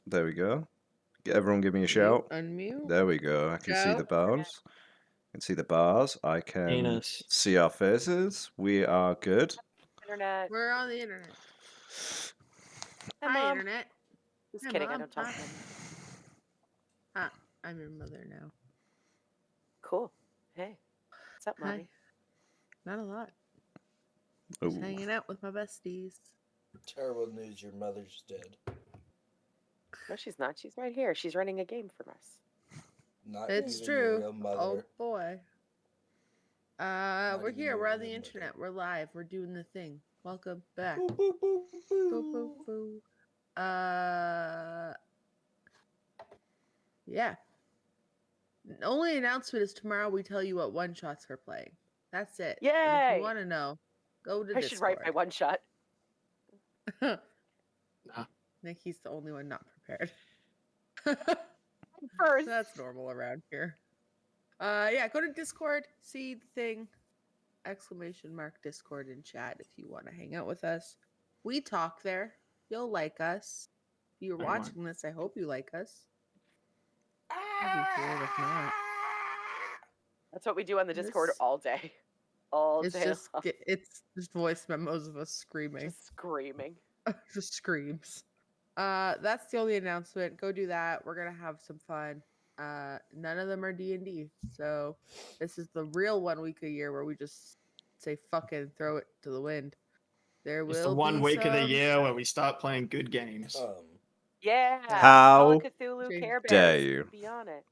There we go. Everyone give me a shout. Unmute. There we go. I can see Go. the bars. I can see the bars. I can Anus. see our faces. We are good. Internet. We're on the internet. Hi, Hi, Mom. internet. Just Hi, kidding. I Mom. don't talk Hi. to them. I'm your mother now. Cool. Hey. What's up, Hi. Mommy? Not a lot. Just hanging out with my besties. Terrible news, your mother's dead. No, she's not. She's right here. She's running a game for us. Not It's even your true. real mother. Oh boy. We're even here. your We're on real the mother. internet. We're live. We're doing the thing. Welcome back. Boo, boo, boo, boo. Boo, boo, boo. Yeah. The only announcement is tomorrow we tell you what one shots we're playing. That's it. And if Yay! you want to know, go to I should write my one shot. Nikki's the only one not prepared. First. That's normal around here. Yeah, go to Discord, see the thing, ! Discord in chat if you want to hang out with us. We talk there. You'll like us. If you're watching this, I hope you like us. I'd be weird if not. That's what we do on the Discord all day. It's just voice memos of us screaming. Just screaming. Just screams. That's the only announcement. Go do that. We're gonna have some fun. None of them are D&D, so this is the real 1 week a year where we just say fuck it and throw it to the wind. There It's will the 1 be week of the some year where we start playing good games. Yeah. How Call of Cthulhu, Care dare Bears. you? Be on it.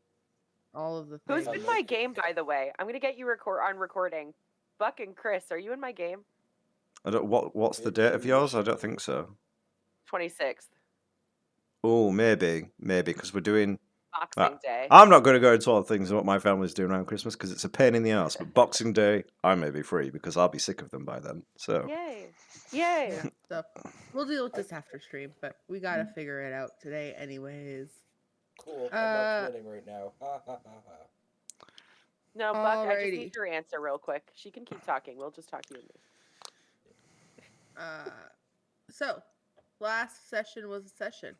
all of the Who's things. in my game, by the way? I'm gonna get you on recording. Buck and Chris, are you in my game? I don't. What's the date of yours? I don't think so. 26th. Oh, maybe, because we're doing Boxing Day. I'm not going to go into all the things of what my family's doing around Christmas because it's a pain in the ass. But Boxing Day, I may be free because I'll be sick of them by then. So Yay! Yay! Yeah, so we'll deal with this after stream, but we gotta figure it out today, anyways. Cool. I'm not winning right now. Ha ha ha ha. No, Buck, I just need your answer real quick. She can keep talking. We'll just talk you and me. So last session was a session.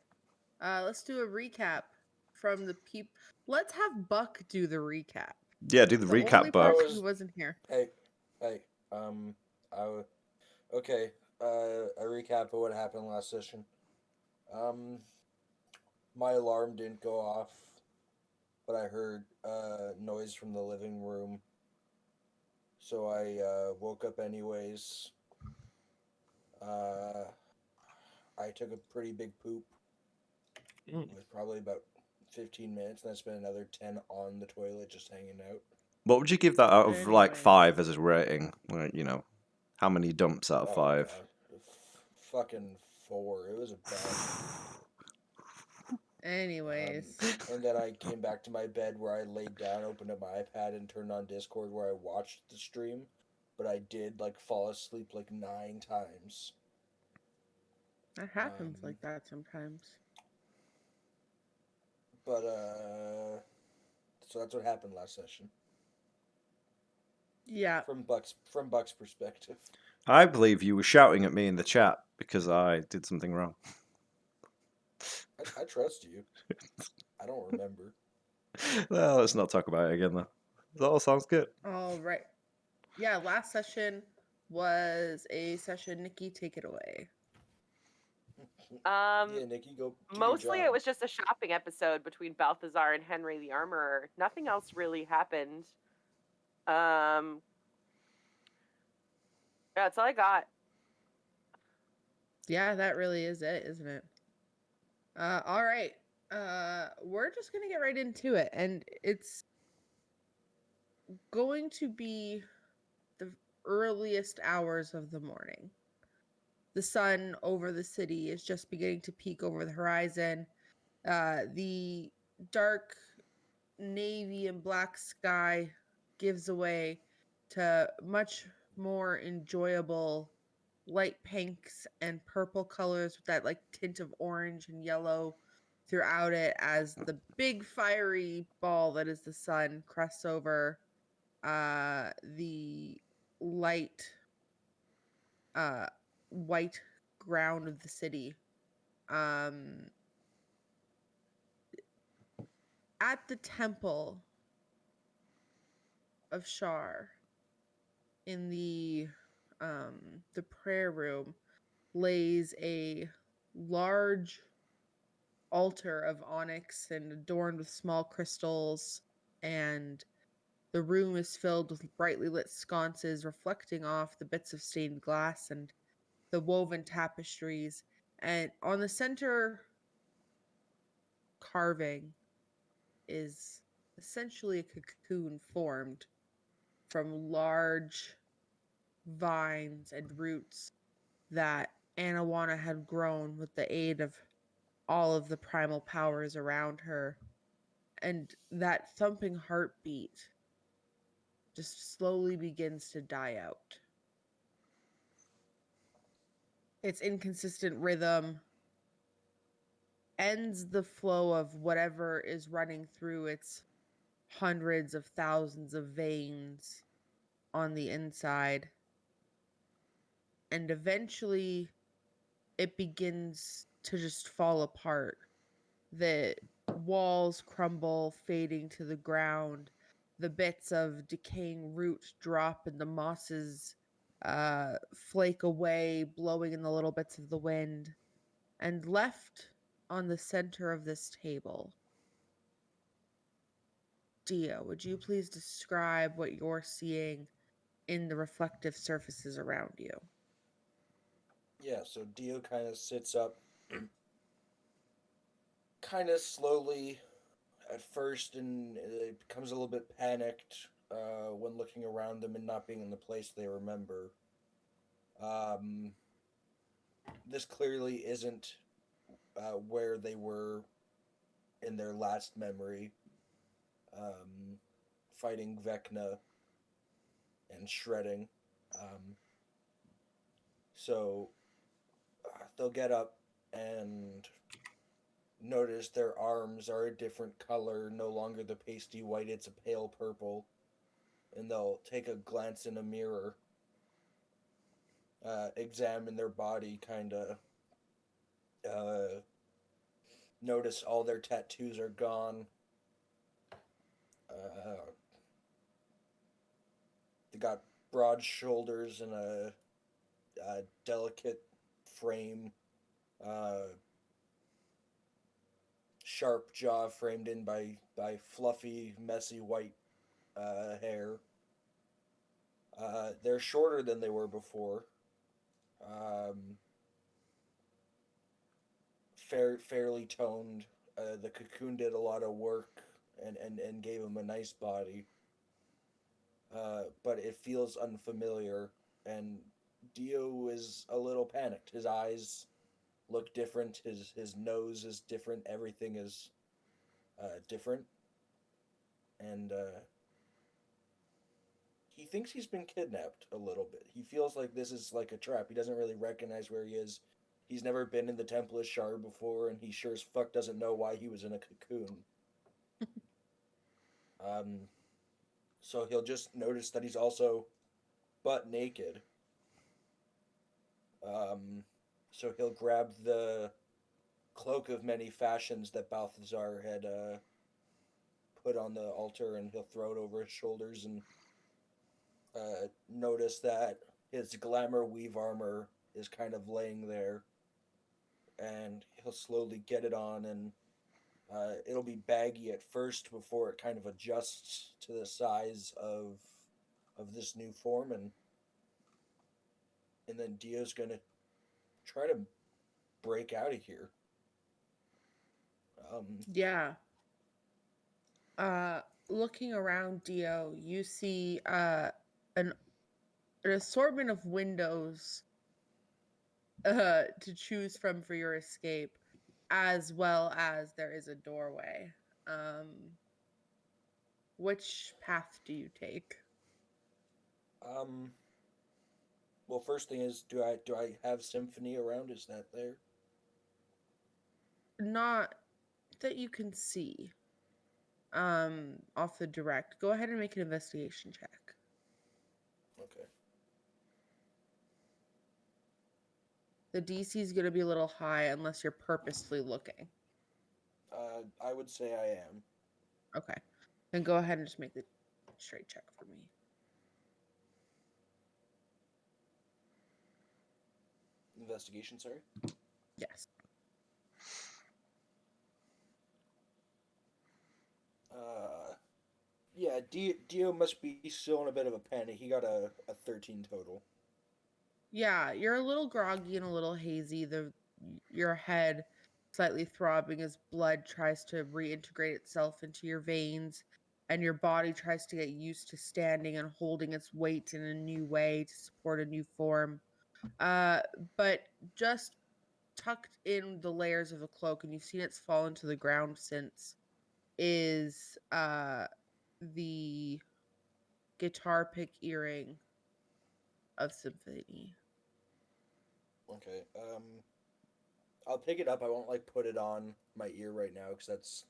Let's do a recap from the Let's have Buck do the recap. Yeah, do the recap, Buck. He wasn't here. Hey. Okay. A recap of what happened last session. My alarm didn't go off, but I heard noise from the living room, so I woke up anyways. I took a pretty big poop. It was probably about 15 minutes, and I spent another 10 on the toilet just hanging out. What would you give that out of like 5 as a rating? You know, how many dumps out of 5? God. Fucking 4. It was a bad. Anyways. And then I came back to my bed where I laid down, opened up my iPad, and turned on Discord where I watched the stream. But I did fall asleep 9 times. That happens like that sometimes. But so that's what happened last session. Yeah. From Buck's perspective. I believe you were shouting at me in the chat because I did something wrong. I trust you. I don't remember. Well, let's not talk about it again, though. That all sounds good. All right. Yeah, last session was a session. Nikki, take it away. Yeah, Nikki, go. Mostly it was just a shopping episode between Balthazar and Henry the Armorer. Nothing else really happened. Yeah, that's all I got. Yeah, that really is it, isn't it? All right. We're just gonna get right into it, and it's going to be the earliest hours of the morning. The sun over the city is just beginning to peek over the horizon. The dark navy and black sky gives way to much more enjoyable light pinks and purple colors with that tint of orange and yellow throughout it as the big fiery ball that is the sun crests over the light white ground of the city. At the temple of Shar, in the prayer room, lays a large altar of onyx and adorned with small crystals, and the room is filled with brightly lit sconces reflecting off the bits of stained glass and the woven tapestries. And on the center carving is essentially a cocoon formed from large vines and roots that Anawana had grown with the aid of all of the primal powers around her. And that thumping heartbeat just slowly begins to die out. Its inconsistent rhythm ends the flow of whatever is running through its hundreds of thousands of veins on the inside. And eventually it begins to just fall apart. The walls crumble, fading to the ground. The bits of decaying root drop, and the mosses flake away, blowing in the little bits of the wind. And left on the center of this table, Dia, would you please describe what you're seeing in the reflective surfaces around you? Yeah, so Dio kind of sits up, kind of slowly at first, and it becomes a little bit panicked when looking around them and not being in the place they remember. Um, this clearly isn't where they were in their last memory, um, fighting Vecna and shredding. Um, so they'll get up and notice their arms are a different color, no longer the pasty white, it's a pale purple. And they'll take a glance in a mirror, examine their body, kind of notice all their tattoos are gone. They got broad shoulders and a delicate frame, sharp jaw framed in by fluffy, messy white hair. They're shorter than they were before. Fairly toned. The cocoon did a lot of work and gave him a nice body. But it feels unfamiliar, and Dio is a little panicked. His eyes look different. His nose is different. Everything is different, and he thinks he's been kidnapped a little bit. He feels like this is like a trap. He doesn't really recognize where he is. He's never been in the Temple of Shar before, and he sure as fuck doesn't know why he was in a cocoon. So he'll just notice that he's also butt naked. So he'll grab the cloak of many fashions that Balthazar had put on the altar, and he'll throw it over his shoulders and notice that his glamour weave armor is kind of laying there, and he'll slowly get it on, and it'll be baggy at first before it kind of adjusts to the size of this new form, and then Dio's gonna try to break out of here. Yeah. Looking around Dio, you see an assortment of windows to choose from for your escape, as well as there is a doorway. Which path do you take? Well, first thing is, do I have symphony around? Is that there? Not that you can see. Off the direct. Go ahead and make an investigation check. Okay. The DC is going to be a little high unless you're purposely looking. I would say I am. Okay. Then go ahead and just make the straight check for me. Investigation, sorry. Yes. Yeah, Dio must be still in a bit of a panic. He got a 13 total. Yeah, you're a little groggy and a little hazy. Your head slightly throbbing as blood tries to reintegrate itself into your veins, and your body tries to get used to standing and holding its weight in a new way to support a new form. But just tucked in the layers of the cloak, and you've seen it's fallen to the ground since, is the guitar pick earring of Symphony. Okay. I'll pick it up. I won't like put it on my ear right now because that's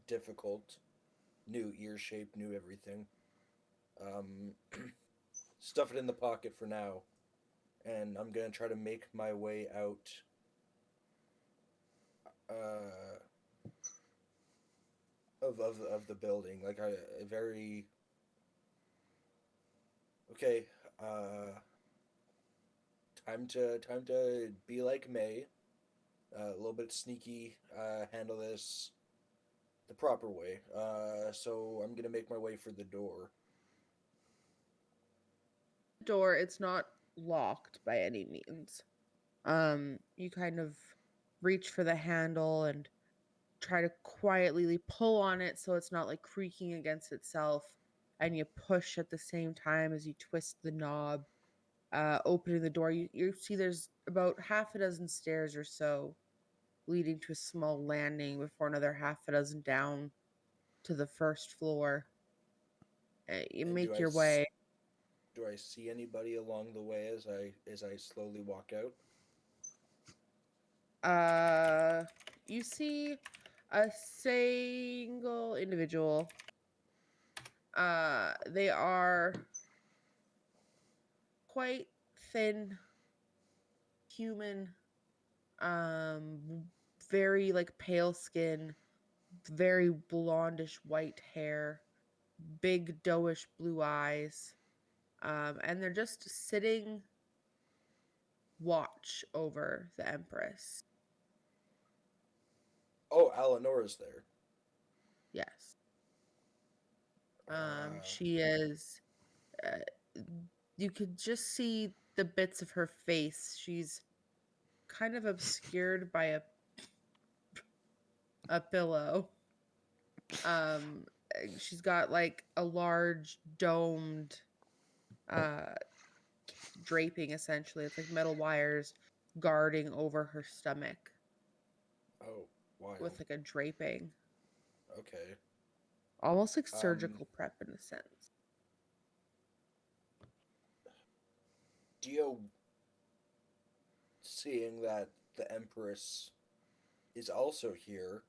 difficult. New ear shape, new everything. Stuff it in the pocket for now, and I'm gonna try to make my way out. Of the building, like a very okay. Time to be like May. A little bit sneaky. Handle this the proper way. So I'm gonna make my way for the door. Door, it's not locked by any means. You kind of reach for the handle and try to quietly pull on it so it's not like creaking against itself, and you push at the same time as you twist the knob, opening the door. You see there's about half a dozen stairs or so leading to a small landing before another half a dozen down to the first floor. You And make your way. do I see anybody along the way as I slowly walk out? You see a single individual. They are quite thin, human, very like pale skin, very blondish white hair, big doughish blue eyes. And they're just sitting watch over the Empress. Oh, Eleanor's there. Yes. Uh, She is. Uh, you could just see the bits of her face. She's kind of obscured by a pillow. She's got like a large domed uh draping essentially. It's like metal wires guarding over her stomach oh, wild. with like a draping. Okay. Almost like surgical prep in a sense. Dio, seeing that the Empress is also here,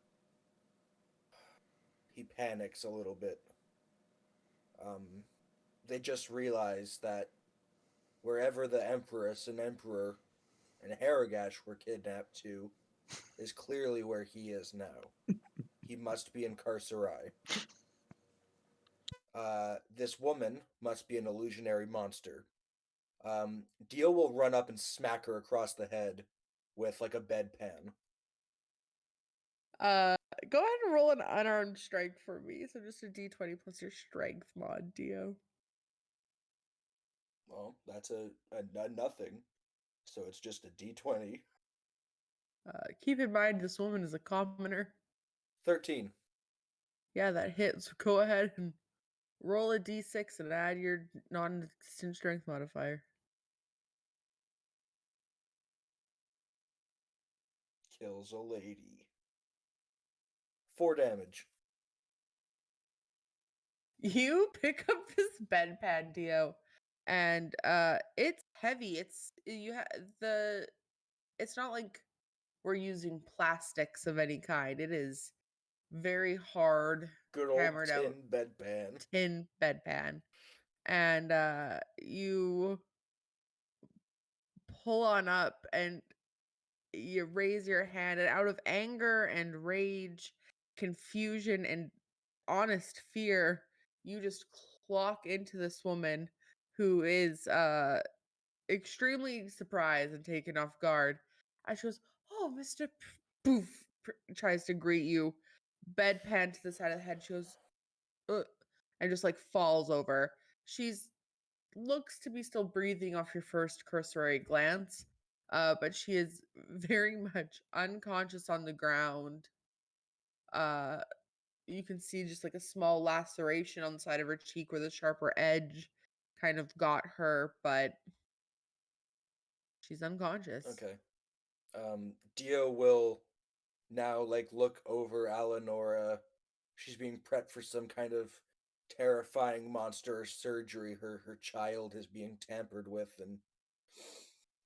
he panics a little bit. They just realized that wherever the Empress and Emperor and Haragash were kidnapped to is clearly where he is now. He must be in Carcerai. This woman must be an illusionary monster. Dio will run up and smack her across the head with like a bedpan. Go ahead and roll an unarmed strength for me. So just a d20 plus your strength mod, Dio. Well, that's a nothing. So it's just a d20. Keep in mind this woman is a commoner. 13. Yeah, that hits. Go ahead and roll a d6 and add your non-existent strength modifier. Kills a lady. 4 damage. You pick up this bedpan, Dio, and it's heavy. It's not like we're using plastics of any kind. It is very hard, Good old hammered out tin bedpan. tin bedpan. And you pull on up and you raise your hand, and out of anger and rage, confusion and honest fear, you just clock into this woman who is extremely surprised and taken off guard. And she goes, "Oh, Mr. Poof," tries to greet you, bedpan to the side of the head. She goes, "Ugh," and just like falls over. She's looks to be still breathing off your first cursory glance, but she is very much unconscious on the ground. Uh, you can see just like a small laceration on the side of her cheek where the sharper edge kind of got her, but she's unconscious. Okay. Dio will now like look over Alanora. She's being prepped for some kind of terrifying monster surgery. Her child is being tampered with, and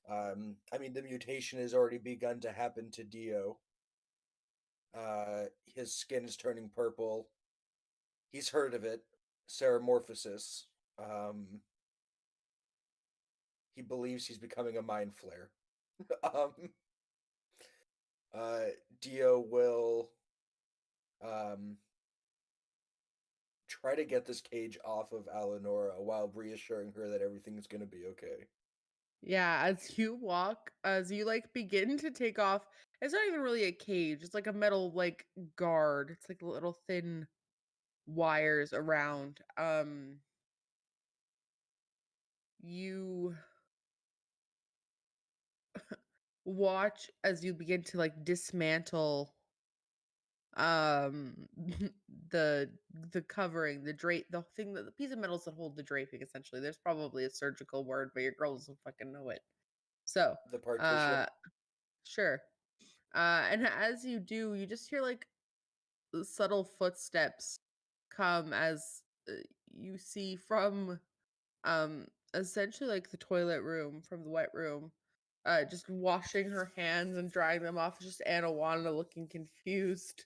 I mean the mutation has already begun to happen to Dio. His skin is turning purple. He's heard of it, Ceramorphosis. He believes he's becoming a mind flare. um, Dio will try to get this cage off of Alanora while reassuring her that everything's gonna be okay. Yeah, as you like begin to take off, it's not even really a cage, it's like a metal like guard. It's like little thin wires around. You watch as you begin to like dismantle um the the covering, the thing that the piece of metals that hold the draping essentially. There's probably a surgical word, but your girl doesn't fucking know it. So, The partition. sure. And as you do, you just hear like subtle footsteps come as you see from essentially like the toilet room from the wet room, just washing her hands and drying them off. It's just Anna Wanda looking confused.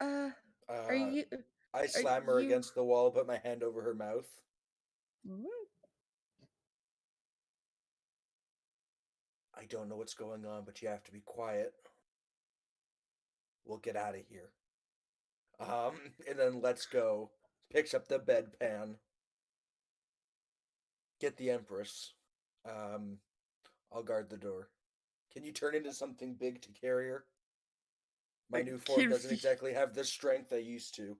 Uh, are Uh, you I are slam her you against the wall, put my hand over her mouth. I don't know what's going on, but you have to be quiet. We'll get out of here. And then let's go. Picks up the bedpan. Get the Empress. I'll guard the door. Can you turn into something big to carry her? My new form doesn't exactly have the strength I used to.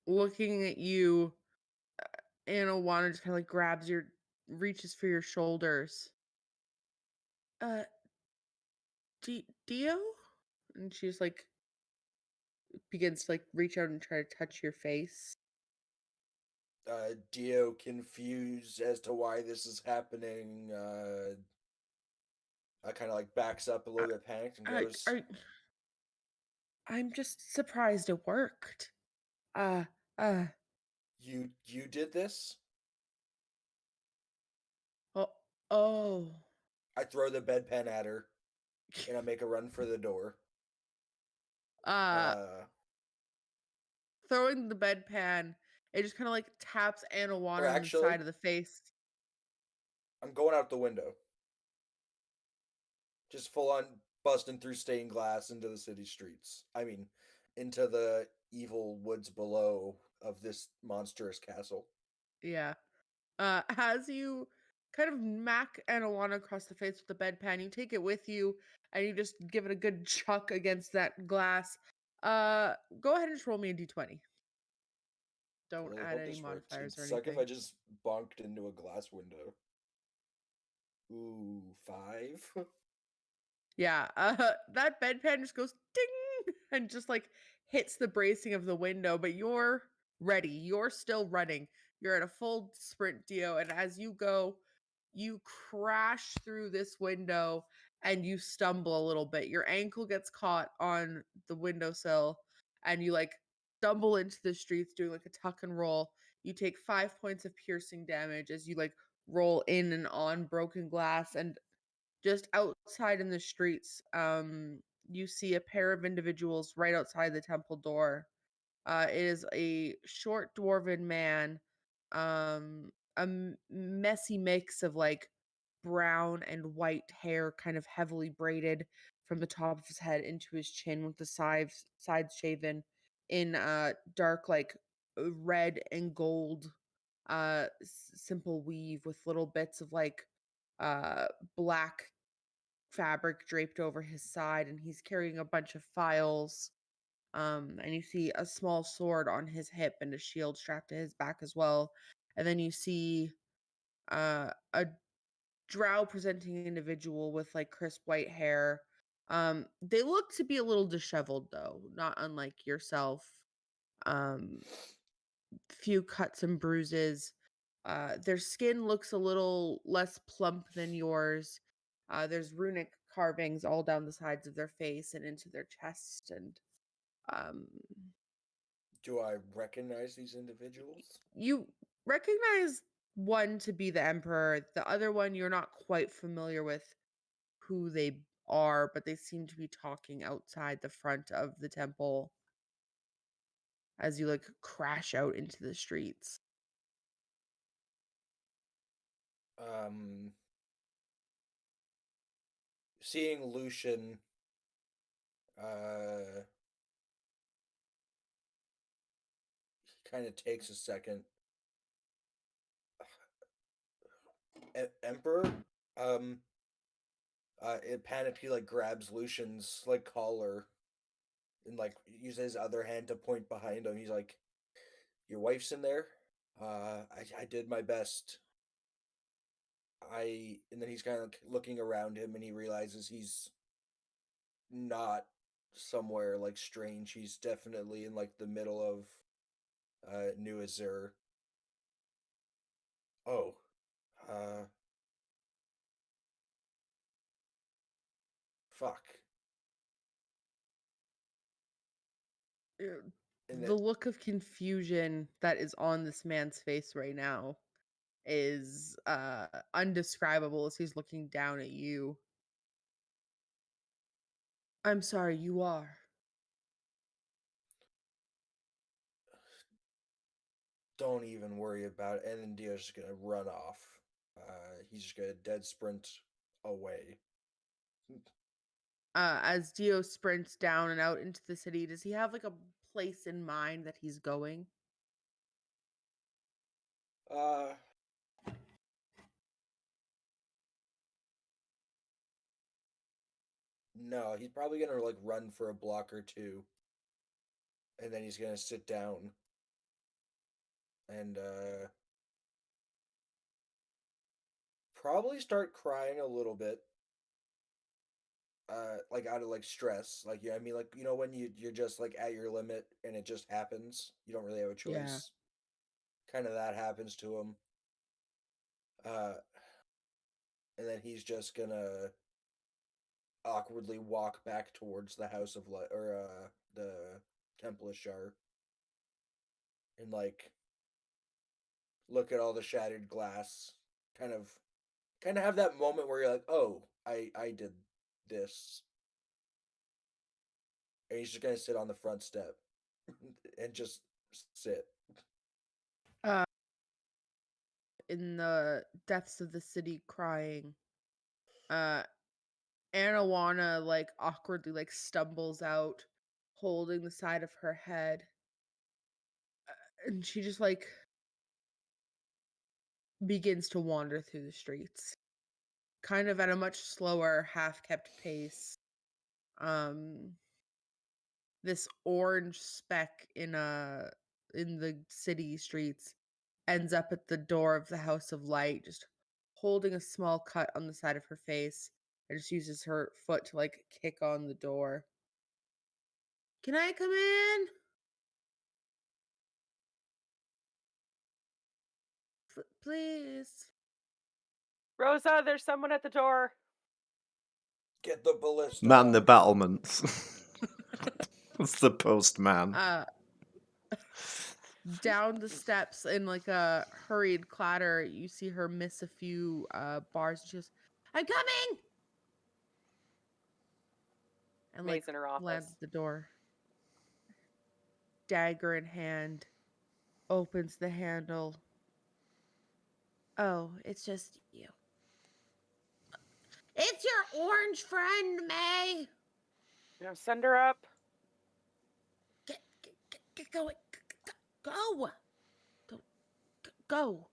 looking at you? Anna Wanda just kind of like reaches for your shoulders. Uh, Dio? And she just like begins to like reach out and try to touch your face. Dio, confused as to why this is happening, kind of like backs up a little bit panicked and goes, I'm just surprised it worked. Uh, uh, You did this? oh, oh. I throw the bedpan at her, and I make a run for the door. Uh, throwing the bedpan, it just kind of like taps Anna Wanda on the actually- side of the face. I'm going out the window. Just full on busting through stained glass into the city streets. I mean, into the evil woods below of this monstrous castle. Yeah. As you kind of mack Anna Wanda across the face with the bedpan, you take it with you and you just give it a good chuck against that glass. Go ahead and just roll me a d20. Don't I really add hope any this works. modifiers It'd or suck if anything. I just bonked into a glass window. Ooh, 5? Yeah, that bedpan just goes ding and just like hits the bracing of the window, but you're ready. You're still running. You're at a full sprint, Dio, and as you go, you crash through this window and you stumble a little bit. Your ankle gets caught on the windowsill and you like stumble into the streets doing like a tuck and roll. You take 5 points of piercing damage as you like roll in and on broken glass, and just outside in the streets, you see a pair of individuals right outside the temple door. It is a short dwarven man, messy mix of like brown and white hair, kind of heavily braided from the top of his head into his chin with the sides shaven. in dark, like red and gold, simple weave with little bits of like black fabric draped over his side, and he's carrying a bunch of files. And you see a small sword on his hip and a shield strapped to his back as well. And then you see a drow presenting individual with like crisp white hair. They look to be a little disheveled though, not unlike yourself. Um, few cuts and bruises. Their skin looks a little less plump than yours. There's runic carvings all down the sides of their face and into their chest, and um, Do I recognize these individuals? you recognize one to be the emperor. The other one you're not quite familiar with who they are, but they seem to be talking outside the front of the temple as you like crash out into the streets. Seeing Lucian, he kind of takes a second. Emperor, it panicked. He like grabs Lucian's like collar, and like uses his other hand to point behind him. He's like, "Your wife's in there. I did my best. And then he's kind of looking around him, and he realizes he's not somewhere like strange. He's definitely in like the middle of New Azure. Oh, fuck. And The look of confusion that is on this man's face right now is undescribable as he's looking down at you. I'm sorry, you are. Don't even worry about it. And then Dio's just gonna run off. He's just gonna dead sprint away. As Dio sprints down and out into the city, does he have like a place in mind that he's going? No, he's probably gonna like run for a block or two, and then he's gonna sit down and probably start crying a little bit. Like out of like stress, like yeah, I mean, like when you're just like at your limit and it just happens, you don't really have a Yeah. choice. Kind of that happens to him. And then he's just gonna awkwardly walk back towards the House of Light or the Temple of Shar, and like look at all the shattered glass, kind of have that moment where you're like, oh, I did this, and he's just gonna sit on the front step and just sit. In the depths of the city crying, Anawana like awkwardly like stumbles out holding the side of her head, and she just like begins to wander through the streets, kind of at a much slower half kept pace. This orange speck in the city streets ends up at the door of the House of Light, just holding a small cut on the side of her face, and just uses her foot to like kick on the door. Can I come in? Please. Rosa, there's someone at the door. Get the ballista. Man the battlements. It's the postman. Down the steps in like a hurried clatter, you see her miss a few bars. She goes, "I'm coming!" And May's like in her office. lands at the door. Dagger in hand, opens the handle. Oh, it's just you. It's your orange friend, May. Send her up. Go. Go. Go.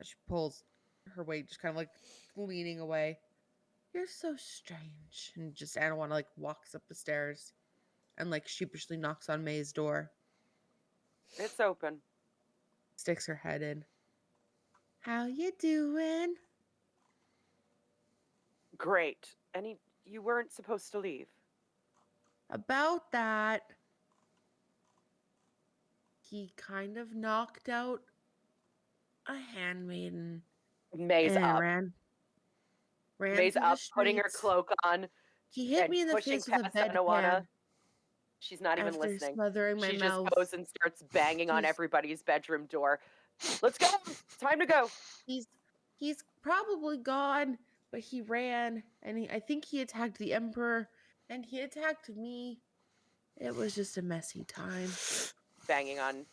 She pulls her weight, just kind of like leaning away. You're so strange. And just Anawana like walks up the stairs and like sheepishly knocks on May's door, It's open. sticks her head in. How you doing? Great. You weren't supposed to leave. About that, he kind of knocked out a handmaiden May's and up. ran May's through the up, putting her streets. cloak on, He hit and me in the pushing face with a past bedpan Anawana. She's not even after listening. smothering my She mouth. just goes and starts banging on He's- everybody's bedroom door. Let's go. Time to go. He's probably gone, but he ran, and I think he attacked the Emperor, and he attacked me. It was just a messy time. Banging on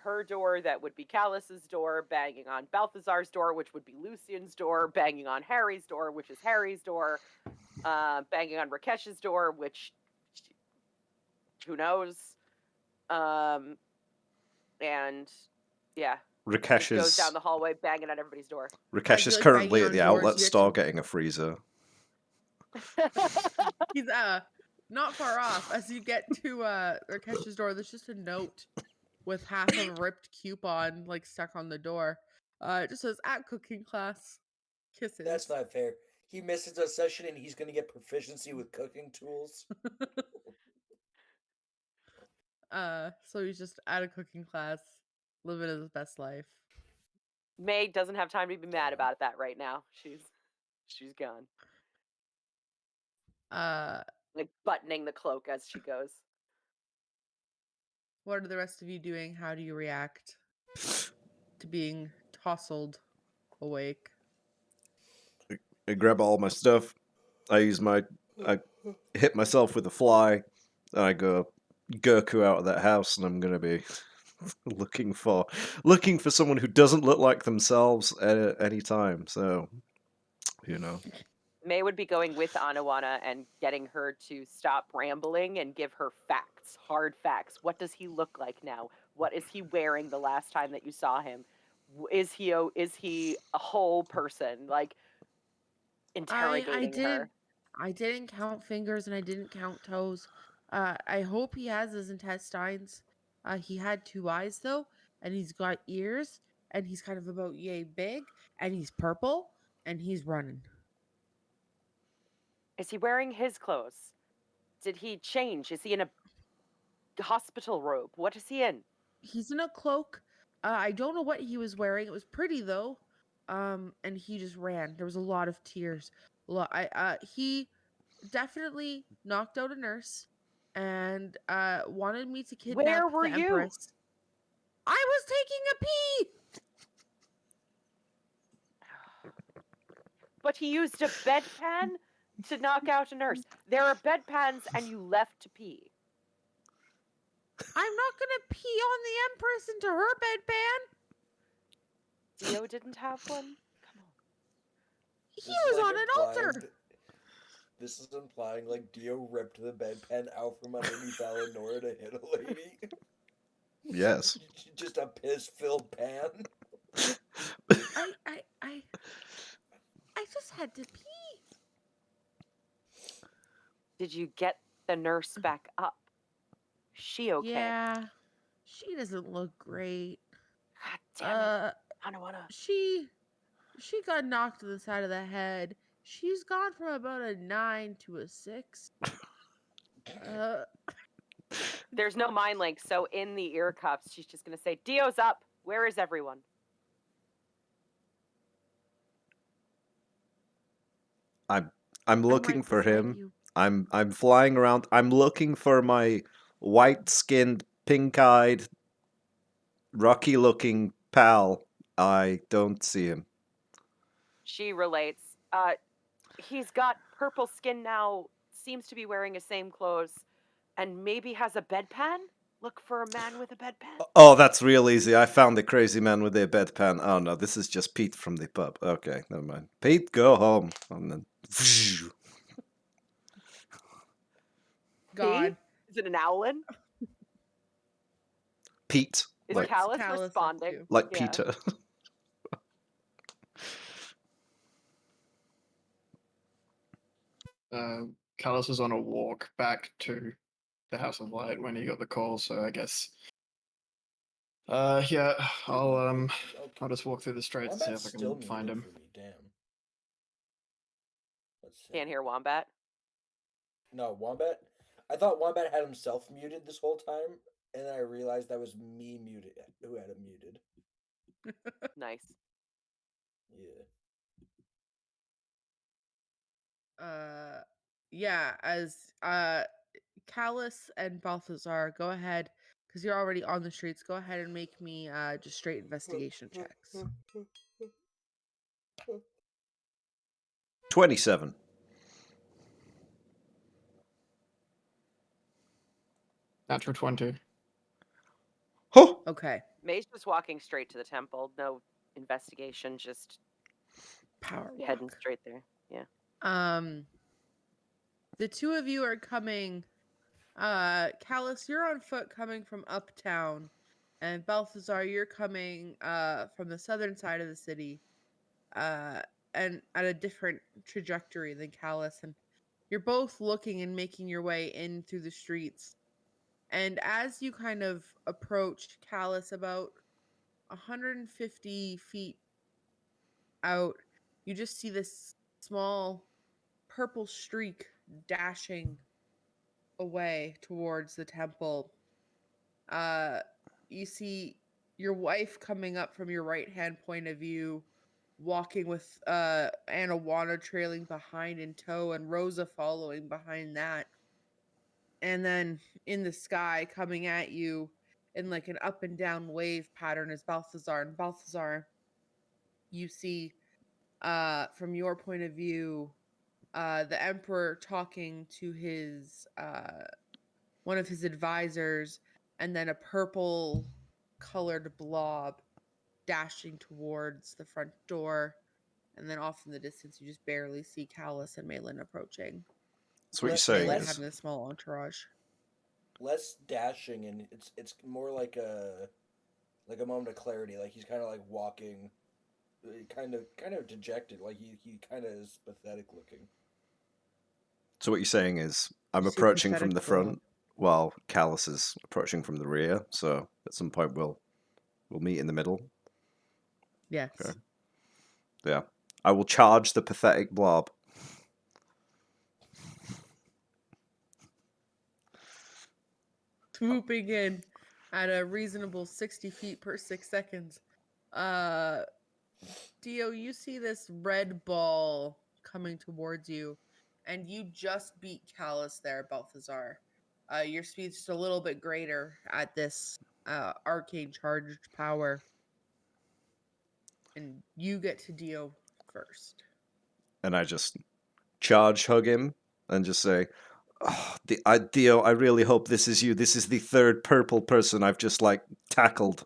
her door, that would be Callus's door. Banging on Balthazar's door, which would be Lucian's door. Banging on Harry's door, which is Harry's door. Banging on Rakesh's door, which who knows? And yeah, Rakesh just goes is down the hallway banging on everybody's door. Rakesh feel is like currently banging at the on doors, outlet you have store to- getting a freezer. He's not far off. As you get to Rakesh's door, there's just a note with half of a ripped coupon like stuck on the door. It just says at cooking class. Kisses. That's not fair. He misses a session and he's going to get proficiency with cooking tools. So he's just at a cooking class, living his best life. May doesn't have time to be mad about that right now. She's gone. Like buttoning the cloak as she goes. What are the rest of you doing? How do you react to being tousled awake? I grab all my stuff. I hit myself with a fly, and I go Gurku out of that house, and I'm gonna be looking for someone who doesn't look like themselves at any time. So, you know, May would be going with Anawana and getting her to stop rambling and give her facts, hard facts. What does he look like now? What is he wearing the last time that you saw him? Is he a whole person? Like interrogating her. I didn't count fingers and I didn't count toes. I hope he has his intestines. He had 2 eyes though, and he's got ears, and he's kind of about yay big, and he's purple, and he's running. Is he wearing his clothes? Did he change? Is he in a hospital robe? What is he in? He's in a cloak. I don't know what he was wearing. It was pretty though. And he just ran. There was a lot of tears. He definitely knocked out a nurse and wanted me to kidnap Where were the you? Empress. I was taking a pee. But he used a bedpan to knock out a nurse. There are bedpans and you left to pee. I'm not gonna pee on the Empress into her bedpan. Dio didn't have one? Come on. He This is was like on an implying altar. that- This is implying like Dio ripped the bedpan out from underneath Eleanor to hit a lady. yes. Just a piss-filled pan. I just had to pee. Did you get the nurse back up? She okay? Yeah, she doesn't look great. God damn it. I don't wanna. She got knocked to the side of the head. She's gone from about a 9 to a 6. There's no mind link, so in the ear cuffs, she's just gonna say, Dio's up. Where is everyone? I'm looking right for beside him. you. I'm flying around. I'm looking for my white-skinned, pink-eyed, rocky-looking pal. I don't see him. She relates. He's got purple skin now, seems to be wearing his same clothes, and maybe has a bedpan? Look for a man with a bedpan? Oh, that's real easy. I found the crazy man with the bedpan. Oh no, this is just Pete from the pub. Okay, never mind. Pete, go home. And then God. Is it an owlin? Pete. Is Like, Callus Callus up responding? too. like Yeah. Peter. Carlos is on a walk back to the House of Light when he got the call, so I guess. Yeah, I'll just walk through the streets and see Wombat's if I still can find muted him. for me. Damn. Let's see. Can't hear Wombat. No, Wombat. I thought Wombat had himself muted this whole time, and then I realized that was me muted who had him muted. Nice. Yeah. Yeah, as Callus and Balthazar, go ahead, because you're already on the streets. Go ahead and make me just straight investigation checks. 27. Natural 20. Huh! Okay. May's just walking straight to the temple. No investigation, just Power heading walk. straight there. Yeah. The two of you are coming. Callus, you're on foot coming from uptown, and Balthazar, you're coming from the southern side of the city, and at a different trajectory than Callus, and you're both looking and making your way in through the streets. And as you kind of approach Callus about 150 feet out, you just see this small purple streak dashing away towards the temple. You see your wife coming up from your right hand point of view, walking with Anawana trailing behind in tow, and Rosa following behind that. And then in the sky, coming at you in like an up and down wave pattern, is Balthazar. And Balthazar, you see from your point of view, the Emperor talking to his one of his advisors, and then a purple colored blob dashing towards the front door. And then off in the distance, you just barely see Callus and Malin approaching. So what you're Let- saying Malin is, having a small entourage. Less dashing, and it's more like a moment of clarity. Like he's kind of like walking, kind of dejected. Like he kind of is pathetic looking. so what you're saying is, I'm You see approaching from pathetic the front blob. while Callus is approaching from the rear. So at some point we'll meet in the middle. Yes. Okay. Yeah. I will charge the pathetic blob. Swooping in at a reasonable 60 feet per 6 seconds. Dio, you see this red ball coming towards you, and you just beat Callus there, Balthazar. Your speed's just a little bit greater at this arcane charged power. And you get to Dio first. And I just charge hug him and just say, oh, Dio, I really hope this is you. This is the third purple person I've just like tackled.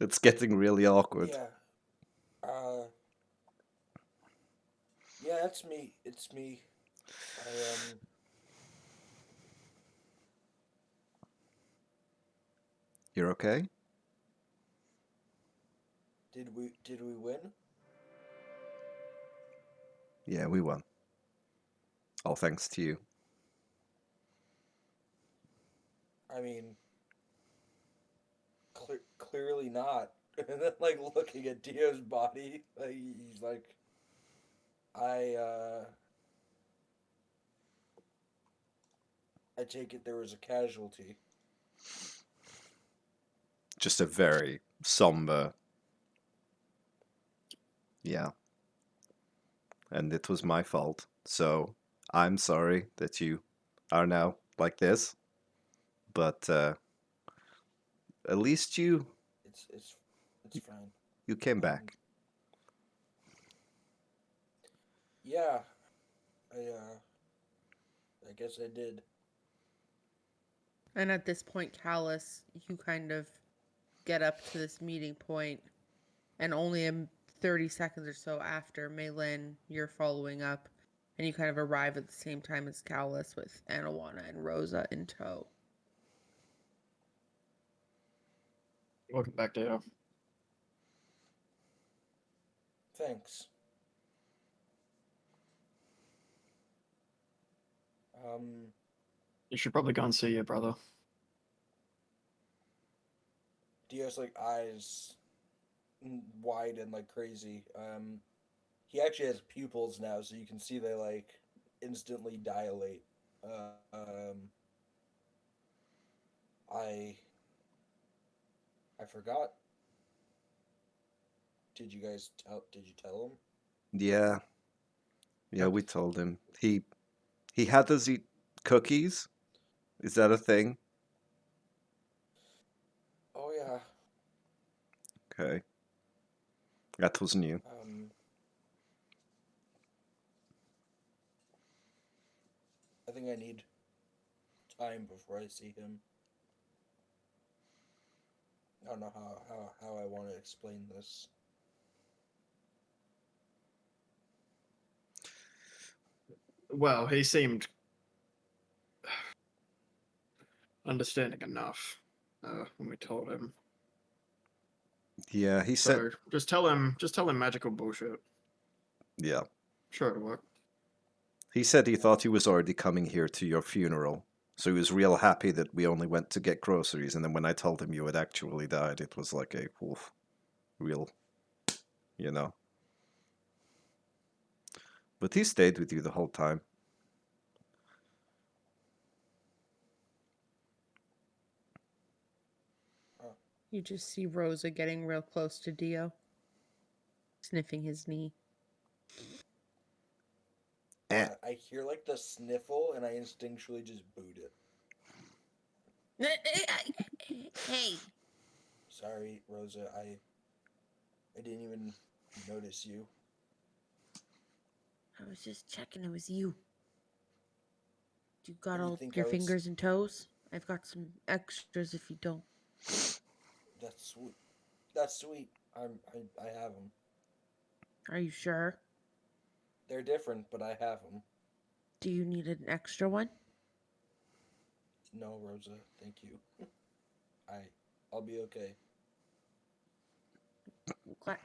It's getting really awkward. Yeah. Yeah, that's me. It's me. You're okay? Did we win? Yeah, we won. All thanks to you. I mean, clearly not. And then like looking at Dio's body, like, he's like, I take it there was a casualty. Just a very somber. Yeah. And it was my fault. So I'm sorry that you are now like this. But at least you It's fine. came back. Yeah, I guess I did. And at this point, Callus, you kind of get up to this meeting point, and only 30 seconds or so after, Malin, you're following up, and you kind of arrive at the same time as Callus with Anawana and Rosa in tow. Welcome back, Dio. Thanks. You should probably go and see your brother. Dio's like eyes wide and like crazy. He actually has pupils now, so you can see they like instantly dilate. I forgot. Did you guys tell? Did you tell him? Yeah, Yep. we told him. He had us eat cookies. Is that a thing? Oh yeah. Okay, that was new. I think I need time before I see him. I don't know how I want to explain this. Well, he seemed understanding enough when we told him. Yeah, he said. So just tell him magical bullshit. Yeah, Sure, it'll work. he said he thought he was already coming here to your funeral, so he was real happy that we only went to get groceries. And then when I told him you had actually died, it was like a wolf, real, you know. But he stayed with you the whole time. You just see Rosa getting real close to Dio, sniffing his knee. I hear like the sniffle, and I instinctually just boot it. Hey, Sorry, Rosa. I didn't even notice you. I was just checking it was you. You got Did you all think your I would fingers and toes? I've got some extras if you don't. That's sweet. That's sweet. I have them. Are you sure? They're different, but I have them. Do you need an extra one? No, Rosa. Thank you. I'll be okay.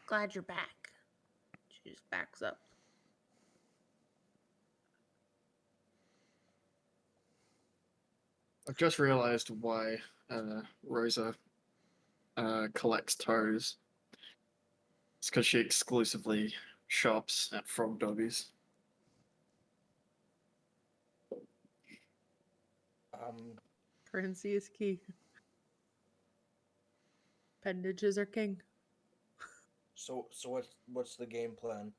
Glad you're back. She just backs up. I've just realized why Rosa collects toes. It's because she exclusively shops at Frog Doggies. Currency is key. Appendages are king. So what's the game plan?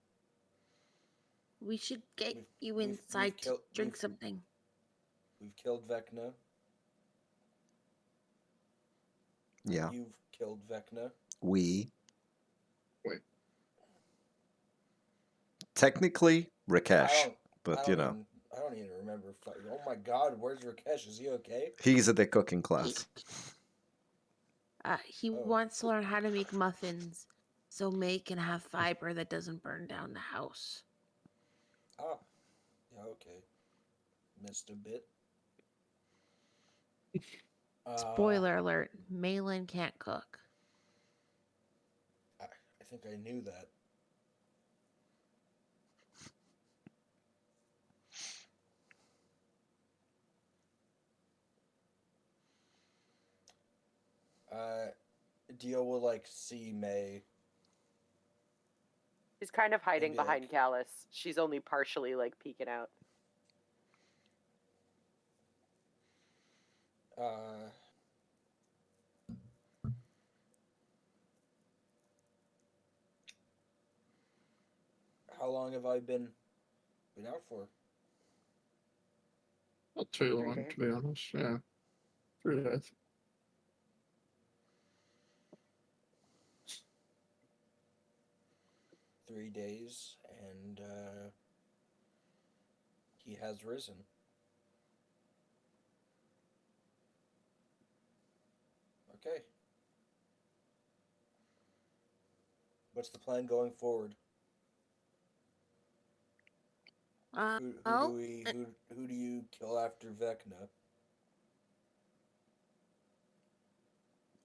We should get We've- you we've inside to kill- drink we've- something. We've killed Vecna. Yeah, You've killed Vecna. we Wait, technically Rakesh, but I don't even remember. Oh my God, where's Rakesh? Is he okay? he's at the cooking class. He Oh. wants to learn how to make muffins, so make and have fiber that doesn't burn down the house. Ah, yeah, okay. Missed a bit. Spoiler alert: Malin can't cook. I think I knew that. Dio will like see May. She's kind of hiding Maybe, behind like- Callus. She's only partially like peeking out. How long have I been out for? not too 3 long, days. to be honest. Yeah, 3 days. Three days, and he has risen. Okay. What's the plan going forward? Who do you kill after Vecna?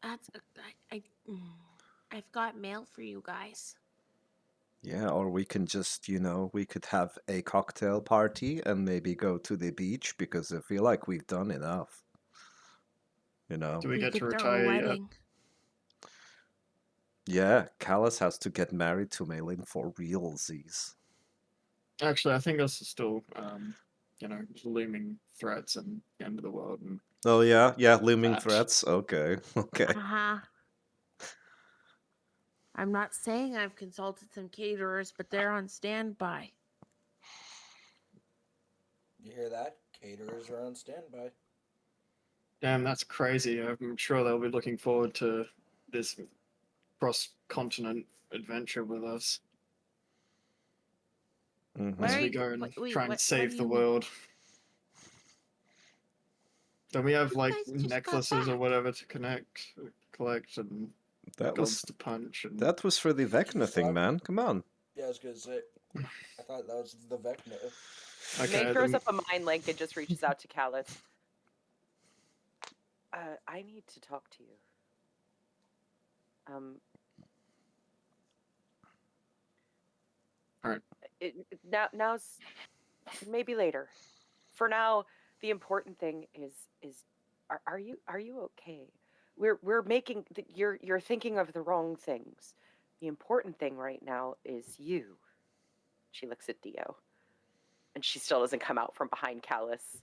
That's I've got mail for you guys. Yeah, or we can just, we could have a cocktail party and maybe go to the beach because I feel like we've done enough. Do we get to could throw a retire yet? wedding. Yeah, Callus has to get married to Maylin for realsies. Actually, I think this is still, looming threats and the end of the world. And Oh yeah, looming That. threats. Okay, okay. Uh-huh. I'm not saying I've consulted some caterers, but they're on standby. You hear that? Caterers are on standby. damn, that's crazy. I'm sure they'll be looking forward to this cross-continent adventure with us Mhm. as Where we go and wait, try and what save do the you mean? world. Don't we have You like guys just got necklaces or back. whatever to collect, and That gods was to punch? And that was for the Vecna thing, man. Come on. Yeah, I was gonna say. I thought that was the Vecna. okay, May throws up a mind link and just reaches out to Callus. I need to talk to you. Alright. Now's maybe later. For now, the important thing is are you okay? We're making you're thinking of the wrong things. The important thing right now is you. She looks at Dio, and she still doesn't come out from behind Callus.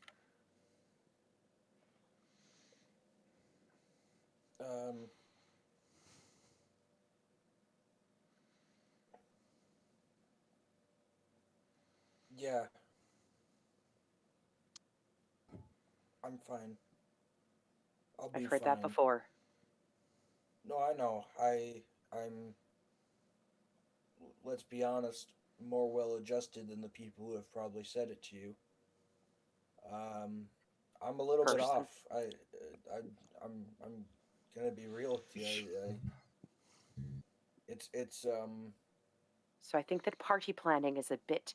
Yeah. I'm fine. I'll be I've heard fine. that before. No, I know. I'm. Let's be honest, more well-adjusted than the people who have probably said it to you. I'm a little bit Person. off. I'm gonna be real with you. It's So I think that party planning is a bit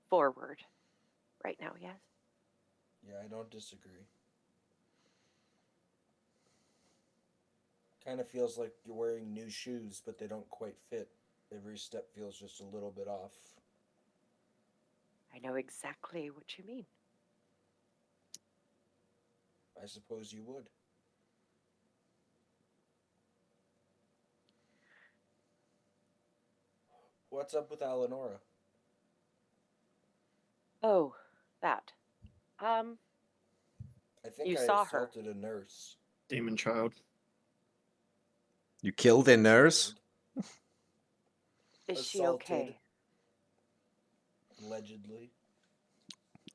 forward right now, yes? Yeah, I don't disagree. Kind of feels like you're wearing new shoes, but they don't quite fit. Every step feels just a little bit off. I know exactly what you mean. I suppose you would. What's up with Eleonora? Oh, that. I think You I saw her. assaulted a nurse. demon child. You killed a nurse? Is she Assaulted. okay? Allegedly.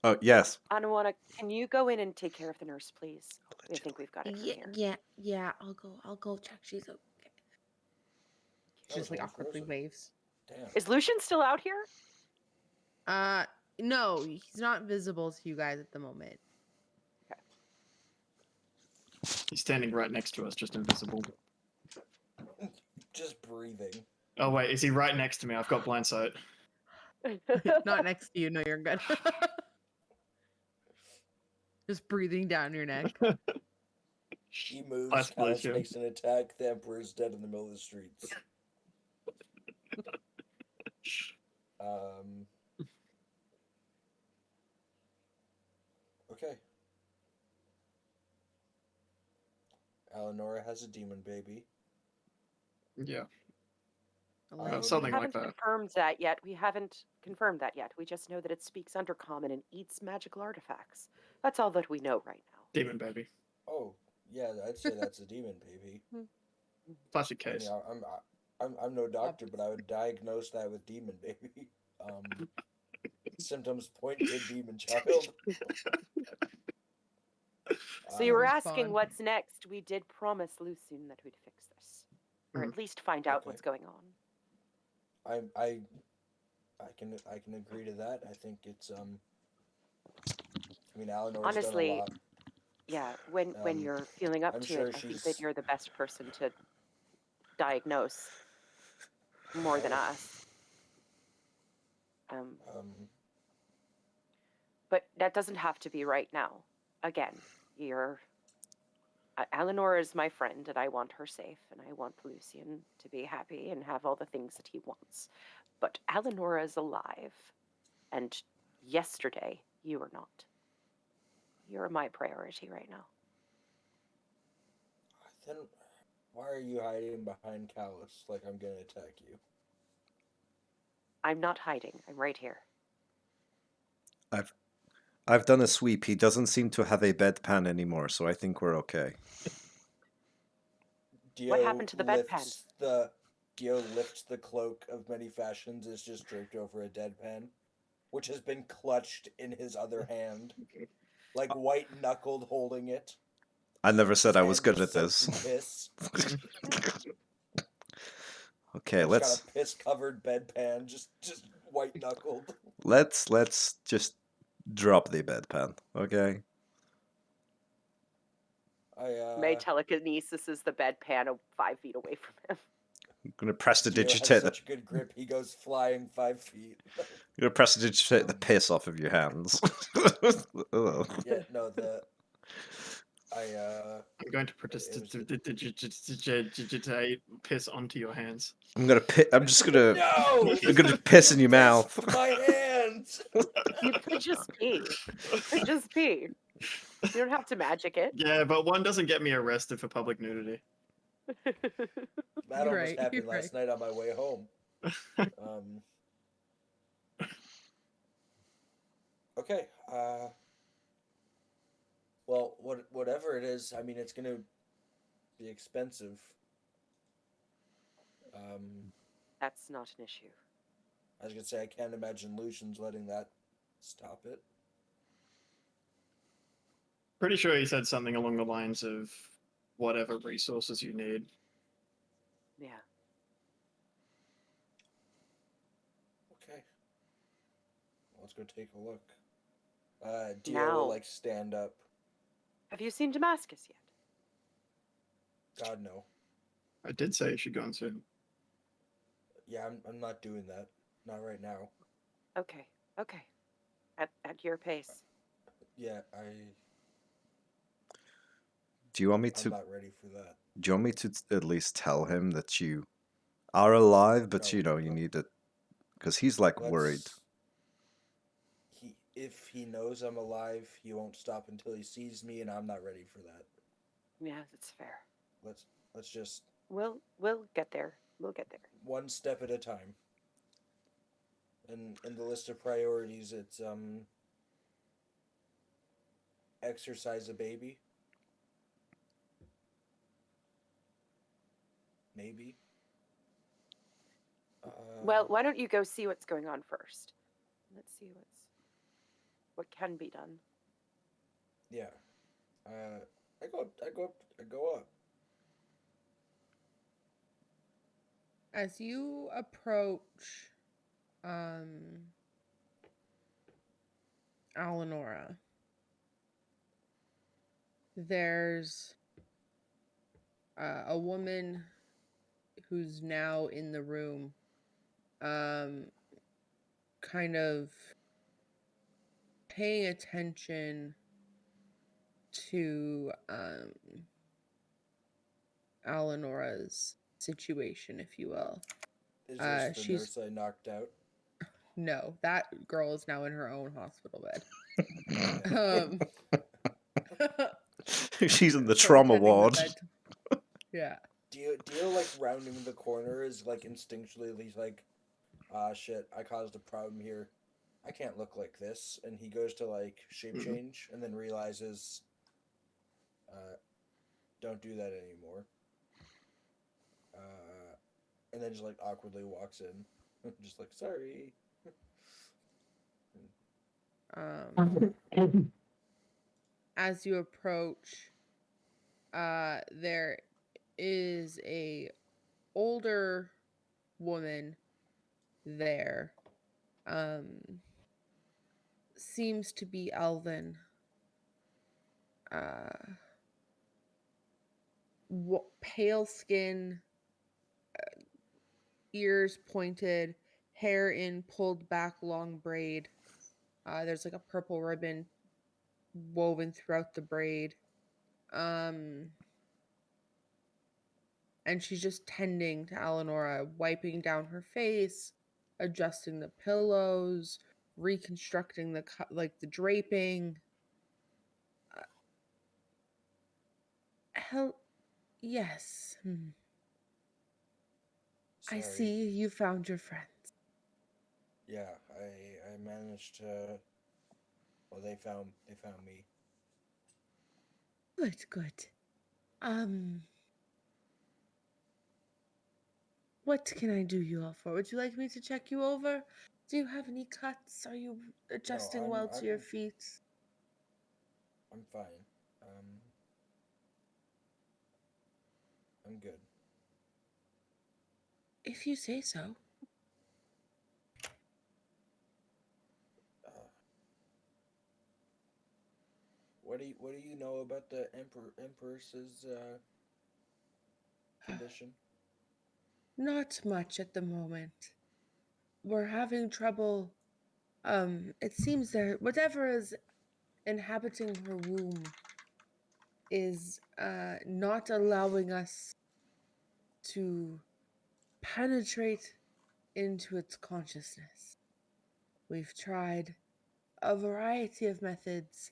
Oh, yes. Anawana, can you go in and take care of the nurse, please? I think we've got it from here. Yeah. I'll go check. She's okay. She just like awkwardly waves. Damn. Is Lucian still out here? No, he's not visible to you guys at the moment. He's standing right next to us, just invisible. Just breathing. Oh wait, is he right next to me? I've got blind sight. Not next to you. No, you're good. Just breathing down your neck. He moves, Classic Callus Lucian. makes an attack, the Emperor's dead in the middle of the streets. Okay. Eleonora has a demon baby. Yeah. Allegedly. Something we like haven't that. confirmed that yet. We haven't confirmed that yet. We just know that it speaks Undercommon and eats magical artifacts. That's all that we know right now. Demon baby. Oh, yeah, I'd say that's a demon baby. Classic I mean, case. I'm no doctor, but I would diagnose that with demon baby. Symptoms point to demon child. So you were Sounds asking fun. what's next. We did promise Lucian that we'd fix this. Or at least find out Okay. what's going on. I can agree to that. I think it's I mean, Eleanor's Honestly, done a lot. Yeah, when you're feeling up I'm to sure it, I think she's- that you're the best person to diagnose more than us. But that doesn't have to be right now. Again, you're Eleanor is my friend, and I want her safe, and I want Lucian to be happy and have all the things that he wants. But Eleanor is alive, and yesterday you were not. You're my priority right now. Then why are you hiding behind Callus like I'm gonna attack you? I'm not hiding. I'm right here. I've done a sweep. He doesn't seem to have a bedpan anymore, so I think we're okay. What happened to the bedpan? Dio lifts the cloak of many fashions, is just draped over a deadpan, which has been clutched in his other hand, like white knuckled holding it. I never said His I was hands good are at soaked this. in piss. Okay, He's let's got a piss covered bedpan, just white knuckled. let's just drop the bedpan, okay? May telekinesis is the bedpan 5 feet away from him. I'm gonna press the Dio has digitate the such good grip, he goes flying 5 feet. I'm gonna press the digitate the piss off of your hands. Ugh. Yeah, no, I'm going to digitate piss onto your hands. I'm just gonna No! I'm gonna piss in your Piss mouth. my hands! You could just pee. You could just pee. You don't have to magic it. Yeah, but one doesn't get me arrested for public nudity. That You're almost right, happened you're last night on my way home. Okay. Well, whatever it is, I mean, it's gonna be expensive. That's not an issue. I was gonna say I can't imagine Lucian's letting that stop it. Pretty sure he said something along the lines of whatever resources you need. Yeah. Okay. Let's go take a look. Dio Now- will like stand up. Have you seen Damascus yet? God no. I did say you should go and see him. Yeah, I'm not doing that. Not right now. Okay. Okay. At your pace. Yeah, Do you want me I'm to not ready for that. do you want me to at least tell him that you are alive, but No, you need it because he's like worried. If he knows I'm alive, he won't stop until he sees me, and I'm not ready for that. Yeah, that's fair. Let's just We'll get there. We'll get there. one step at a time. And in the list of priorities, it's exercise a baby. Maybe. Well, why don't you go see what's going on first? Let's see what can be done. Yeah. I go up. As you approach Alenora, there's a woman who's now in the room, kind of paying attention to Alenora's situation, if you will. Is this the she's- nurse I knocked out? No, that girl is now in her own hospital bed. She's in the So trauma attending the ward. bed- Yeah. Dio like rounding the corner is like instinctually he's like, ah shit, I caused a problem here. I can't look like this, and he goes to like shape change and then realizes don't do that anymore. And then just like awkwardly walks in. Just like, sorry. As you approach, there is a older woman there. Seems to be elven. Pale skin, ears pointed, hair in pulled back long braid. There's like a purple ribbon woven throughout the braid. and she's just tending to Eleonora, wiping down her face, adjusting the pillows, reconstructing the the draping. Hell, yes. I Sorry. see you found your friends. Yeah, I managed to. Well, they found me. Good, good. What can I do you all for? Would you like me to check you over? Do you have any cuts? Are you adjusting well to your feet? I'm fine. I'm good. If you say so. What do you know about the Empress's condition? Not much at the moment. We're having trouble. It seems that whatever is inhabiting her womb is not allowing us to penetrate into its consciousness. We've tried a variety of methods,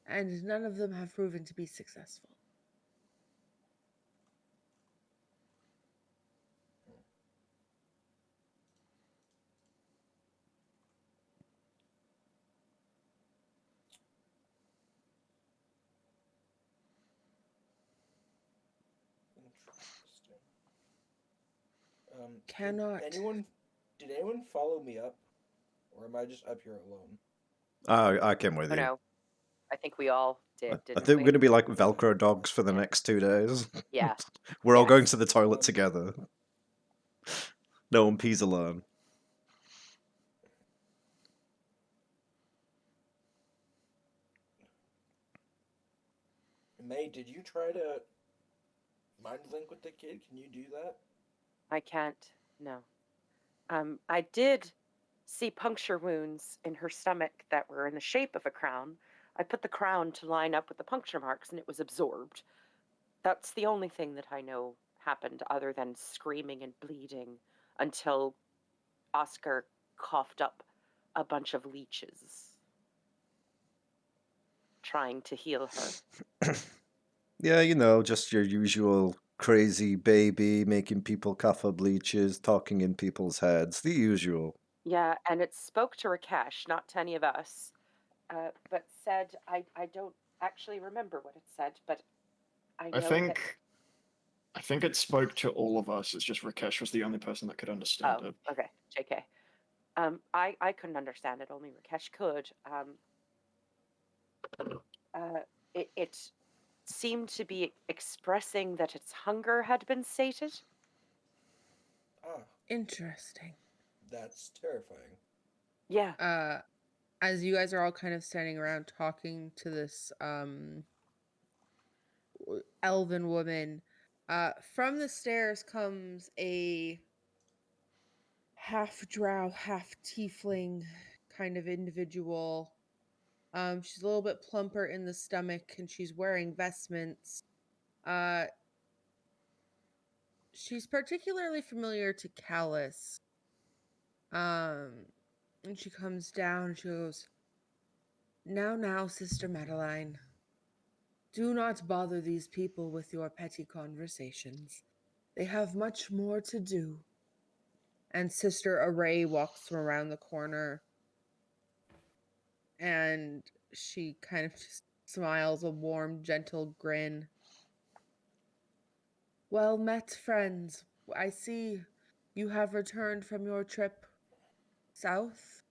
and none of them have proven to be successful. Interesting. Cannot. Did anyone follow me up, or am I just up here alone? I came with Oh you. no, I think we all did. I Didn't think we? we're going to be like Velcro dogs for the Yeah. next 2 days. Yeah. We're all Yes. going to the toilet Um, together. No one pees alone. May, did you try to mind link with the kid? Can you do that? I can't. No. I did see puncture wounds in her stomach that were in the shape of a crown. I put the crown to line up with the puncture marks and it was absorbed. That's the only thing that I know happened other than screaming and bleeding until Oscar coughed up a bunch of leeches trying to heal her. Yeah, you know, just your usual crazy baby making people cough up leeches, talking in people's heads, the usual. Yeah, and it spoke to Rakesh, not to any of us, but said, I don't actually remember what it said, but I know that. I think it spoke to all of us. It's just Rakesh was the only person that could understand Oh, it. okay, JK. I couldn't understand it. Only Rakesh could. It seemed to be expressing that its hunger had been sated. Ah, Interesting. that's terrifying. Yeah. As you guys are all kind of standing around talking to this elven woman, from the stairs comes a half drow, half tiefling kind of individual. She's a little bit plumper in the stomach and she's wearing vestments. She's particularly familiar to Callus. And she comes down and she goes, Now, Sister Madeline. Do not bother these people with your petty conversations. They have much more to do. And Sister Array walks from around the corner and she kind of just smiles a warm, gentle grin. Well met, friends. I see you have returned from your trip south.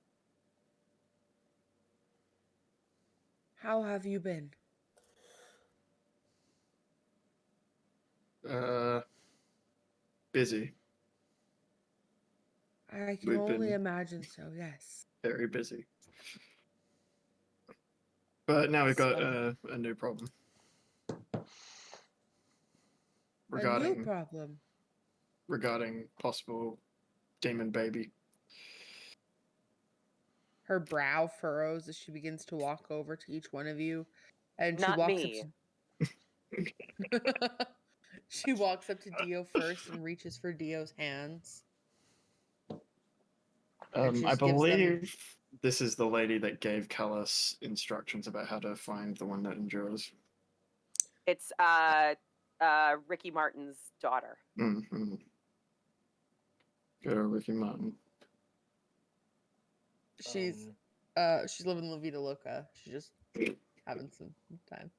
How have you been? Busy. I can We've only been imagine so, yes. very busy. But now we've got So- a new problem. A new problem. Regarding possible demon baby. Her brow furrows as she begins to walk over to each one of you. And she Not walks me. up to She walks up to Dio first and reaches for Dio's hands. And she I just gives them- believe this is the lady that gave Callus instructions about how to find the one that endures. It's Ricky Martin's daughter. Mm-hmm. Go Ricky Martin. She's living La Vida Loca. She's just having some time.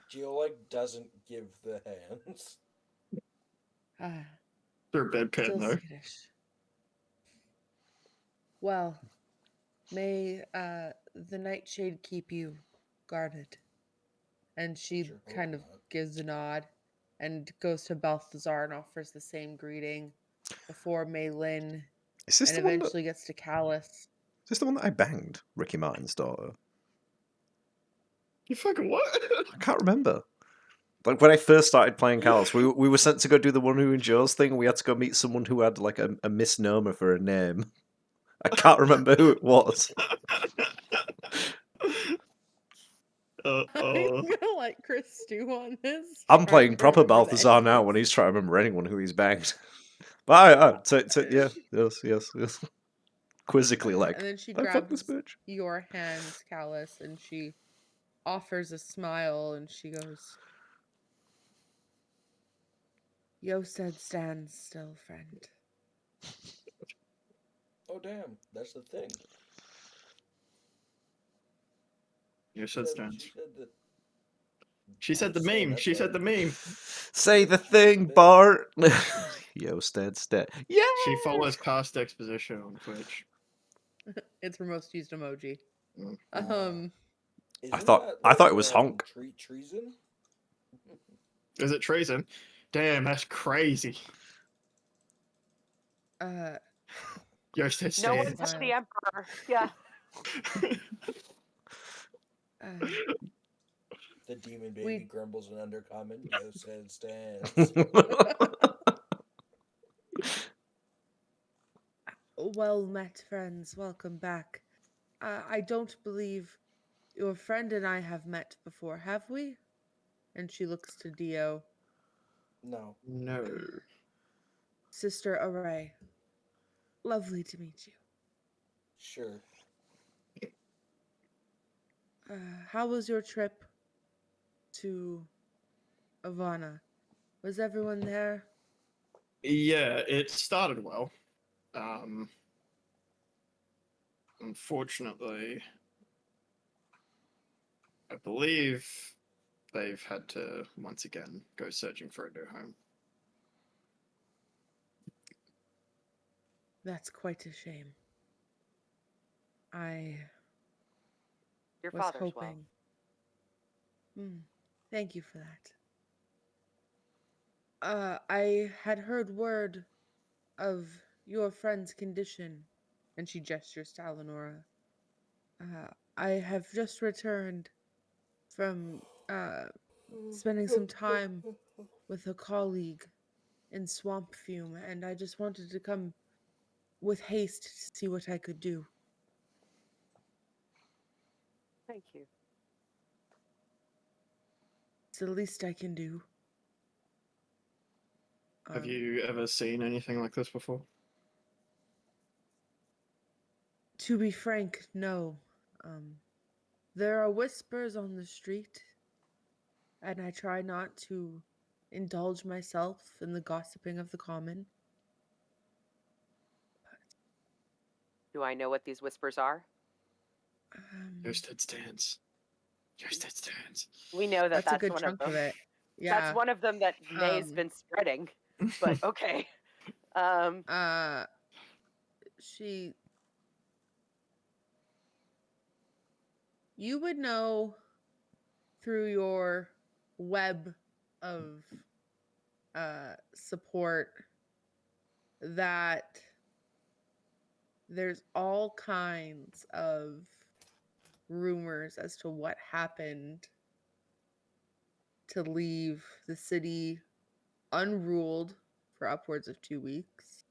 Geo doesn't give the hands. Ah, They're bedpan still though. skittish. Well, may the nightshade keep you guarded. And she Sure hope kind of not. gives a nod and goes to Balthazar and offers the same greeting before Mei Lin Is this and the one that? eventually gets to Callus. Is this the one that I banged? Ricky Martin's daughter. You fucking what? I can't remember. Like when I first started playing Callus, we were sent to go do the one who endures thing. We had to go meet someone who had like a misnomer for a name. I can't remember who it was. I'm gonna let Chris stew on this. I'm trying playing to proper remember the Balthazar now endings. when he's trying to remember anyone who he's banged. But yeah, yes. Quizzically, like, And then she I fucked this grabs bitch. your hands, Callus, and she offers a smile and she goes, Yo said stand still, friend. Oh damn, that's the thing. You said stands. She said the. She said the I'm saying meme. that's She said a- the meme. Say the thing, Bart. Yo, stead. Yeah. She follows cast exposition on Twitch. It's her most used emoji. Mm. Isn't thought that, it was honk. Treason? Is it treason? Damn, that's crazy. Yo said No one stands. took Smile. the Emperor. Yeah. The demon baby We- grumbles an undercommon. Yo said stands. Well met, friends. Welcome back. I don't believe your friend and I have met before, have we? And she looks to Dio. No. No. Sister Array. Lovely to meet you. Sure. How was your trip to Ivana? Was everyone there? Yeah, it started well. Unfortunately, I believe they've had to once again go searching for a new home. That's quite a shame. I Your was father's well. hoping. Thank you for that. I had heard word of your friend's condition, and she gestures to Eleonora. I have just returned from spending some time with a colleague in Swamp Fume, and I just wanted to come with haste to see what I could do. Thank you. It's the least I can do. Have you ever seen anything like this before? To be frank, no. There are whispers on the street, and I try not to indulge myself in the gossiping of the common. Do I know what these whispers are? Yo stood stands. Yo stood stands. We know that That's a good one chunk of of them. it. Yeah. That's one of them that May's been spreading. But okay. You would know through your web of support that there's all kinds of rumors as to what happened to leave the city unruled for upwards of 2 weeks,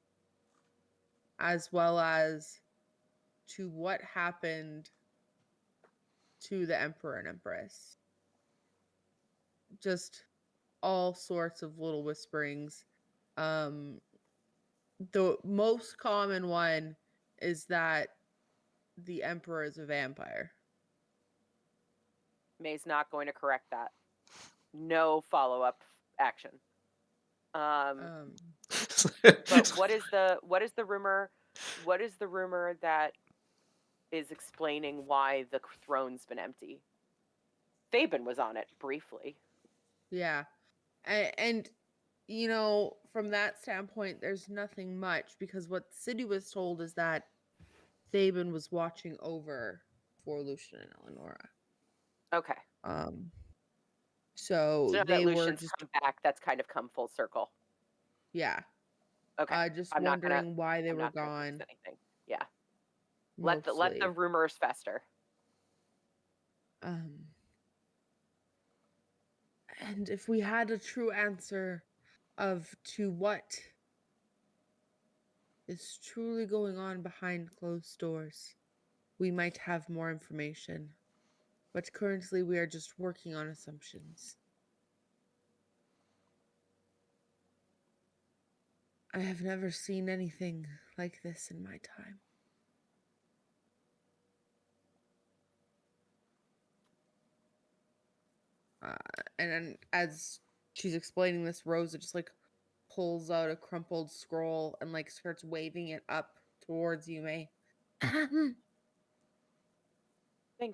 as well as to what happened to the Emperor and Empress. Just all sorts of little whisperings. The most common one is that the Emperor is a vampire. May's not going to correct that. No follow-up action. Um, But what is the rumor? What is the rumor that is explaining why the throne's been empty? Fabian was on it briefly. yeah. And from that standpoint, there's nothing much because what the city was told is that Fabian was watching over for Lucian and Eleonora. Okay. So So now that they were Lucian's just come back, that's kind of come full circle. yeah. Okay. Just I'm not gonna wondering why they I'm were not gonna fix gone. anything. Yeah. Let the Mostly. rumors fester. And if we had a true answer to what is truly going on behind closed doors, we might have more information. But currently we are just working on assumptions. I have never seen anything like this in my time. And then as she's explaining this, Rosa just pulls out a crumpled scroll and starts waving it up towards you, May. Thank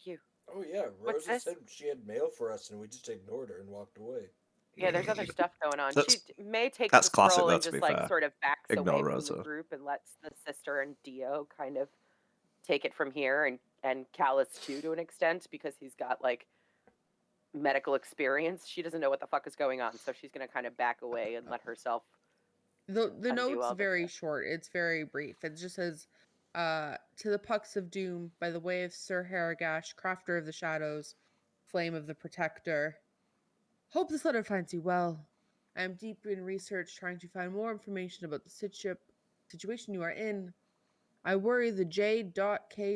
you. Oh yeah, What's Rosa this? said she had mail for us, and we just ignored her and walked away. Yeah, there's other stuff going on. That's- May takes that's the classic, scroll though, and to just be fair. sort of backs Ignore away from the Rosa. group and lets the sister and Dio kind of take it from here, and Callus too to an extent because he's got medical experience. She doesn't know what the fuck is going on, so she's gonna kind of back away and let herself. The undo note's all this very stuff. short. It's very brief. It just says, to the Pucks of Doom, by the way of Sir Haragash, Crafter of the Shadows, Flame of the Protector. Hope this letter finds you well. I am deep in research trying to find more information about the situation you are in. I worry the J.K.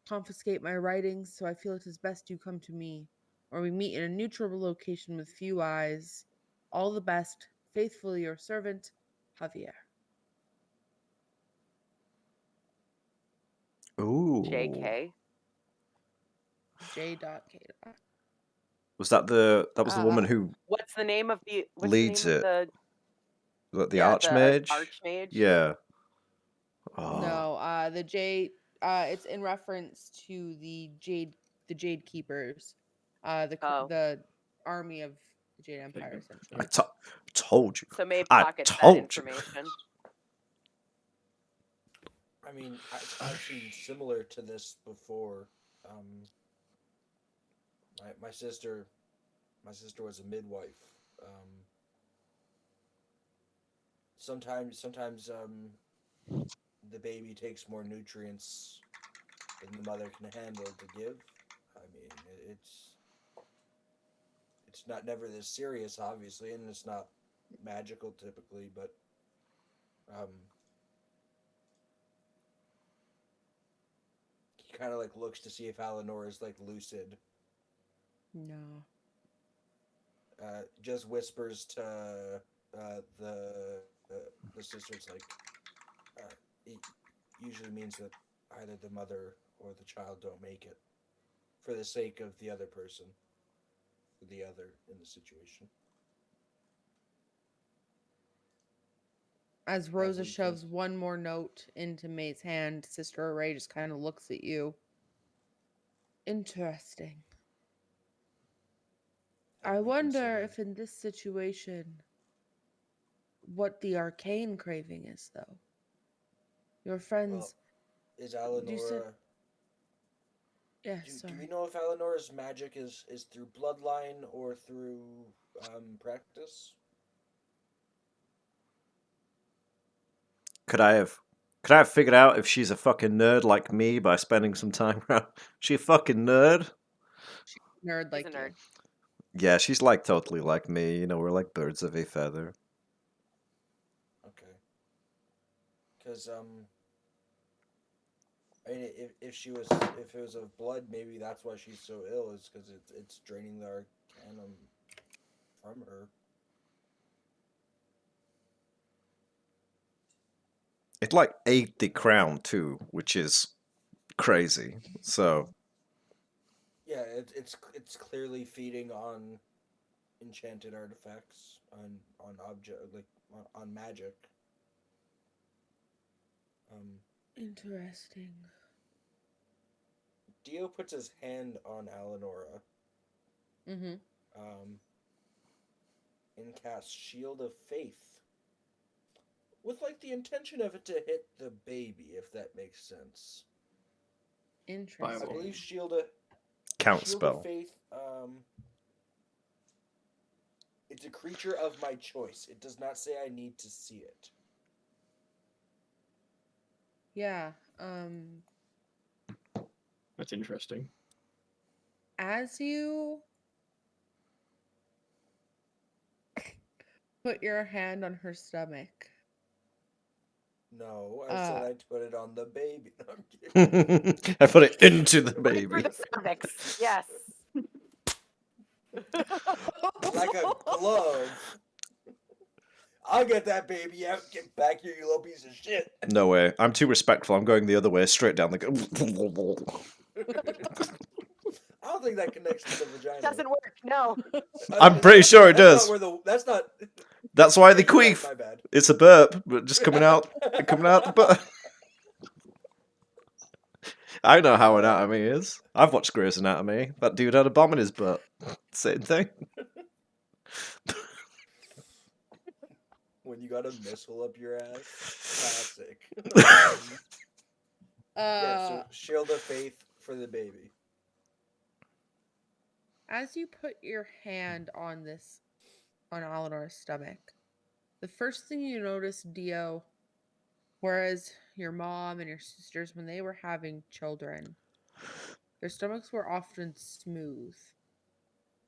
confiscate my writings, so I feel it is best you come to me, or we meet in a neutral location with few eyes. All the best. Faithfully your servant, Javier. Ooh. JK. J.K. Was that the woman who What's the name of the leads it? the Was that the yeah, Archmage? Archmage? Yeah. Oh. No, the Jade. It's in reference to the Jade Keepers, the army of the Jade Empire, essentially. I told you. So May I pockets that told you. information. I mean, I've seen similar to this before. My sister was a midwife. Sometimes the baby takes more nutrients than the mother can handle to give. I mean, it's not never this serious, obviously, and it's not magical typically, but he kind of looks to see if Eleanor is lucid. No. Just whispers to the sisters it usually means that either the mother or the child don't make it for the sake of the other person, the other in the situation. As Rosa shoves one more note into May's hand, Sister Array just kind of looks at you. Interesting. I wonder if in this situation, what the arcane craving is, though. Your friends. Well, is Eleonora? Yes. Do we know if Eleanor's magic is through bloodline or through practice? Could I have figured out if she's a fucking nerd like me by spending some time around? She a fucking nerd? She's a nerd like you. Yeah, she's totally like me. You know, we're like birds of a feather. Okay. Because I mean, if it was of blood, maybe that's why she's so ill. Is because it's draining the arcanum from her. It like ate the crown too, which is crazy. So Yeah, it's clearly feeding on enchanted artifacts, on object, like on magic. Interesting. Dio puts his hand on Alenora, Mm-hmm. and casts Shield of Faith, with like the intention of it to hit the baby, if that makes sense. I Interesting. believe Shield count Shield of spell. Faith. It's a creature of my choice. It does not say I need to see it. Yeah. That's interesting. As you put your hand on her stomach, No, I said Uh, I'd put it on the baby. No, I'm kidding. I put it into the Right through baby. the cervix. Yes. Like a glove. I'll get that baby out. Get back here, you little piece of shit. No way. I'm too respectful. I'm going the other way, straight down the. I don't think that connects to the vagina. Doesn't work. No. I'm pretty sure it That's does. Not where the, that's not. That's why they You're right, queef. my bad. It's a burp, but just coming out the butt. I know how anatomy is. I've watched Grey's Anatomy. That dude had a bomb in his butt. Same thing. When you got a missile up your ass. Classic. Yeah, uh, so Shield of Faith for the baby. as you put your hand on Eleanor's stomach, the first thing you notice, Dio, whereas your mom and your sisters, when they were having children, their stomachs were often smooth.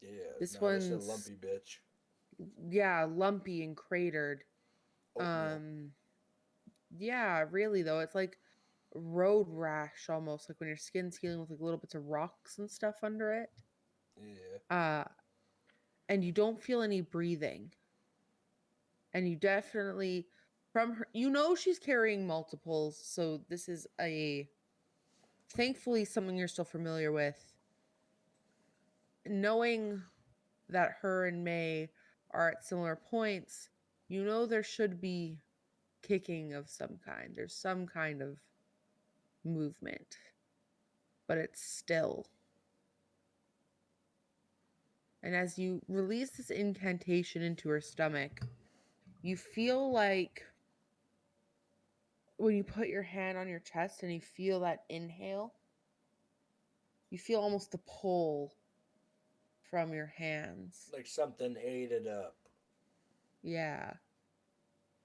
Yeah, This this one's a lumpy bitch. Yeah, lumpy and cratered. Oatmeal. Yeah, really though, it's like road rash almost, like when your skin's healing with like little bits of rocks and stuff under it. Yeah. And you don't feel any breathing. And you definitely from her, she's carrying multiples, so this is thankfully something you're still familiar with. Knowing that her and May are at similar points, there should be kicking of some kind. There's some kind of movement, but it's still. And as you release this incantation into her stomach, you feel like when you put your hand on your chest and you feel that inhale, you feel almost the pull from your hands. Like something ate it up. Yeah.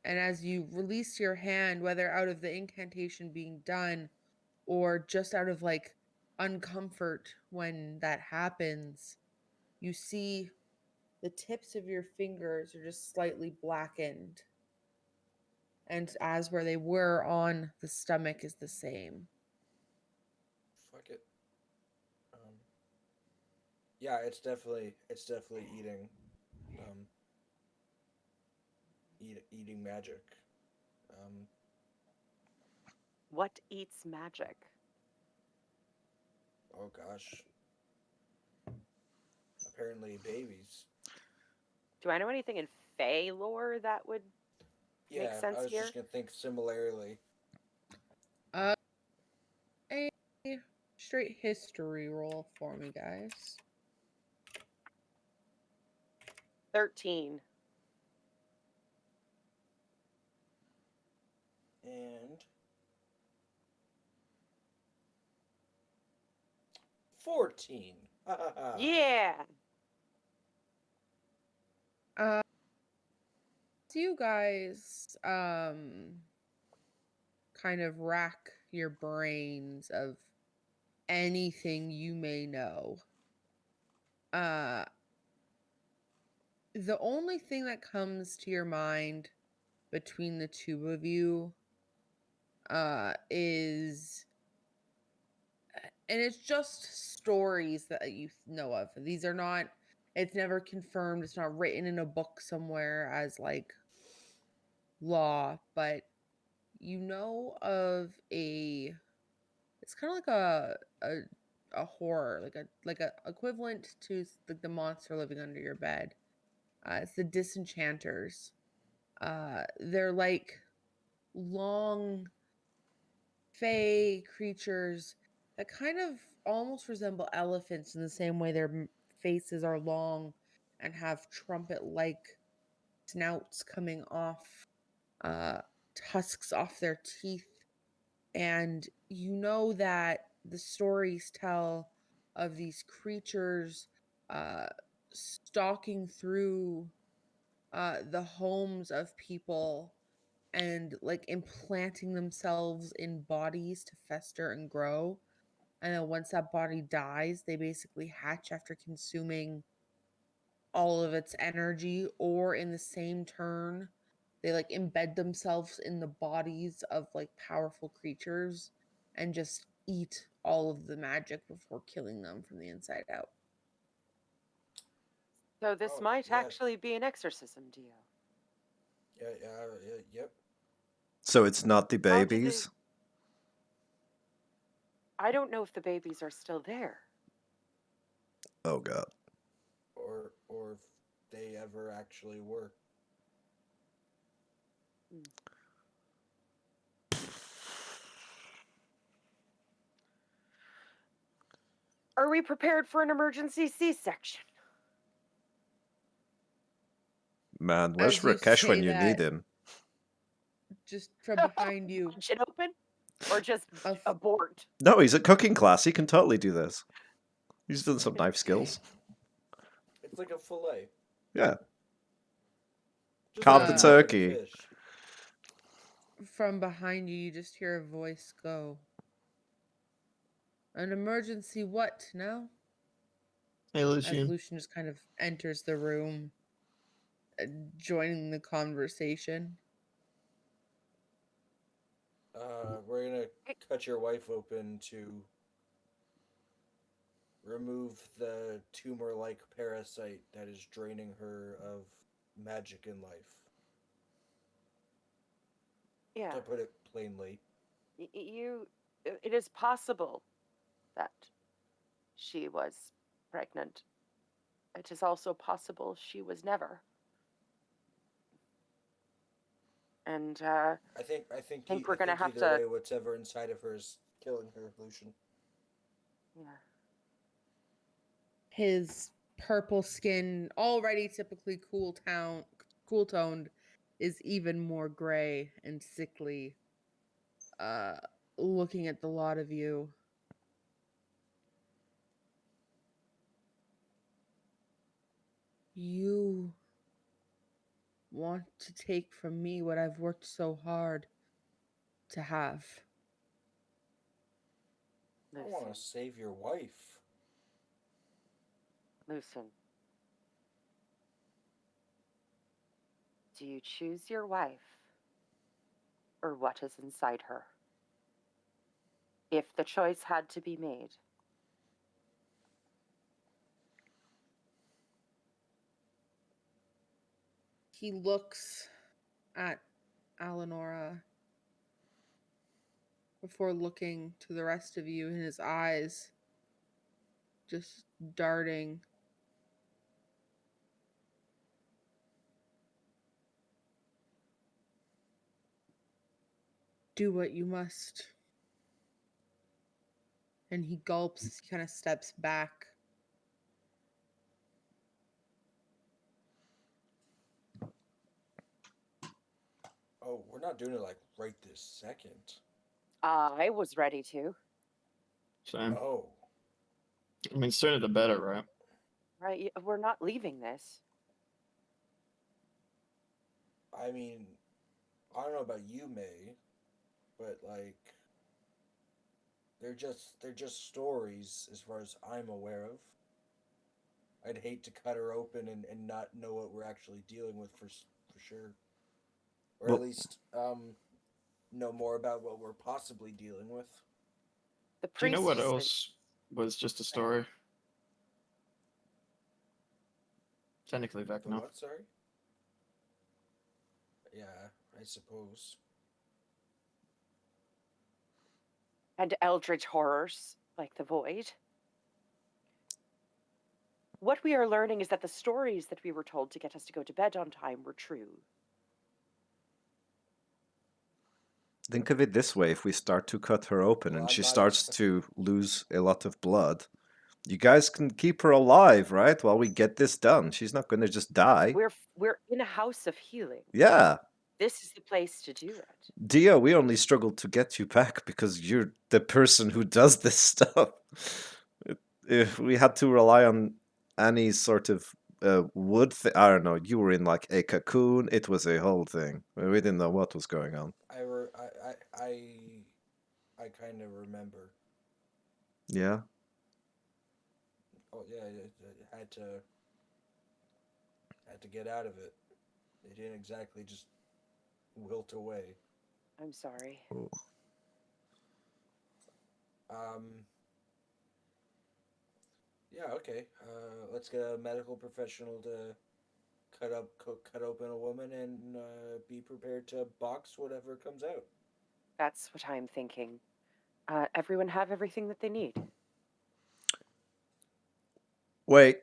And as you release your hand, whether out of the incantation being done or just out of like uncomfort when that happens, you see the tips of your fingers are just slightly blackened. And as where they were on the stomach is the same. Fuck it. Yeah, it's definitely eating. Eating magic. What eats magic? Oh gosh. Apparently babies. Do I know anything in Fae lore that would Yeah, make sense I was here? just gonna think similarly. A straight history roll for me, guys. 13. And 14. Yeah. So you guys kind of rack your brains of anything you may know. The only thing that comes to your mind between the two of you is, and it's just stories that you know of. These are not It's never confirmed. It's not written in a book somewhere as like law, but you know of a. It's kind of like a horror, like a equivalent to like the monster living under your bed. It's the disenchanters. They're like long fey creatures that kind of almost resemble elephants in the same way their faces are long and have trumpet like snouts coming off, uh, tusks off their teeth. And you know that the stories tell of these creatures uh, stalking through the homes of people and like implanting themselves in bodies to fester and grow. And then once that body dies, they basically hatch after consuming all of its energy, or in the same turn, they like embed themselves in the bodies of like powerful creatures and just eat all of the magic before killing them from the inside out. So this Oh, might yeah. actually be an exorcism deal. Yep. So it's not the How do they- babies? I don't know if the babies are still there. Oh god. Or if they ever actually were. Are we prepared for an emergency C-section? Man, where's As you Rakesh when say you need that, him? just from behind you, Punch it open? Or just a f- abort? No, he's at cooking class. He can totally do this. He's done some knife skills. It's like a fillet. Yeah. Just Carve like the a Uh, muffin turkey. fish. from behind you, you just hear a voice go, "An emergency what now?" Hey, As Lucian. Lucian just kind of enters the room, joining the conversation. We're gonna cut your wife open to remove the tumor-like parasite that is draining her of magic and life. Yeah. To put it plainly. It is possible that she was pregnant. It is also possible she was never. And I think we're gonna have either to. way, whatever inside of her is killing her, Lucian. Yeah. His purple skin, already typically cool toned, is even more gray and sickly. Uh, looking at the lot of you, you want to take from me what I've worked so hard to have. I want Lucen. to save your wife. Lucen. Do you choose your wife or what is inside her? If the choice had to be made. He looks at Alenora before looking to the rest of you, and his eyes just darting. Do what you must. And he gulps as he kind of steps back. Oh, we're not doing it like right this second. I was ready to. Same. Oh. I mean, sooner the better, right? Right? We're not leaving this. I mean, I don't know about you, May, but like they're just stories as far as I'm aware of. I'd hate to cut her open and not know what we're actually dealing with for sure. Or Well- at least know more about what we're possibly dealing with. The Do you know priest what said- else was just a story? Technically, The Vecna. what? Sorry. Yeah, I suppose. And eldritch horrors, like the void. What we are learning is that the stories that we were told to get us to go to bed on time were true. Think of it this way: if we start to cut her open Well, and I'm she not starts to lose a lot of blood, you guys can keep her alive, right? While we get this done. She's not going to just die. We're in a house of healing. Yeah. This is the place to do it. Dio, we only struggled to get you back because you're the person who does this stuff. If we had to rely on any sort of wood I don't know, you were in like a cocoon. It was a whole thing. We didn't know what was going on. I kind of remember. Yeah. Oh yeah, I had to get out of it. It didn't exactly just wilt away. I'm sorry. Oh. Yeah. Okay. Let's get a medical professional to cut open a woman and be prepared to box whatever comes out. That's what I'm thinking. Everyone have everything that they need. Wait.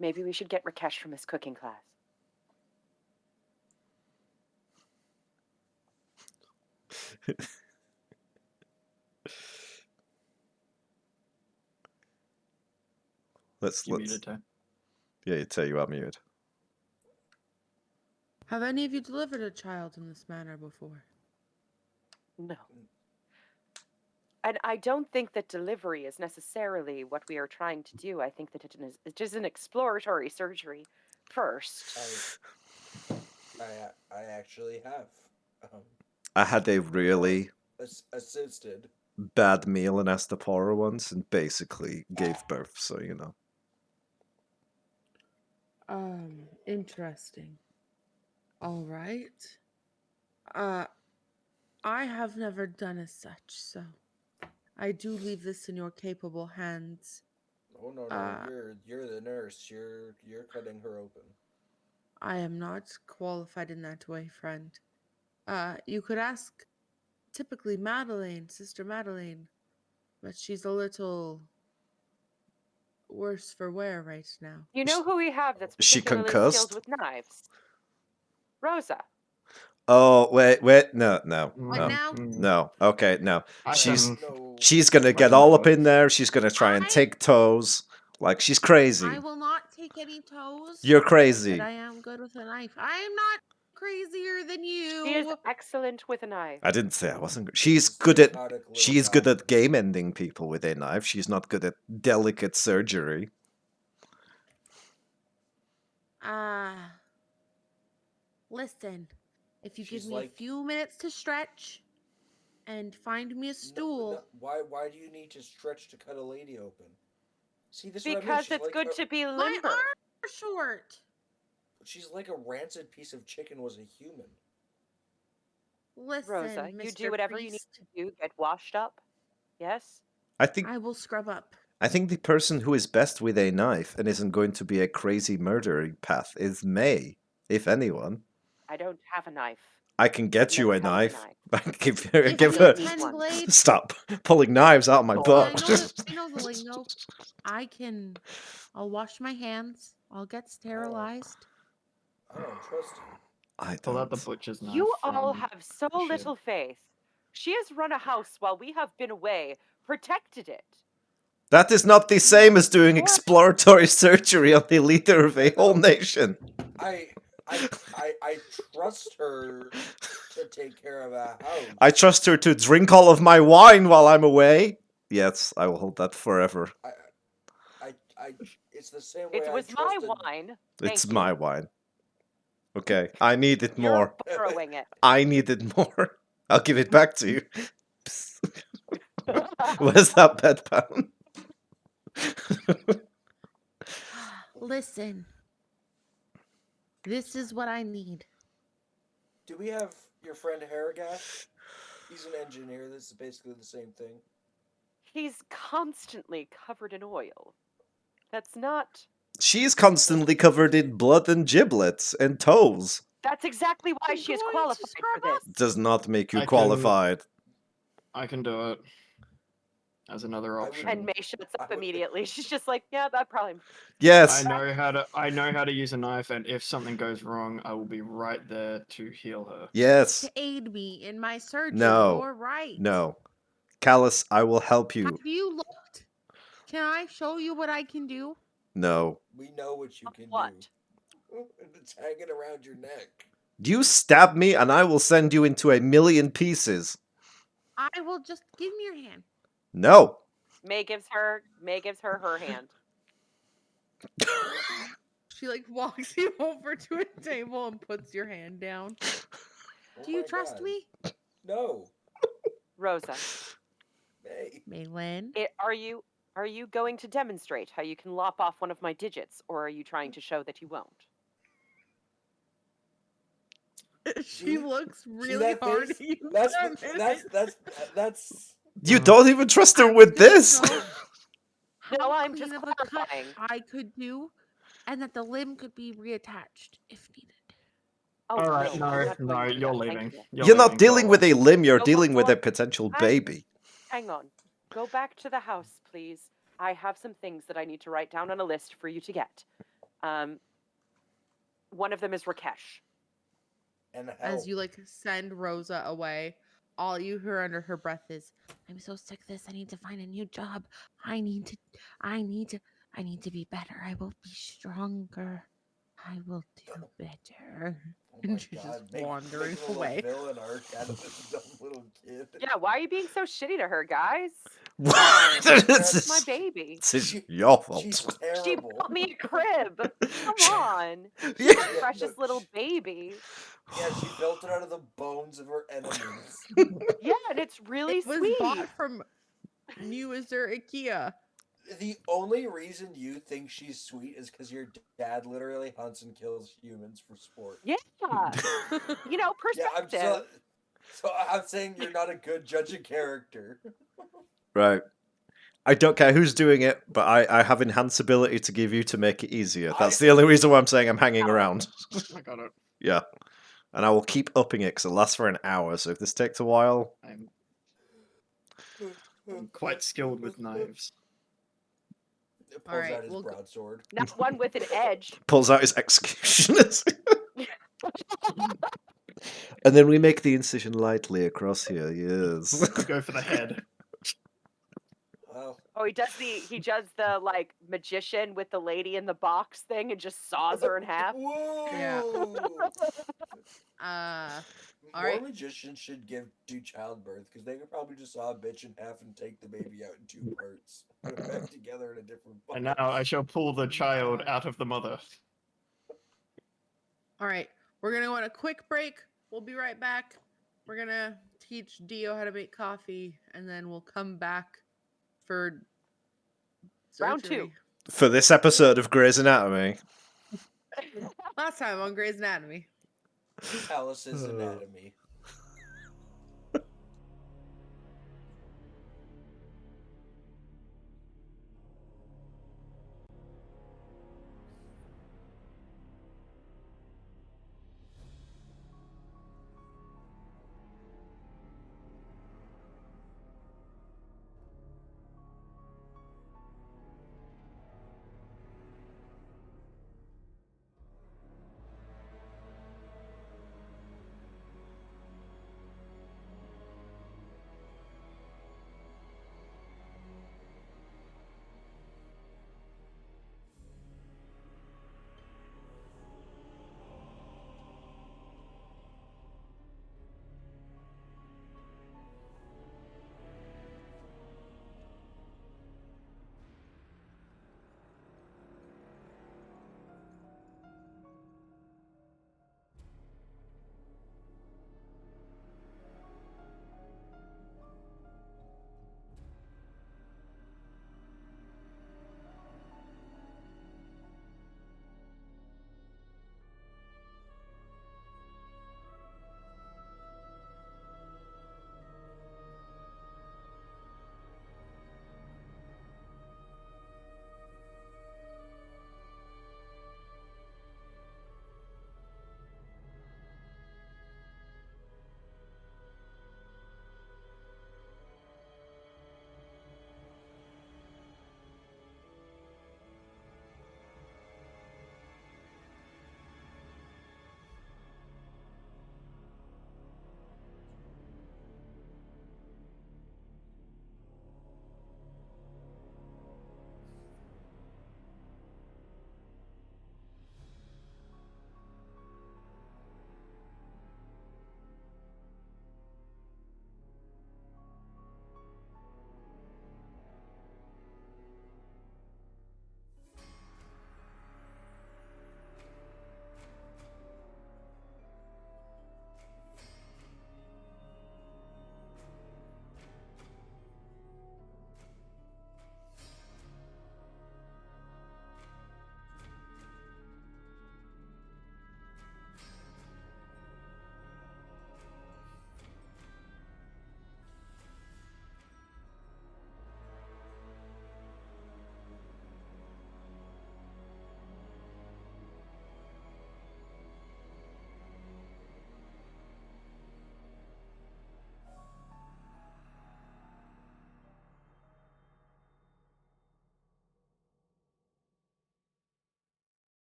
Maybe we should get Rakesh from his cooking class. Let's You muted time. Yeah, you tell you are muted. Have any of you delivered a child in this manner before? No. And I don't think that delivery is necessarily what we are trying to do. I think that it is an exploratory surgery first. I actually have. I had a really assisted bad meal in Astapora once and basically gave birth, so you know. Interesting. All right. I have never done as such, so I do leave this in your capable hands. Oh no, you're the nurse. You're cutting her open. I am not qualified in that way, friend. You could ask typically Madeline, Sister Madeline, but she's a little worse for wear right now. You know who we have that's She particularly concussed? skilled with knives? Rosa. Oh, wait, no. What now? No. Okay, no. I She's can- she's gonna I get can all up cook. in there. She's gonna try and I- take toes. Like she's crazy. I will not take any toes. You're But crazy. I am good with a knife. I am not crazier than you. She is excellent with a knife. I didn't say I wasn't. She's good at game ending people with a knife. She's not good at delicate surgery. Listen, if you She's give me like- a few minutes to stretch and find me a stool. Why do you need to stretch to cut a lady open? See, this is what I mean. Because She's it's like good to be My limber. arms are short. She's like a rancid piece of chicken was a human. Listen, Rosa, you Mr. do whatever you need Priest, to do. Get washed up. Yes? I think I will scrub up. I think the person who is best with a knife and isn't going to be a crazy murdering path is May, if anyone. I don't have a knife. I can get I've you never a held a knife. knife. I can give If give you her. need 10 blades, Stop pulling knives out of my Oh, butt. I know the lingo. I'll wash my hands. I'll get sterilized. I don't trust him. I Pull out the don't. butcher's knife. You all from have so the shed. little faith. She has run a house while we have been away, protected it. That is not the same as doing Or- exploratory surgery on the leader of a whole nation. I trust her to take care of a house. I trust her to drink all of my wine while I'm away. Yes, I will hold that forever. It's the same way. It was my wine. It's Thank my you. wine. Okay, I need it You're more. borrowing it. I need it more. I'll give it back to you. Where's that bedpan? Listen, this is what I need. Do we have your friend Harrigash? He's an engineer. This is basically the same thing. He's constantly covered in oil. That's not. She's constantly covered in blood and giblets and toes. That's exactly why I'm she is going to qualified for scrub this. Does not make you I can- qualified. I can do it. As another I would- option. And May shuts I up would- immediately. She's just like, yeah, that probably. Yes. I know how to use a knife, and if something goes wrong, I will be right there to heal her. Yes. To aid me in my surgery. No. You're right. No. Callus, I will help you. Have you looked? Can I show you what I can do? No. We know what you can What? do. It's hanging around your neck. You stab me and I will send you into 1,000,000 pieces. I will just give me your hand. No. May gives her her hand. She like walks you over to a table and puts your hand down. Oh Do you my trust God. me? No. Rosa, Hey. Maylin? are you going to demonstrate how you can lop off one of my digits, or are you trying to show that you won't? She See? looks See really that hard face? at you. That's for a minute. that's You don't even trust her I'm with gonna this. show No, how I'm clean just of a cut clarifying. I could do, and that the limb could be reattached if needed. Oh, All right, no, I'm not no, going to do you're that, thank leaving. you. You're not leaving, dealing go with away. a limb, you're Go- dealing with go- a potential I- baby. Hang on. Go back to the house, please. I have some things that I need to write down on a list for you to get. One of them is Rakesh. and help. As you like send Rosa away, all you hear under her breath is, I'm so sick of this. I need to find a new job. I need to be better. I will be stronger. I will do better. Oh and my she's God, just wandering making a little away. villain arc out of this dumb little kid. Yeah, why are you being so shitty to her, guys? What? It's my baby. This is She- your fault. She's She terrible. built me a crib. Come on. Yeah. My Yeah, precious no, little baby. Yeah, she built it out of the bones of her enemies. Yeah, and it's really It was sweet. bought from New Iser IKEA. The only reason you think she's sweet is because your dad literally hunts and kills humans for sport. Yeah. You know, Yeah, perspective. so I'm saying you're not a good judge of character. Right. I don't care who's doing it, but I have enhanced ability to give you to make it easier. That's the only reason why I'm saying I'm hanging around. I got it. Yeah. And I will keep upping it because it lasts for an hour, so if this takes a while... I'm quite skilled with knives. It pulls Alright, out his we'll go- broadsword. Not one with an edge. Pulls out his executioners. And then we make the incision lightly across here, yes. Go for the head. Well, Oh, he does the like magician with the lady in the box thing and just saws her in half. Whoa! Yeah. More Alright. magicians should do childbirth because they could probably just saw a bitch in half and take the baby out in 2 parts, put it back together in a different. And now I shall pull the child out of the mother. Alright, we're gonna go on a quick break. We'll be right back. We're gonna teach Dio how to make coffee, and then we'll come back for Round surgery. 2. For this episode of Grey's Anatomy. Last time on Grey's Anatomy. Alice's anatomy.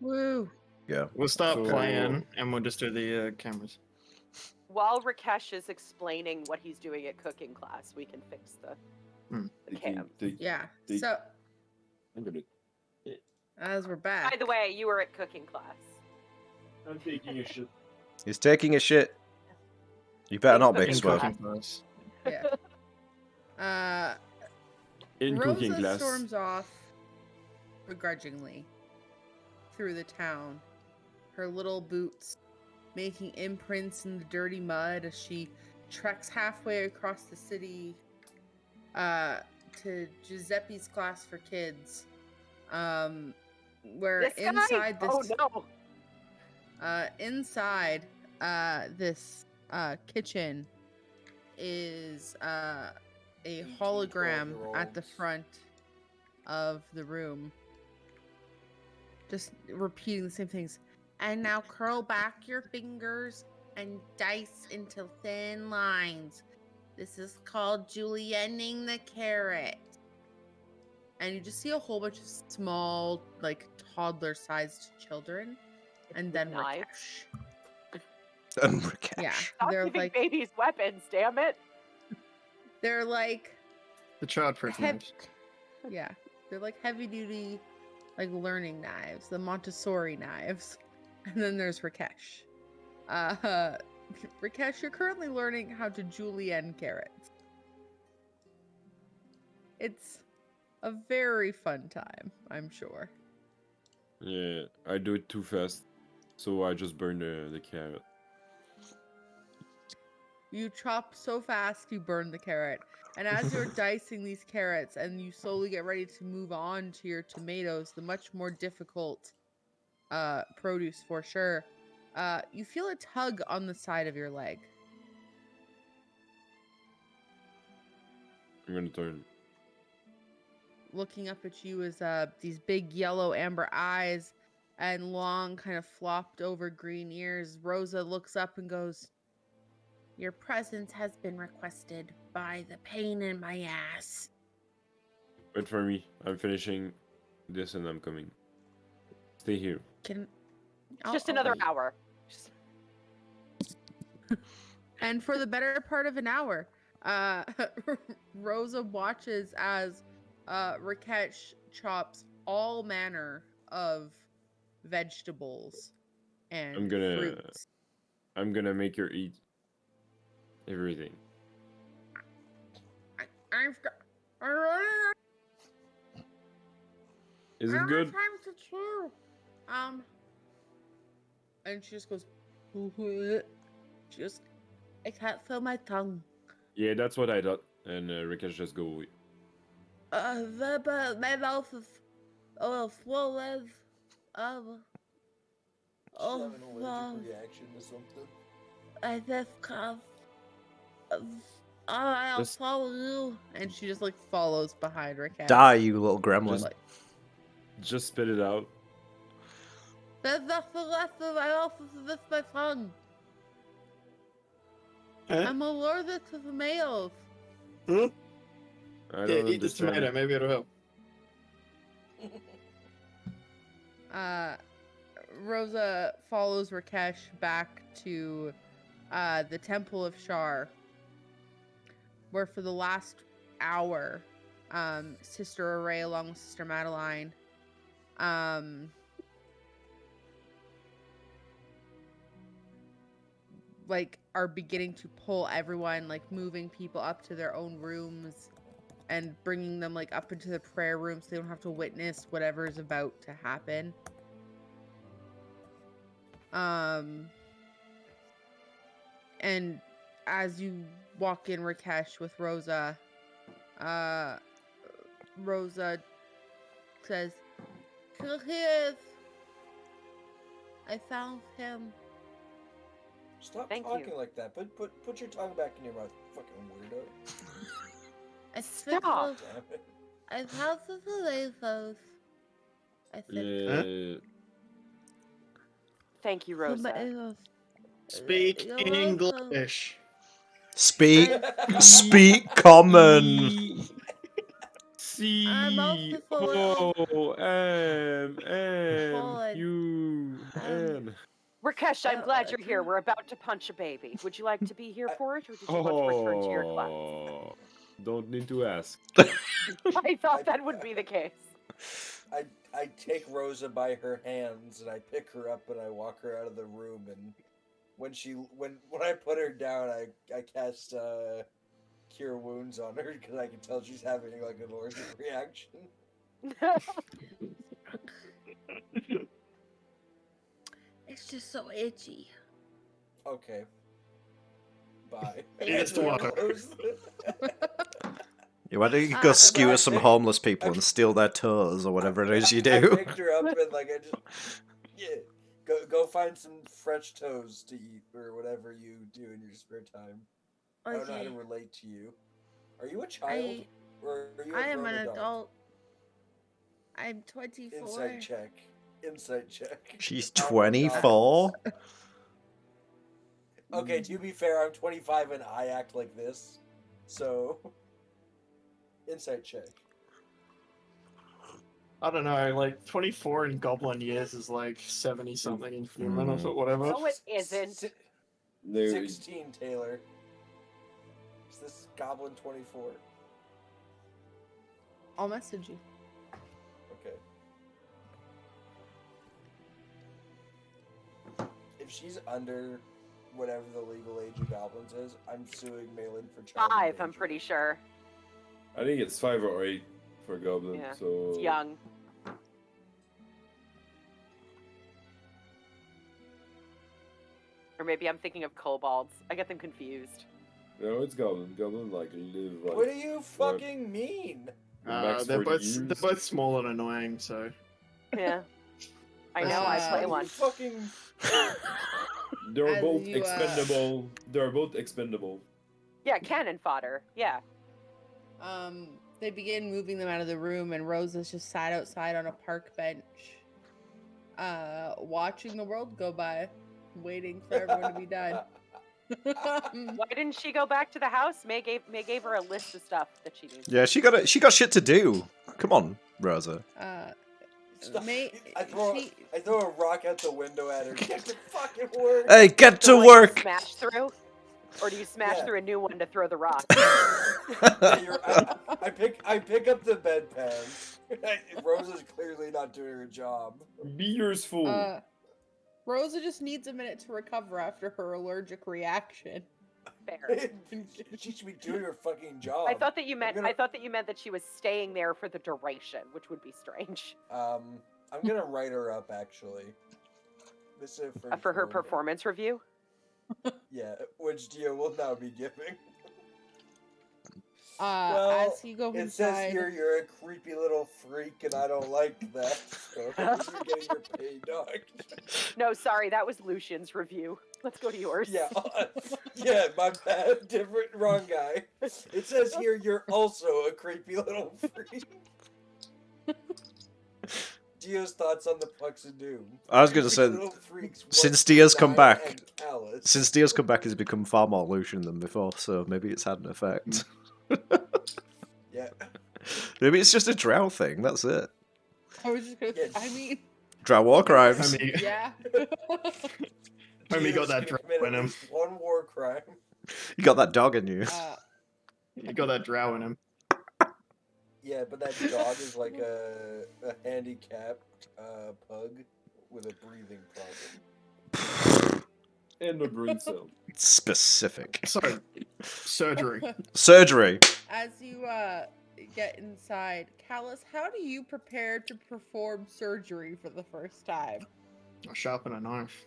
Woo! Yeah. We'll stop So- playing and we'll just do the cameras. While Rakesh is explaining what he's doing at cooking class, we can fix the cam. Yeah. They- So I'm gonna. as we're back. By the way, you were at cooking class. I'm taking a shit. He's taking a shit. You better not, Big In In Swell. cooking class. yeah. In cooking Rosa class. storms off begrudgingly through the town, her little boots making imprints in the dirty mud as she treks halfway across the city to Giuseppe's class for kids. Where This guy? inside this Oh no! inside this kitchen is a 18, hologram at the 12-year-olds. front of the room, just repeating the same things. And now curl back your fingers and dice into thin lines. This is called julienning the carrot. And you just see a whole bunch of small, like toddler-sized children, and then Knives. Rakesh. And Rakesh. Yeah, Stop they're giving like babies weapons, damn it! they're like The childproof hev- knives. yeah, they're like heavy-duty, like learning knives, the Montessori knives. And then there's Rakesh. Rakesh, you're currently learning how to julienne carrots. It's a very fun time, I'm sure. Yeah, I do it too fast, so I just burn the carrot. You chop so fast you burn the carrot. And as you're dicing these carrots and you slowly get ready to move on to your tomatoes, the much more difficult produce for sure, you feel a tug on the side of your leg. I'm gonna turn. Looking up at you is these big yellow amber eyes and long kind of flopped over green ears. Rosa looks up and goes, "Your presence has been requested by the pain in my ass." Wait for me. I'm finishing this and I'm coming. Stay here. Can Just I'll another wait. hour. Just- And for the better part of an hour, Rosa watches as Rakesh chops all manner of vegetables and I'm gonna- fruits. I'm gonna make her eat everything. I've got, I don't Is it have good? time to chew. And she just goes, just, I can't feel my tongue. Yeah, that's what I thought. And Rakesh just go away. My mouth is swollen. She's having an allergic reaction to something. I just cough. I'll Just- follow you. And she just like follows behind Rakesh. Die, you little gremlin. Just- Just spit it out. There's nothing left of my mouth. This is my tongue. Huh? I'm allergic to tomatoes. I Yeah, don't eat this tomato. understand. Maybe it'll help. Rosa follows Rakesh back to the Temple of Shar, where for the last hour, Sister Array along with Sister Madeline, like are beginning to pull everyone, like moving people up to their own rooms and bringing them like up into the prayer room so they don't have to witness whatever is about to happen. And as you walk in, Rakesh, with Rosa, Rosa says, "Here, I found him." Stop Thank talking you. like that. Put your tongue back in your mouth, fucking weirdo. I Stop. Damn it. I found the tomatoes. I said, Yeah. Thank you, Rosa. tomatoes. Speak You're welcome. English. Speak, speak common. C I'm also full of- O M M Forward. U Rakesh, I'm glad you're here. true. We're about to punch a baby. Would you like to be here for it, or did you want to return to your class? Don't need to ask. I thought that would be the case. I take Rosa by her hands and I pick her up and I walk her out of the room, and when I put her down, I cast Cure Wounds on her because I can tell she's having like an allergic reaction. It's just so itchy. Okay. Bye. He gets to walk. Yeah, why don't you go Ah, skewer I some pick- homeless people I- and steal their toes or whatever it is you I do? picked her up and like I just go find some fresh toes to eat or whatever you do in your spare time. I don't know how Okay. to relate to you. Are you a child or are you a I am grown an adult. I'm 24. Insight check. Insight check. She's How 24? Okay, to be fair, I'm 25 and I act like this. So, insight check. I don't know, like 24 in goblin years is like 70 something in human or whatever. No, it isn't. Si- No, 16, Taylor. Is this Goblin 24? I'll message you. Okay. If she's under whatever the legal age of goblins is, I'm suing Malin for child 5, I'm endangerment. pretty sure. I think it's 5 or 8 for Goblin, Yeah, so... It's young. Or maybe I'm thinking of kobolds. I get them confused. No, it's Goblin. Goblin, like, live, like... What do you fucking mean? max They're 40 both years. they're both small and annoying, so Yeah. I know, I play You one. fucking... They're As both you, expendable. They're both expendable. Yeah, cannon fodder. Yeah. They begin moving them out of the room, and Rosa's just sat outside on a park bench, watching the world go by, waiting for everyone to be done. Why didn't she go back to the house? May gave her a list of stuff that she needs. Yeah, she got shit to do. Come on, Rosa. Stop. May- I throw a rock out the window at her. Get to fucking work. Hey, get The to one you work! Smash through, or do you smash Yeah. through a new one to throw the rock? Yeah, I pick up the bedpan. Rosa's clearly not doing her job. Beer's full. Rosa just needs a minute to recover after her allergic reaction. Fair. She should be doing her fucking job. I thought that you meant. gonna- I thought that you meant that she was staying there for the duration, which would be strange. I'm gonna write her up actually. This is For her performance review. Yeah, which Dio will now be giving. As you go It says inside, here you're a creepy little freak, and I don't like that. So you're getting your pay docked. No, sorry, that was Lucian's review. Let's go to yours. Yeah, yeah, my bad. Wrong guy. It says here you're also a creepy little freak. Dio's thoughts on the Pucks of Doom. I was gonna Creepy say, little freaks, since one Dia's come guy back- and callous. Since Dio's come back, he's become far more Lucian than before, so maybe it's had an effect. Yeah. Maybe it's just a drow thing, that's it. I was just gonna. Yeah. I mean, Drow war crimes. Homie, yeah. homie got Dio's that gonna drow commit in at him. least one war crime. You got that dog in you. You got that drow in him. Yeah, but that dog is like a handicapped pug with a breathing problem. And a brain cell. Specific. So, surgery. Surgery. As you get inside, Callus, how do you prepare to perform surgery for the first time? I sharpen a knife.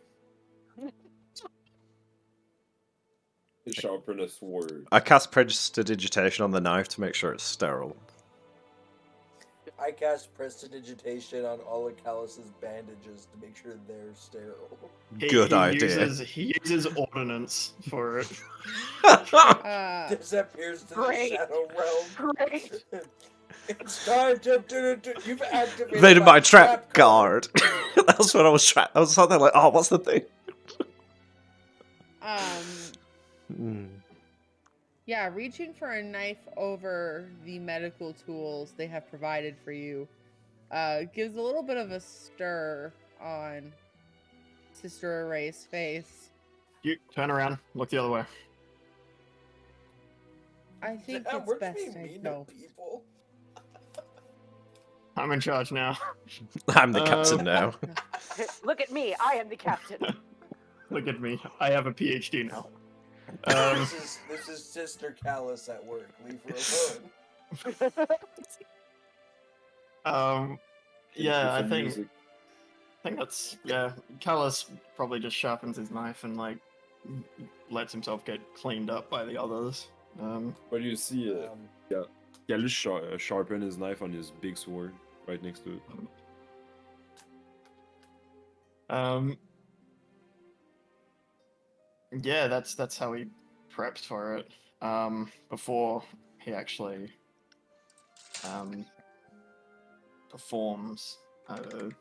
Sharpen a sword. I cast prestidigitation on the knife to make sure it's sterile. I cast prestidigitation on all of Callus's bandages to make sure they're sterile. Good idea. He uses ordnance for it. Disappears to Great. the shadow realm. Great. It's time to you've activated Made my trap guard. That's what I was trying. I was sat there like, oh, what's the thing? Yeah, reaching for a knife over the medical tools they have provided for you gives a little bit of a stir on Sister Ray's face. You turn around, look the other way. I think Damn, it's we're best being I mean go. to people. I'm in charge now. I'm the captain now. Look at me, I am the captain. Look at me. I have a PhD now. This is Sister Callus at work. Leave her alone. Yeah, I Some think music. that's Callus probably just sharpens his knife and like lets himself get cleaned up by the others. But you see, Gallus sharpen his knife on his big sword right next to it. Yeah, that's how he preps for it. Before he actually performs the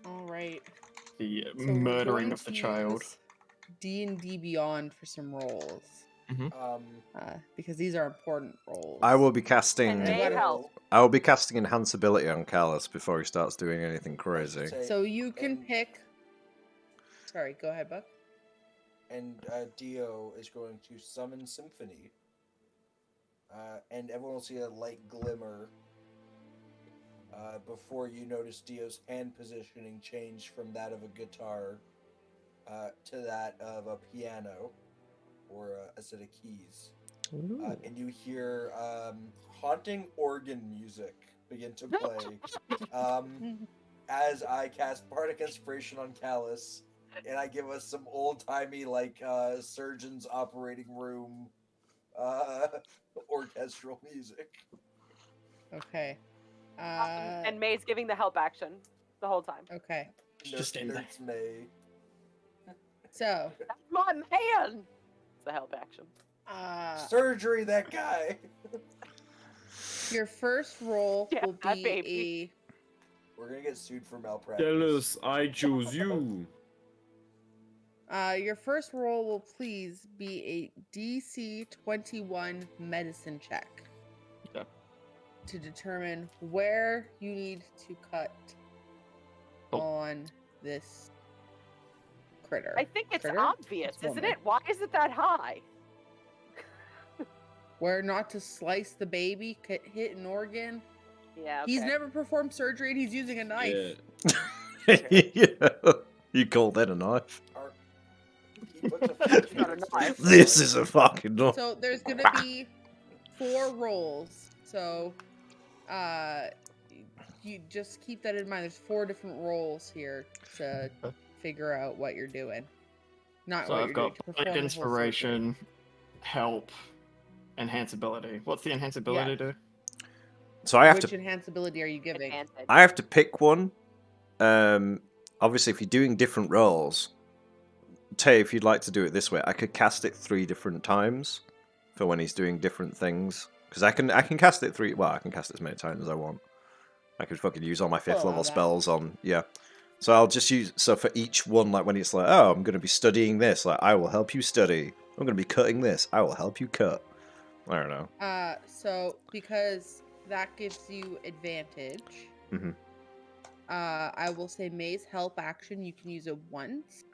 All right. the So we're murdering going of the to child. use D&D Beyond for some rolls. Um, Because these are important rolls. I will be casting. And May gotta- help. I will be casting enhanceability on Callus before he starts doing anything I should crazy. say, So you can and- pick. Sorry, go ahead, Buck. and Dio is going to summon Symphony. And everyone will see a light glimmer before you notice Dio's hand positioning change from that of a guitar to that of a piano or a set of keys. And you hear haunting organ music begin to play as I cast Bardic Inspiration on Callus, and I give us some old-timey, like, surgeon's operating room orchestral music. Okay. And May's giving the help action the whole time. Okay. Just stand there. Nerds May. So, That's my man! It's the help action. Surgery, that guy! your first roll Yeah, will that be baby. We're gonna get sued for malpractice. Gallus, I choose you. your first roll will please be a DC 21 medicine check. Okay. To determine where you need to cut on this critter. I think it's Critter? obvious, It's isn't woman. it? Why is it that high? Where not to slice the baby, hit an organ. Yeah, okay. He's never performed surgery and he's using a knife. Yeah. You call that a knife? He puts a It's not a knife. This is a fucking knife. So there's gonna be 4 rolls. So you just keep that in mind. There's 4 different rolls here to figure out what you're doing. Not So what I've you're doing, got to perform Bardic the whole surgery. Inspiration, help, enhanceability. What's the enhanceability do? So I have Which to. enhanceability are you giving? Advantage. I have to pick one. Obviously, if you're doing different roles, Tay, if you'd like to do it this way, I could cast it 3 different times for when he's doing different things. Because I can cast it 3. Well, I can cast it as many times as I want. I could fucking use all my 5th Allow level that. spells on. Yeah. So I'll just use. So for each one, like when it's like, oh, I'm going to be studying this, like I will help you study. I'm going to be cutting this. I will help you cut. I don't know. So because that gives you advantage, Mhm. I will say May's help action. You can use it once,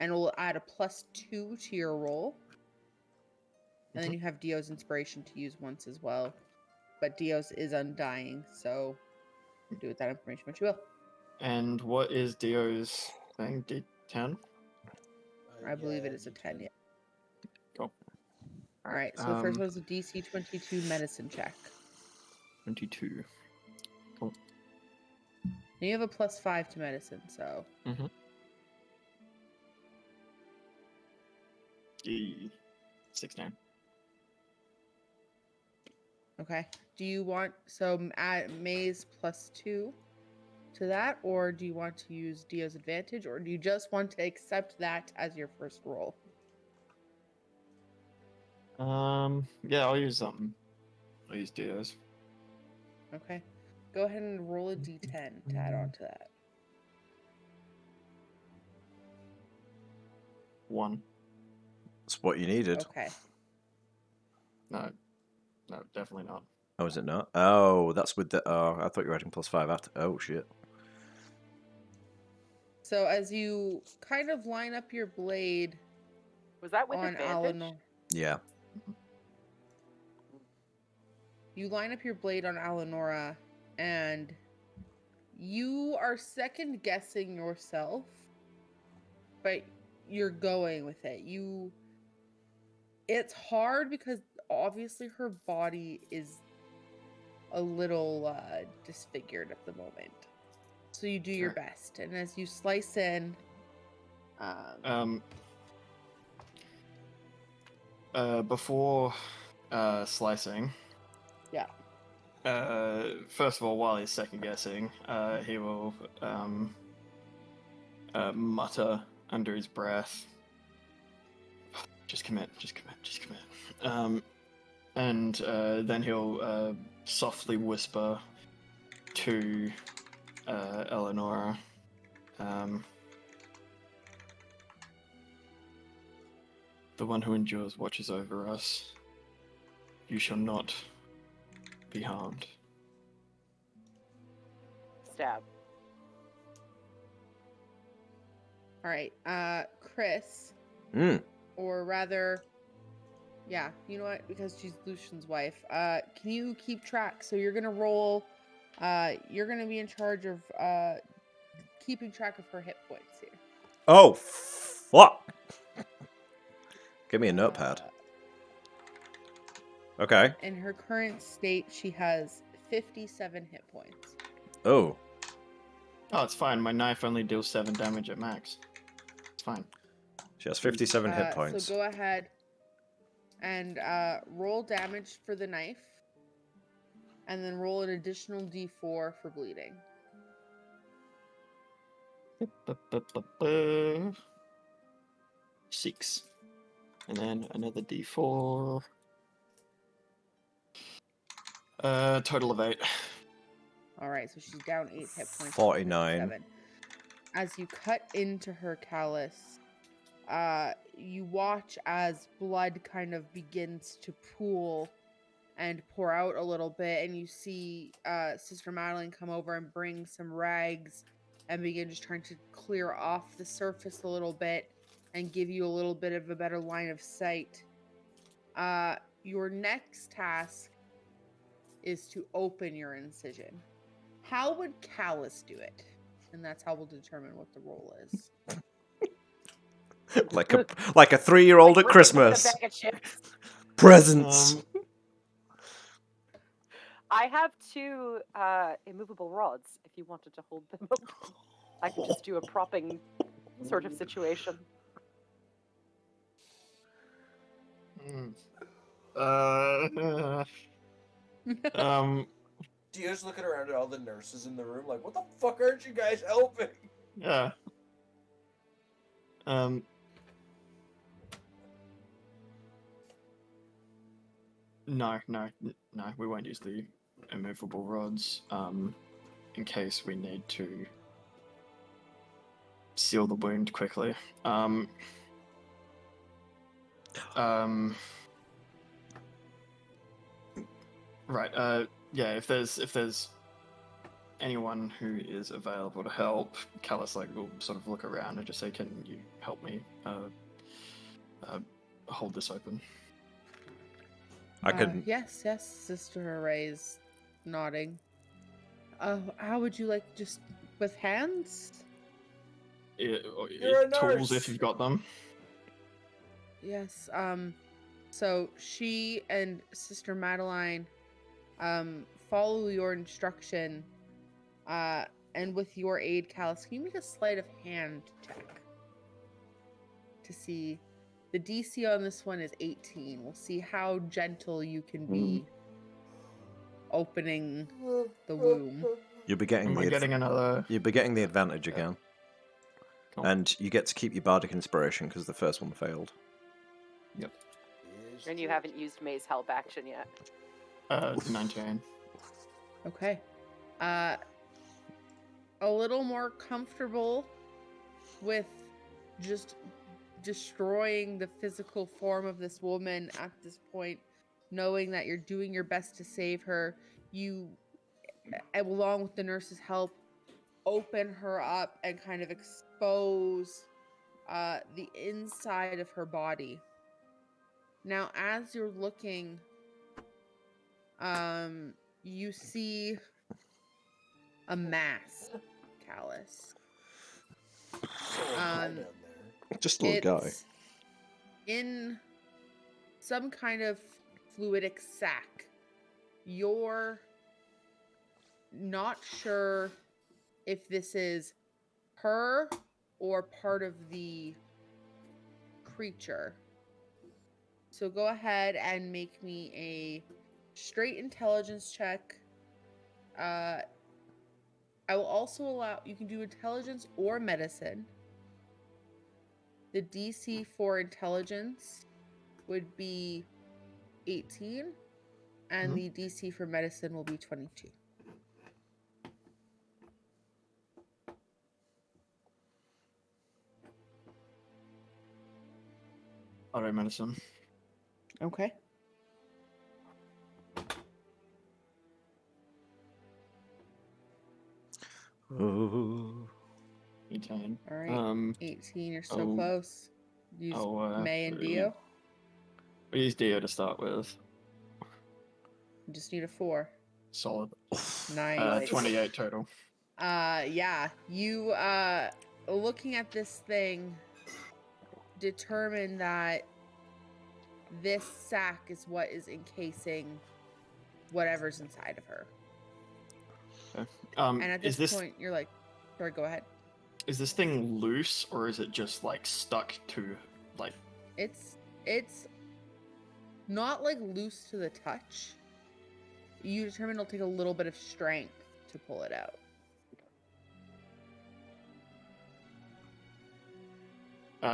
and it will add a +2 to your roll. And then you have Dio's inspiration to use once as well. But Dio's is undying, so do with that information what you will. And what is Dio's thing? D10? I believe Yeah, it is a 10, yeah. Cool. All right, so the first Um, one is a DC 22 medicine check. 22. And you have a +5 to medicine, so. Mm-hmm. 16. Okay. Do you want add May's +2 to that, or do you want to use Dio's advantage, or do you just want to accept that as your first roll? Yeah, I'll use something. I'll use Dio's. Okay. Go ahead and roll a d10 to add on to that. 1. That's what you needed. Okay. No, definitely not. Oh, is it not? Oh, that's with the. Oh, I thought you were adding +5 after. Oh shit. So as you kind of line up your blade Was that with on advantage? Alanor, Yeah. you line up your blade on Alanora, and you are second guessing yourself, but you're going with it. It's hard because obviously her body is a little disfigured at the moment. So you do your Okay. best, and as you slice in, Before slicing, yeah. first of all, while he's second guessing, he will mutter under his breath, "Just commit, just commit, just commit." And then he'll softly whisper to Eleonora, "The one who endures watches over us. You shall not be harmed." Stab. All right, Chris, Mm. or rather, yeah, you know what? Because she's Lucian's wife. Can you keep track? So you're gonna roll. You're gonna be in charge of keeping track of her hit points here. Oh, fuck. Give me a notepad. Okay. In her current state, she has 57 hit points. Oh. Oh, it's fine. My knife only deals 7 damage at max. It's fine. She has 57 hit So points. go ahead and roll damage for the knife, and then roll an additional d4 for bleeding. 6. And then another d4. Total of 8. All right, so she's down 8 hit points. 49. 7. As you cut into her callus, you watch as blood kind of begins to pool and pour out a little bit, and you see Sister Madeline come over and bring some rags and begin just trying to clear off the surface a little bit and give you a little bit of a better line of sight. Your next task is to open your incision. How would Callus do it? And that's how we'll determine what the roll is. like a 3-year-old Like at ripping open a Christmas. bag of chips. Presents. I have 2 immovable rods if you wanted to hold them open. I could just do a propping sort of situation. Dio's looking around at all the nurses in the room like, what the fuck aren't you guys helping? Yeah. No, we won't use the immovable rods, in case we need to seal the wound quickly. Right, yeah, if there's anyone who is available to help, Callus will sort of look around and just say, "Can you help me hold this open?" I could. Yes, Sister Array's nodding. How would you like, just with hands? You're a Tools, nurse. if you've got them. Yes. So she and Sister Madeline follow your instruction. And with your aid, Callus, can you make a sleight of hand check to see? The DC on this one is 18. We'll see how gentle you can be opening the womb. You'll be getting Am I getting another? You'll be getting the advantage Yeah. again. Cool. And you get to keep your bardic inspiration because the first one failed. Yep. And you haven't used May's help action yet. 19. Okay. A little more comfortable with just destroying the physical form of this woman at this point, knowing that you're doing your best to save her. You, along with the nurse's help, open her up and kind of expose the inside of her body. Now, as you're looking, you see a mass, Callus. Down there. Just a little guy. It's in some kind of fluidic sac. You're not sure if this is her or part of the creature. So go ahead and make me a straight intelligence check. I will also allow, you can do intelligence or medicine. The DC for intelligence would be 18, and the DC for medicine will be 22. All right, medicine. Okay. Oh. 18. All right. 18, you're so close. Use May and Dio. We use Dio to start with. You just need a 4. Solid. Nice. 28 total. Yeah. You, looking at this thing, determine that this sac is what is encasing whatever's inside of her. Okay. And at this point, you're like, sorry, go ahead. Is this thing loose, or is it just like stuck to like? It's not like loose to the touch. You determine it'll take a little bit of strength to pull it out.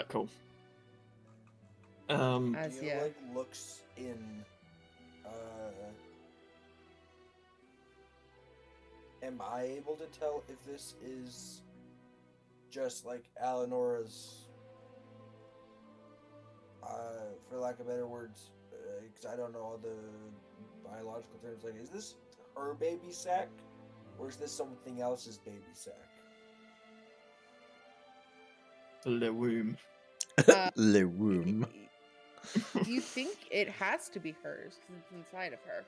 Cool. As Dio, yeah. like, looks in. Am I able to tell if this is just like Alenora's, for lack of better words, because I don't know all the biological terms, like, is this her baby sac, or is this something else's baby sac? Le womb. Le womb. You think it has to be hers because it's inside of her.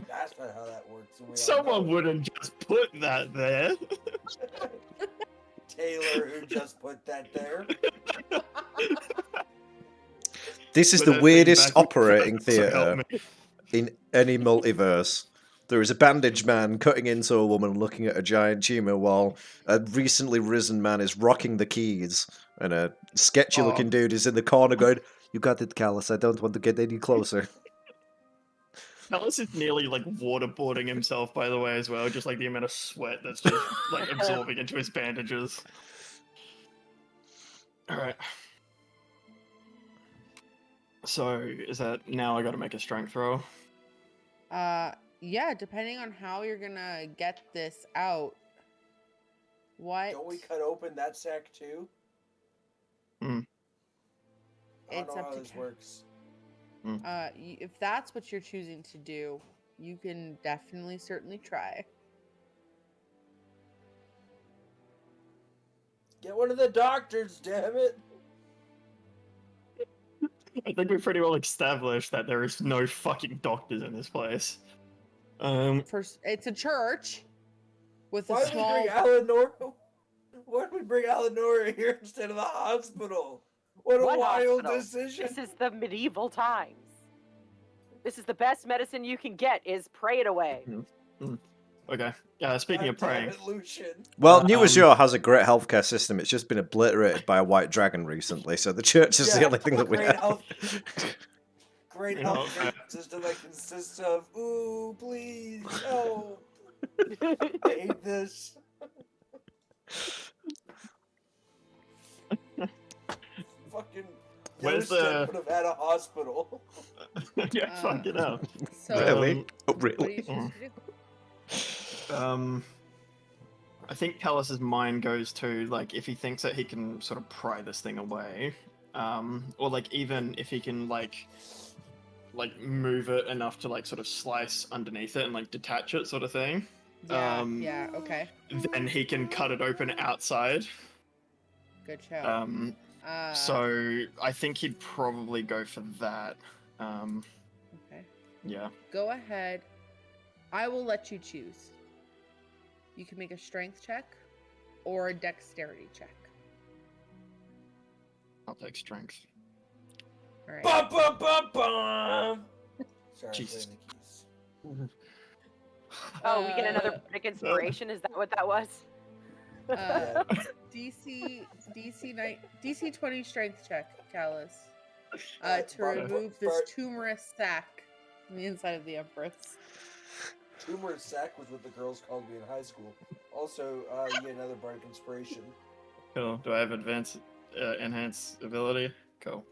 That's not how that works. and we all Someone know. wouldn't just put that there. Taylor, who just put that there. This is Put the that thing weirdest back in operating front, so help theatre me. in any multiverse. There is a bandaged man cutting into a woman looking at a giant tumour while a recently risen man is rocking the keys. And a sketchy looking dude is in the corner going, "You got it, Callus. I don't want to get any closer." Callus is nearly like waterboarding himself, by the way, as well. Just like the amount of sweat that's just like absorbing into his bandages. All right. So is that now? I got to make a strength throw. Yeah, depending on how you're gonna get this out. What? Don't we cut open that sack too? Hmm. I don't It's know up how to this Cal. works. If that's what you're choosing to do, you can definitely certainly try. Get one of the doctors, damn it! I think we've pretty well established that there is no fucking doctors in this place. First, it's a church with Why a did we small. bring Alenora? Why did we bring Alenora here instead of the hospital? What a wild hospital? decision! This is the medieval times. This is the best medicine you can get, is pray it away. Okay. Speaking of God damn praying, it, Lucian. Well, New Azure has a great healthcare system. It's just been obliterated by a white dragon recently, so the church is the only thing that we great have. Great You know, healthcare system that consists of, ooh, please, no. I hate this. Fucking Where's Yosten the- would have had a hospital. yeah, fuck it up. So, Really? Oh, what do you really? choose to do? I think Callus's mind goes to like if he thinks that he can sort of pry this thing away, or like even if he can like move it enough to like sort of slice underneath it and like detach it, sort of thing. Yeah, okay. then he can cut it open outside. Good show. So I think he'd probably go for that. Okay. Yeah. Go ahead. I will let you choose. You can make a strength check or a dexterity check. I'll take strength. All right. Bum, bum, bum, bum. Sorry, I'm Jesus. playing the keys. Oh, we get another Uh, bardic inspiration. Is that what that was? Yeah. DC 20 strength check, Callus. To Bart- remove this Bart- tumorous sac from the inside of the Empress. Tumor sack was what the girls called me in high school. Also, you get another bardic inspiration. Cool. Do I have enhance ability? Cool.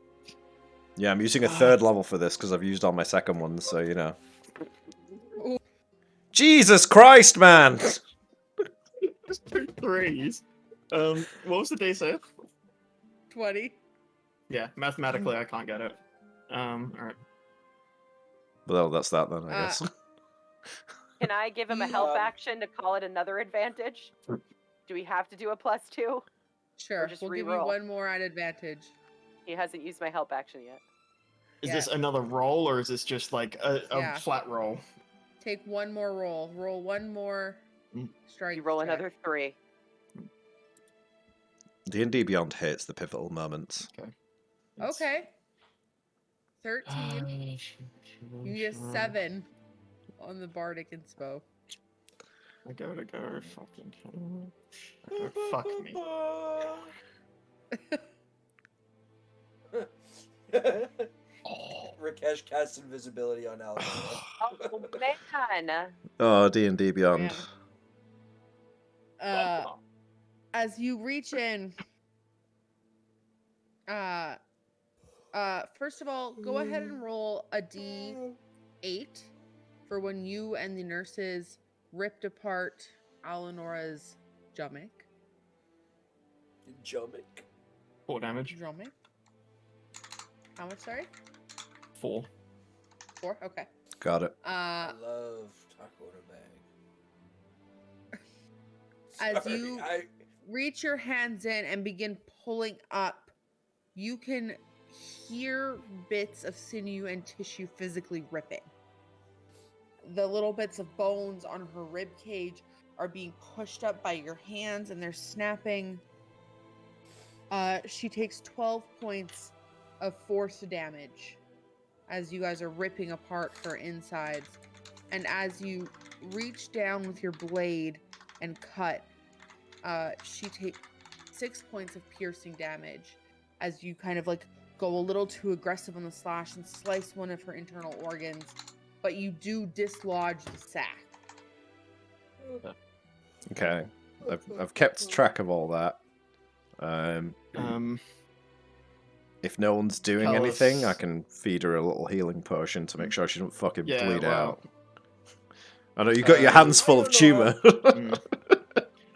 Yeah, I'm using a third level for this because I've used all my second ones, so you know. Ooh. Jesus Christ, man! Just 2 threes. What was the DC? 20. Yeah, mathematically I can't get it. Alright. Well, that's that then, I Uh, guess. Can I give him a help action to call it another advantage? Do we have to do a +2? Sure. just We'll give you reroll. one more at advantage. He hasn't used my help action yet. Is Yeah. this another roll or is this just like a Yeah. flat roll? Take one more roll. Roll one more strength You roll check. another 3. D&D Beyond hits the pivotal moments. Okay. Okay. 13. You get a 7 on the bardic inspo. I gotta go. Fucking hell. Fuck me. Rakesh casts invisibility on Alabama. Oh, man. Oh, D&D Beyond. Man. As you reach in, first of all, go ahead and roll a D8 for when you and the nurses ripped apart Alenora's Jumic. Jumic. 4 damage. Jumic? How much, sorry? 4. 4? Okay. Got it. I love taco in a bag. As Sorry, you reach your hands in and begin pulling up, you can hear bits of sinew and tissue physically ripping. The little bits of bones on her rib cage are being pushed up by your hands and they're snapping. She takes 12 points of force damage as you guys are ripping apart her insides. And as you reach down with your blade and cut, she takes 6 points of piercing damage as you kind of like go a little too aggressive on the slash and slice one of her internal organs, but you do dislodge the sac. Okay. I've kept track of all that. If no one's doing Tell anything, I us- can feed her a little healing potion to make sure she don't fucking Yeah, bleed well, out. I know you got your hands full of I don't know. tumor.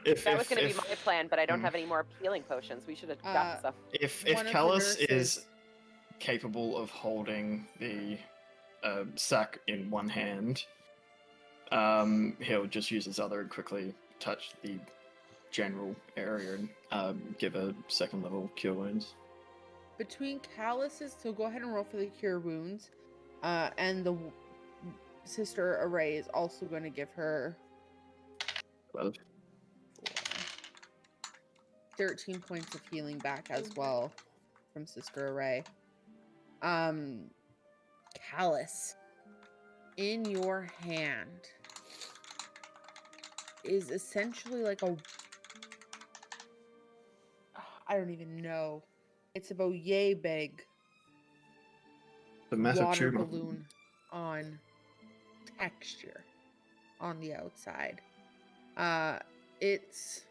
That was going to be my plan, but I don't have any more healing potions. We should have gotten some. If One of the Callus nurses- is capable of holding the sack in one hand, he'll just use his other and quickly touch the general area and give a 2nd level cure wounds. Between calluses, so go ahead and roll for the cure wounds, and the sister Array is also going to give her 12. 13 points of healing back as well from Sister Array. Callus, in your hand is essentially like a, I don't even know. It's about yay big The massive water tumor. balloon on texture on the outside. It's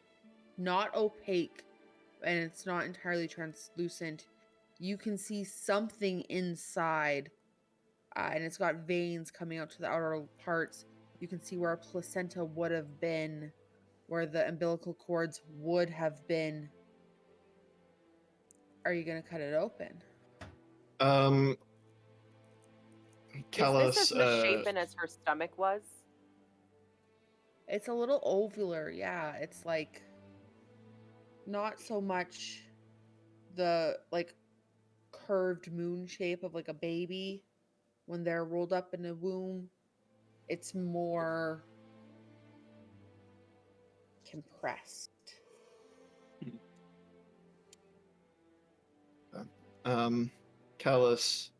not opaque and it's not entirely translucent. You can see something inside, and it's got veins coming out to the outer parts. You can see where a placenta would have been, where the umbilical cords would have been. Are you going to cut it open? Callus, Is this as misshapen as her stomach was? It's a little ovular, yeah. It's like not so much the like curved moon shape of like a baby when they're rolled up in a womb. It's more compressed. Callus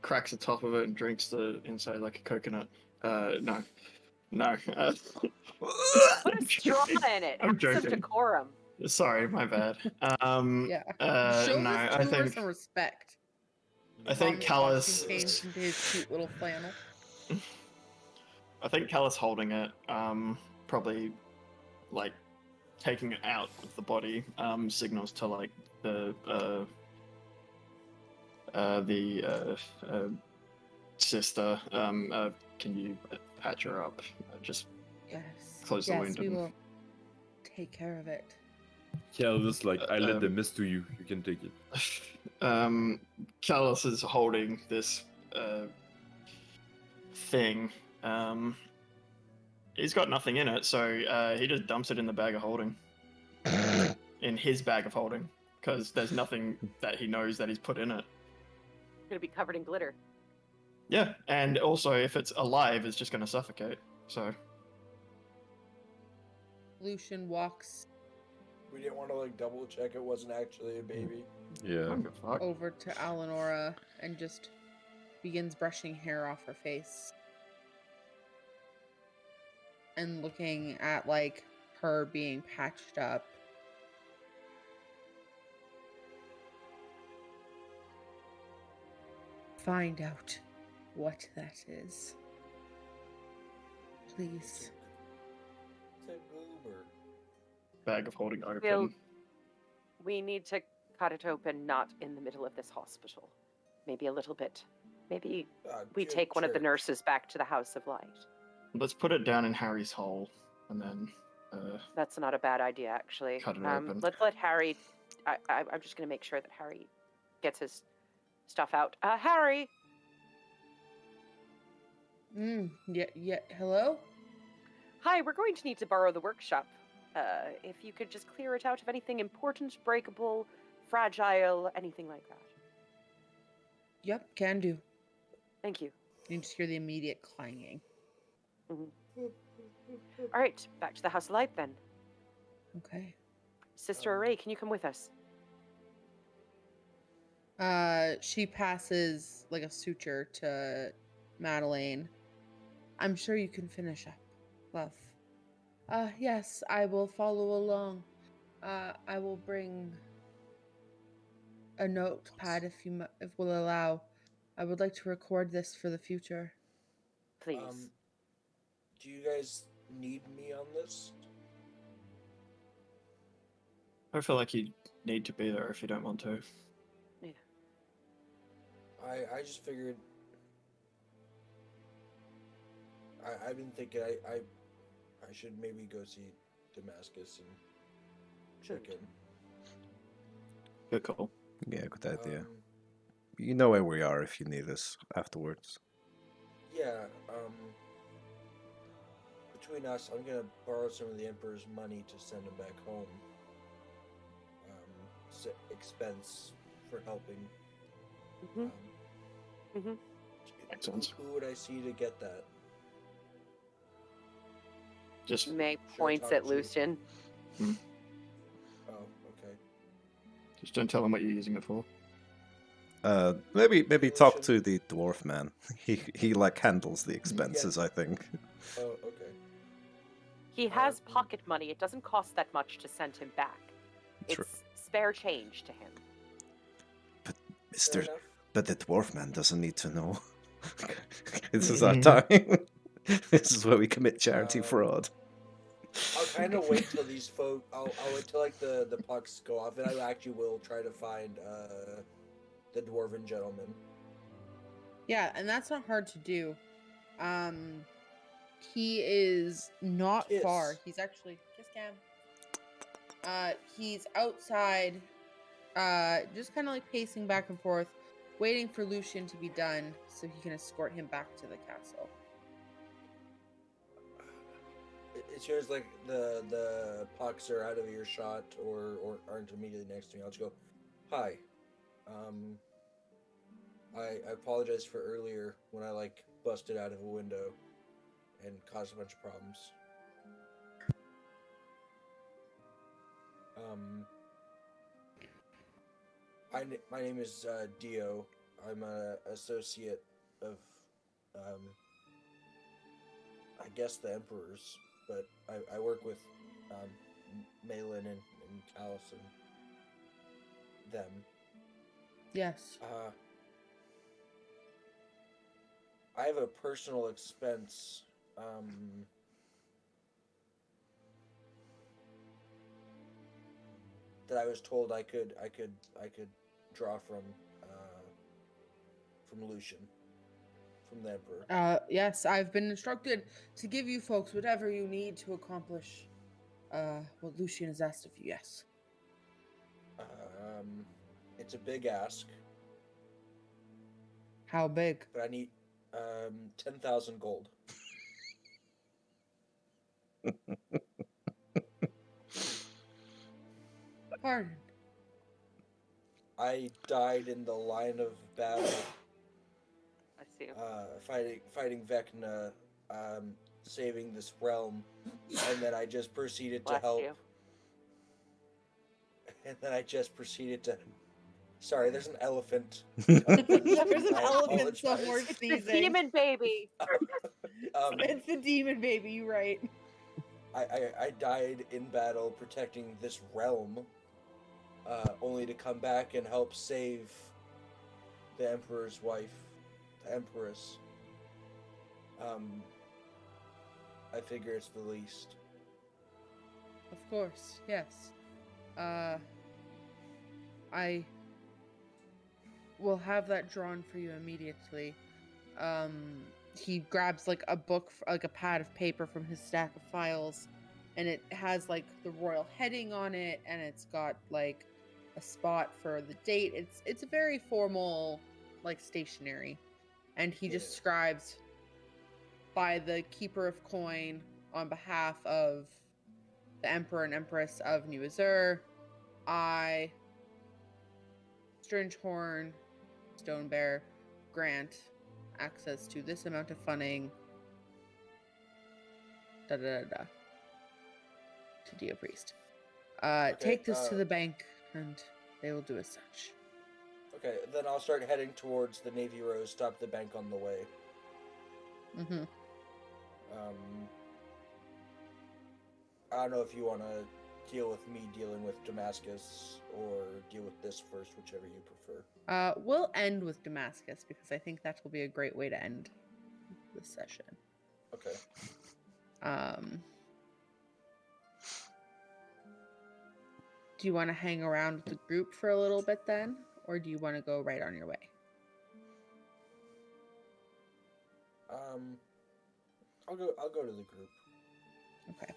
cracks the top of it and drinks the inside like a coconut. No. Put a straw in it. I'm Have some joking. decorum. Sorry, my bad. Yeah. No, Show I this tumor think some respect. I think Thomas costume Callus. changed into his cute little flannel. I think Callus holding it, probably like taking it out of the body, signals to like the sister. Can you patch her up? Just Yes. close the Yes, wound. we and- will take care of it. Callus, like, I let the mist to you. You can take it. Callus is holding this thing. He's got nothing in it, so he just dumps it in the bag of holding. In his bag of holding, because there's nothing that he knows that he's put in it. Gonna be covered in glitter. Yeah, and also if it's alive, it's just going to suffocate. So Lucian walks We didn't want to like double check it wasn't actually a baby. Yeah. I don't give a fuck. over to Eleonora and just begins brushing hair off her face. And looking at like her being patched up. Find out what that is. Please. It's a goober. Bag of holding open. We'll- We need to cut it open, not in the middle of this hospital. Maybe a little bit. Maybe we Good take one of the church. nurses back to the House of Light. Let's put it down in Harry's hole, and then That's not a bad idea, actually. Cut it open. Let's let Harry. I'm just going to make sure that Harry gets his stuff out. Harry! Yeah, hello? Hi, we're going to need to borrow the workshop. If you could just clear it out of anything important, breakable, fragile, anything like that. Yep, can do. Thank you. You just hear the immediate clanging. All right, back to the House of Light then. Okay. Sister Array, can you come with us? She passes like a suture to Madeleine. I'm sure you can finish up, love. Yes, I will follow along. I will bring a notepad if will allow. I would like to record this for the future. Please. Do you guys need me on this? I feel like you need to be there if you don't want to. Yeah. I just figured. I've been thinking I should maybe go see Damascus and check in. Good call. Yeah, good idea. Um, You know where we are if you need us afterwards. yeah. Between us, I'm gonna borrow some of the Emperor's money to send him back home. Expense for helping. Mhm. Mhm. Makes sense. Who would I see to get that? Just May Sure, points talk at to you. Lucian. Oh, okay. don't tell him what you're using it for. Maybe talk Lucian. to the dwarf man. He like handles the expenses, I think. Oh, okay. He has pocket money. It doesn't cost that much to send him back. True. It's spare change to him. Fair Mister, enough. but the dwarf man doesn't need to know. This is our time. This is where we commit charity fraud. I'll kind of wait till these folk. I'll wait till like the pucks go off, and I actually will try to find the dwarven gentleman. Yeah, and that's not hard to do. He is not Kiss. far. He's actually kiss cam. He's outside, just kind of like pacing back and forth, waiting for Lucian to be done so he can escort him back to the castle. as soon as like the pucks are out of earshot or aren't immediately next to me, I'll just go, "Hi, I apologize for earlier when I like busted out of a window and caused a bunch of problems. My name is Dio. I'm an associate of, I guess the Emperor's, but I work with Malin and Callus and them. Yes. I have a personal expense. That I was told I could draw from Lucian, from the Emperor. Yes, I've been instructed to give you folks whatever you need to accomplish what Lucian has asked of you, yes. It's a big ask. How big? But I need 10,000 gold. Pardon? I died in the line of battle. I see. Fighting Vecna, saving this realm, and then I just proceeded to help. You. And then I just proceeded to. Sorry, there's an elephant. There's an elephant somewhere It's sneezing. the demon baby. It's the demon baby, you're right. I died in battle protecting this realm, only to come back and help save the Emperor's wife, the Empress. I figure it's the least. Of course, yes. I will have that drawn for you immediately. He grabs like a book, like a pad of paper from his stack of files, and it has like the royal heading on it, and it's got like a spot for the date. It's a very formal, like stationery, and he just scribes by the keeper of coin on behalf of the Emperor and Empress of New Azure. I, Strangehorn, Stonebear, grant access to this amount of funding. To Dio Priest. Take this to the bank, and they will do as such. Okay, then I'll start heading towards the Navy Rose. Stop the bank on the way. Mm-hmm. I don't know if you want to deal with me dealing with Damascus or deal with this first, whichever you prefer. We'll end with Damascus because I think that will be a great way to end this session. Okay. Do you want to hang around with the group for a little bit then, or do you want to go right on your way? I'll go to the group. Okay.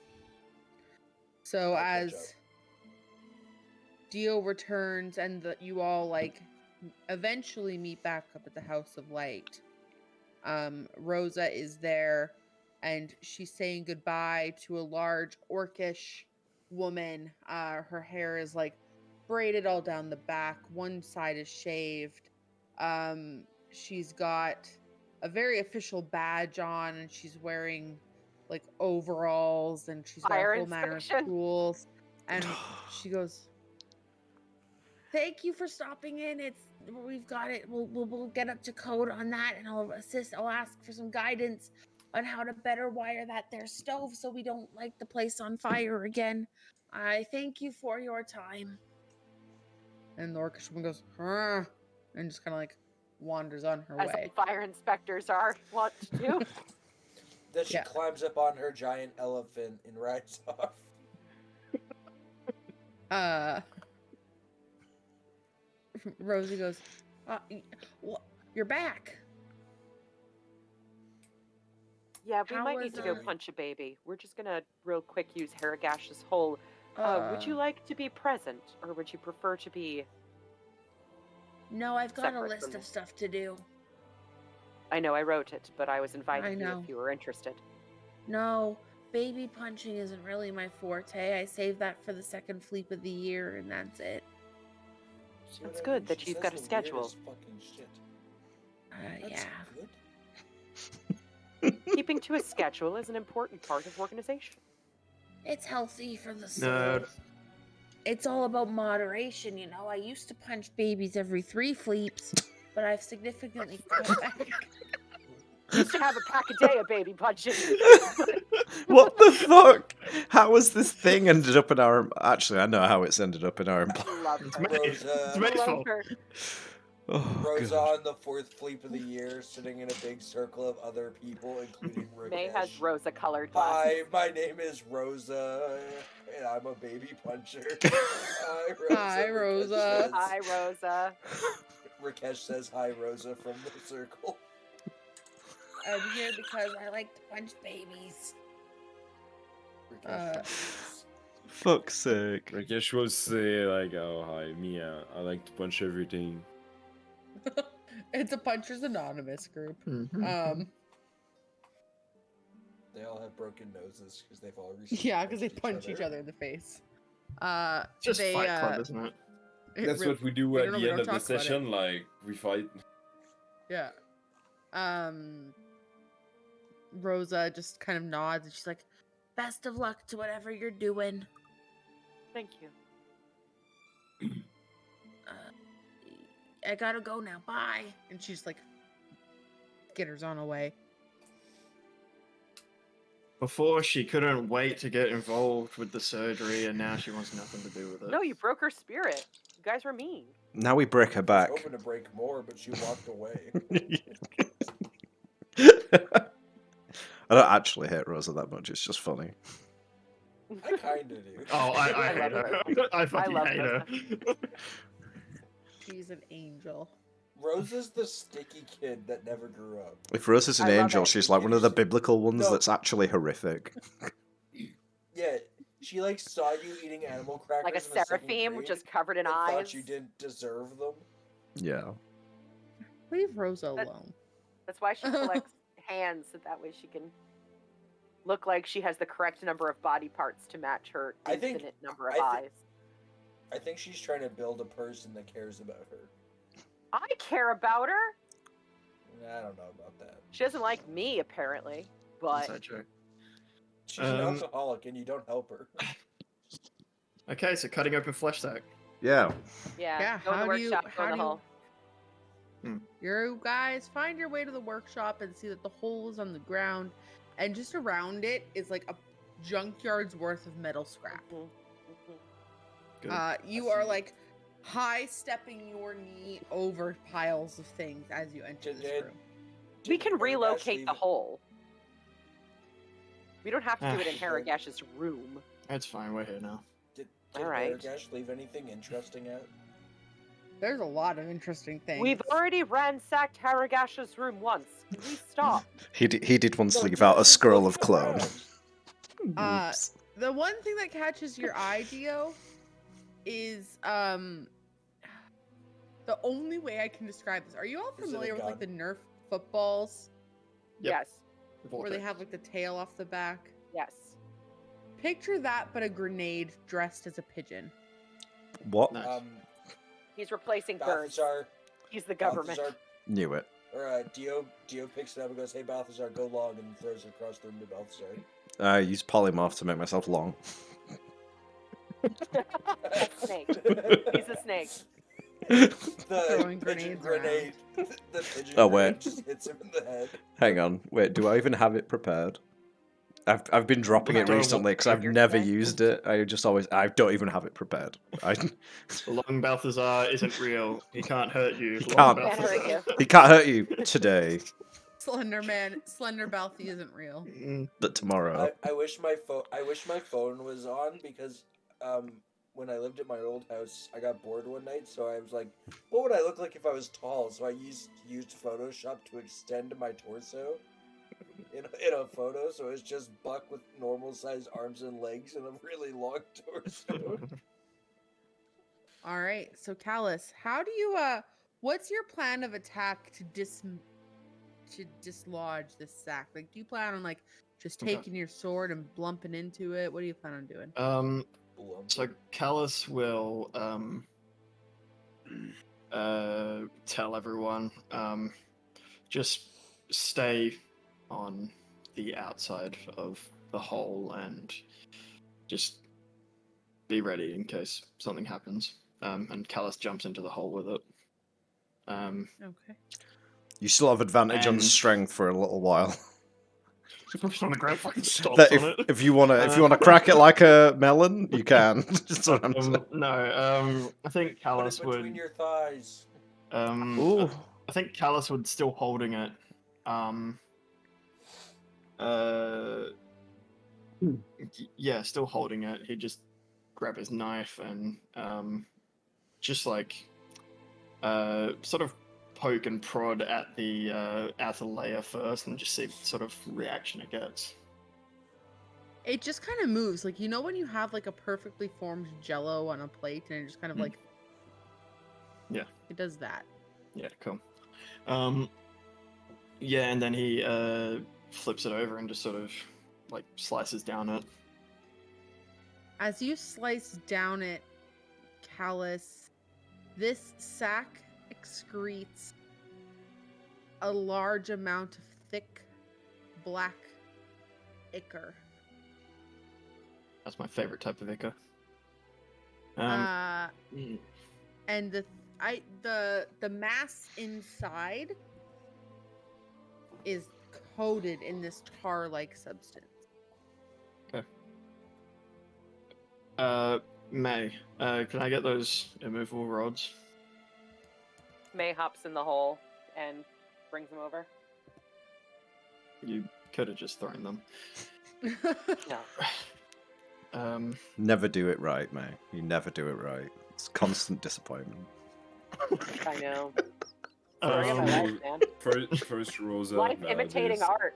So as Dio returns and you all like eventually meet back up at the House of Light, Rosa is there and she's saying goodbye to a large orcish woman. Her hair is like braided all down the back. One side is shaved. She's got a very official badge on, and she's wearing like overalls, and she's got a whole manner of tools. And she goes, "Thank you for stopping in. We've got it. We'll get up to code on that, and I'll assist. I'll ask for some guidance on how to better wire that there stove so we don't light the place on fire again. I thank you for your time." And the orcish woman goes, "Huh," and just kind of like wanders on her way. As fire inspectors are wont to do. Then she climbs up on her giant elephant and rides off. Rosie goes, "You're back." Yeah, we might need to go punch a baby. We're just gonna real quick use Haragash's hole. Would you like to be present, or would you prefer to be? No, I've got a list of stuff to do. I know I wrote it, but I was inviting you if you were interested. No, baby punching isn't really my forte. I save that for the second fleep of the year, and that's it. See what That's I good mean? that She you've says got a the schedule. weirdest fucking shit. That's Yeah. good. Keeping to a schedule is an important part of organization. It's healthy for the soul. Nerd. It's all about moderation, you know. I used to punch babies every 3 fleeps, but I've significantly cut back. Used to have a pack a day of baby punching. What the fuck? How was this thing ended up in our? Actually, I know how it's ended up in our. Love It's her. me. Rosa. It's May's Love fault. her. Oh, Rosa God. on the 4th fleep of the year, sitting in a big circle of other people, including May Rakesh. has rosa-colored glasses. Hi, my name is Rosa, and I'm a baby puncher. Hi, Rosa. Hi, Rakesh Rosa. says- Hi, Rosa. Rakesh says hi, Rosa, from the circle. I'm here because I like to punch babies. Rakesh says, Fuck's sake. Rakesh will say like, "Oh hi, Mia. I like to punch everything." It's a Punchers Anonymous group. Mhm. they all have broken noses because they've all recently Yeah, because they punched punch each other in the face. Just they, Fight Club, isn't it? it That's really- what we do we at don't know, the we end don't of the talk about it. session. Like we fight. Yeah. Rosa just kind of nods and she's like, Best of luck to whatever you're doing. Thank you. I gotta go now. Bye. and she just like skitters on away. Before she couldn't wait to get involved with the surgery, and now she wants nothing to do with it. No, you broke her spirit. You guys were mean. Now we break her I was back. hoping to break more, but she walked away. I don't actually hate Rosa that much. It's just funny. I kind of do. Oh, I I hate love her. I fucking love hate her. She's an angel. Rosa's the sticky kid that never grew up. If Rosa's an I love angel, it. she's like one of the biblical ones No. that's actually horrific. Yeah, she like saw you eating animal crackers Like a in the second seraphim, grade just covered in and eyes. thought you didn't deserve them. Yeah. Leave Rosa That- alone. That's why she collects hands, so that way she can look like she has the correct number of body parts to match her I think- infinite number of I thi- eyes. I think she's trying to build a person that cares about her. I care about her. I don't know about that. She doesn't like me, apparently. But Inside joke. She's an Um, alcoholic and you don't help her. Okay, so cutting open flesh sack. Yeah. yeah, Yeah, go in the how do you- workshop, go how in the do you- hall. You guys find your way to the workshop and see that the hole is on the ground, and just around it is like a junkyard's worth of metal scrap. Mhm, mhm. Good. You are like high stepping your knee over piles of things as you enter this Did- room. We can Did Haragash relocate leave the it- hole. We don't have to do it in Okay. Haragash's room. That's fine, we're here now. Did Alright. Haragash leave anything interesting out? There's a lot of interesting things. We've already ransacked Haragash's room once. Can we stop? He did once No, leave you out a just scroll of looked clone. around. Oops. The one thing that catches your eye, Dio, is the only way I can describe this. Are you all Is it a familiar with like the gun? Nerf footballs Yep. Yes. where they Vortex. have like the tail off the back? Yes. Picture that, but a grenade dressed as a pigeon. What? Nice. He's replacing birds. Balthazar. He's the government. Balthazar, Knew it. or Dio picks it up and goes, "Hey Balthazar, go long," and throws it across the room to Balthazar. I use polymorph to make myself long. Snake. He's a snake. The Throwing pigeon grenades around. grenade. The pigeon Oh, grenade wait. just hits him in the head. Hang on. Wait, do I even have it prepared? I've been dropping it Don't recently because I've figure never today. used it. I don't even have it prepared. Long Balthazar isn't real. He can't hurt you. He Long can't. Can't hurt you. He can't hurt you today, Slender Balthy isn't real. Mm, but tomorrow. I wish my phone was on because when I lived at my old house, I got bored one night, so I was like, "What would I look like if I was tall?" So I used Photoshop to extend my torso in a photo, so it's just Buck with normal sized arms and legs and a really long torso. All right, so Callus, how do you what's your plan of attack to dislodge this sack? Like, do you plan on like Just Okay. taking your sword and blumping into it? What do you plan on doing? So Callus will tell everyone, just stay on the outside of the hole and just be ready in case something happens. And Callus jumps into the hole with it. Okay. You still have advantage on And- strength for a little while. I'm just gonna grab fucking stomps That on it. if you wanna crack it like a melon, you can. Just what I'm saying. No, I think Put Callus it between would. your thighs. Ooh. I think Callus would still holding it. Yeah, still holding it. He'd just grab his knife and just like sort of poke and prod at the outer layer first, and just see what sort of reaction it gets. It just kind of moves. Like, you know when you have like a perfectly formed jello on a plate and it just kind of like... Yeah. It does that. Yeah, cool. Yeah, and then he flips it over and just sort of like slices down it. As you slice down it, Callus, this sack excretes a large amount of thick black ichor. That's my favorite type of ichor. And the mass inside is coated in this tar-like substance. May, can I get those immovable rods? May hops in the hole and brings them over. You could have just thrown them. No. Never do it right, mate. You never do it right. It's constant disappointment. I know. Story of my life, man. First Rosa. Life imitating art.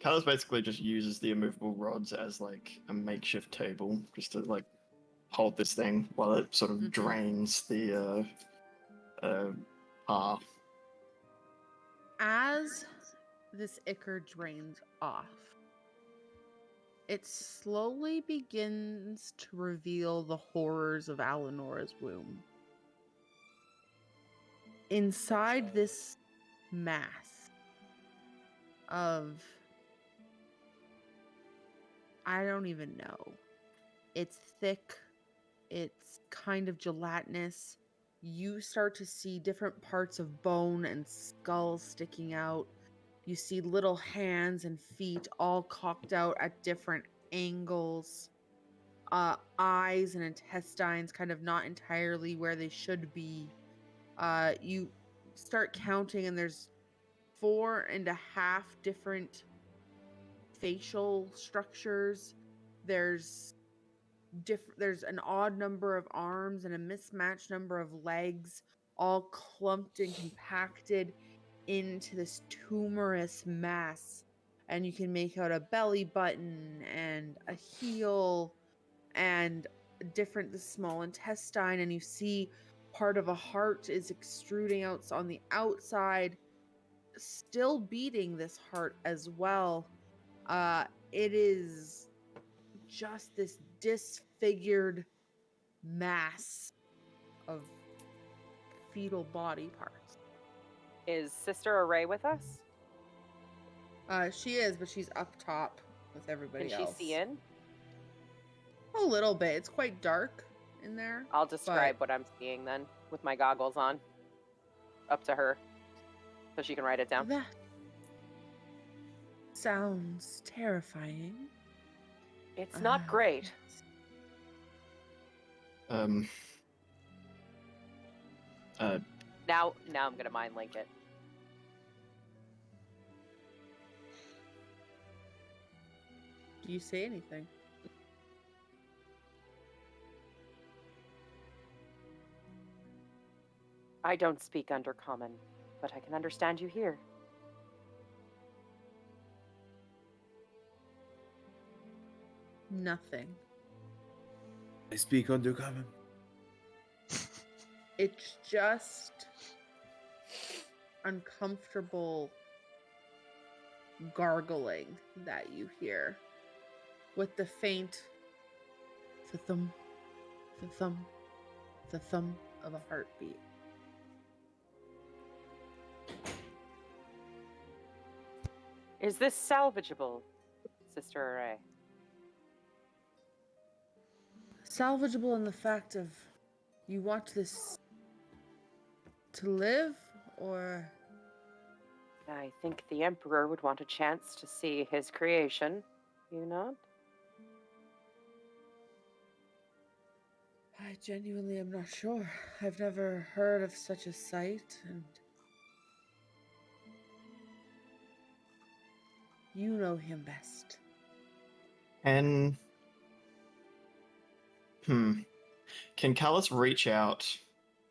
Callus basically just uses the immovable rods as like a makeshift table, just to like hold this thing while it sort of drains the tar. As this ichor drains off, it slowly begins to reveal the horrors of Alenora's womb. Inside this mass of... I don't even know. It's thick. It's kind of gelatinous. You start to see different parts of bone and skull sticking out. You see little hands and feet all cocked out at different angles. Eyes and intestines kind of not entirely where they should be. You start counting and there's 4.5 different facial structures. There's an odd number of arms and a mismatched number of legs, all clumped and compacted into this tumorous mass. And you can make out a belly button and a heel and the small intestine, and you see part of a heart is extruding out on the outside, still beating this heart as well. It is just this disfigured mass of fetal body parts. Is Sister Array with us? She is, but she's up top with everybody Can she else. see in? A little bit. It's quite dark in there. I'll describe what I'm seeing then with my goggles on. Up to her. So she can write it down. That sounds terrifying. It's not great. Now I'm gonna mind link it. Do you say anything? I don't speak Undercommon, but I can understand you here. Nothing. I speak Undercommon. It's just uncomfortable gargling that you hear with the faint thump, the thump, the thump of a heartbeat. Is this salvageable, Sister Array? Salvageable in the fact of you want this to live, or I think the Emperor would want a chance to see his creation. You not? I genuinely am not sure. I've never heard of such a sight, and you know him best. Can Callus reach out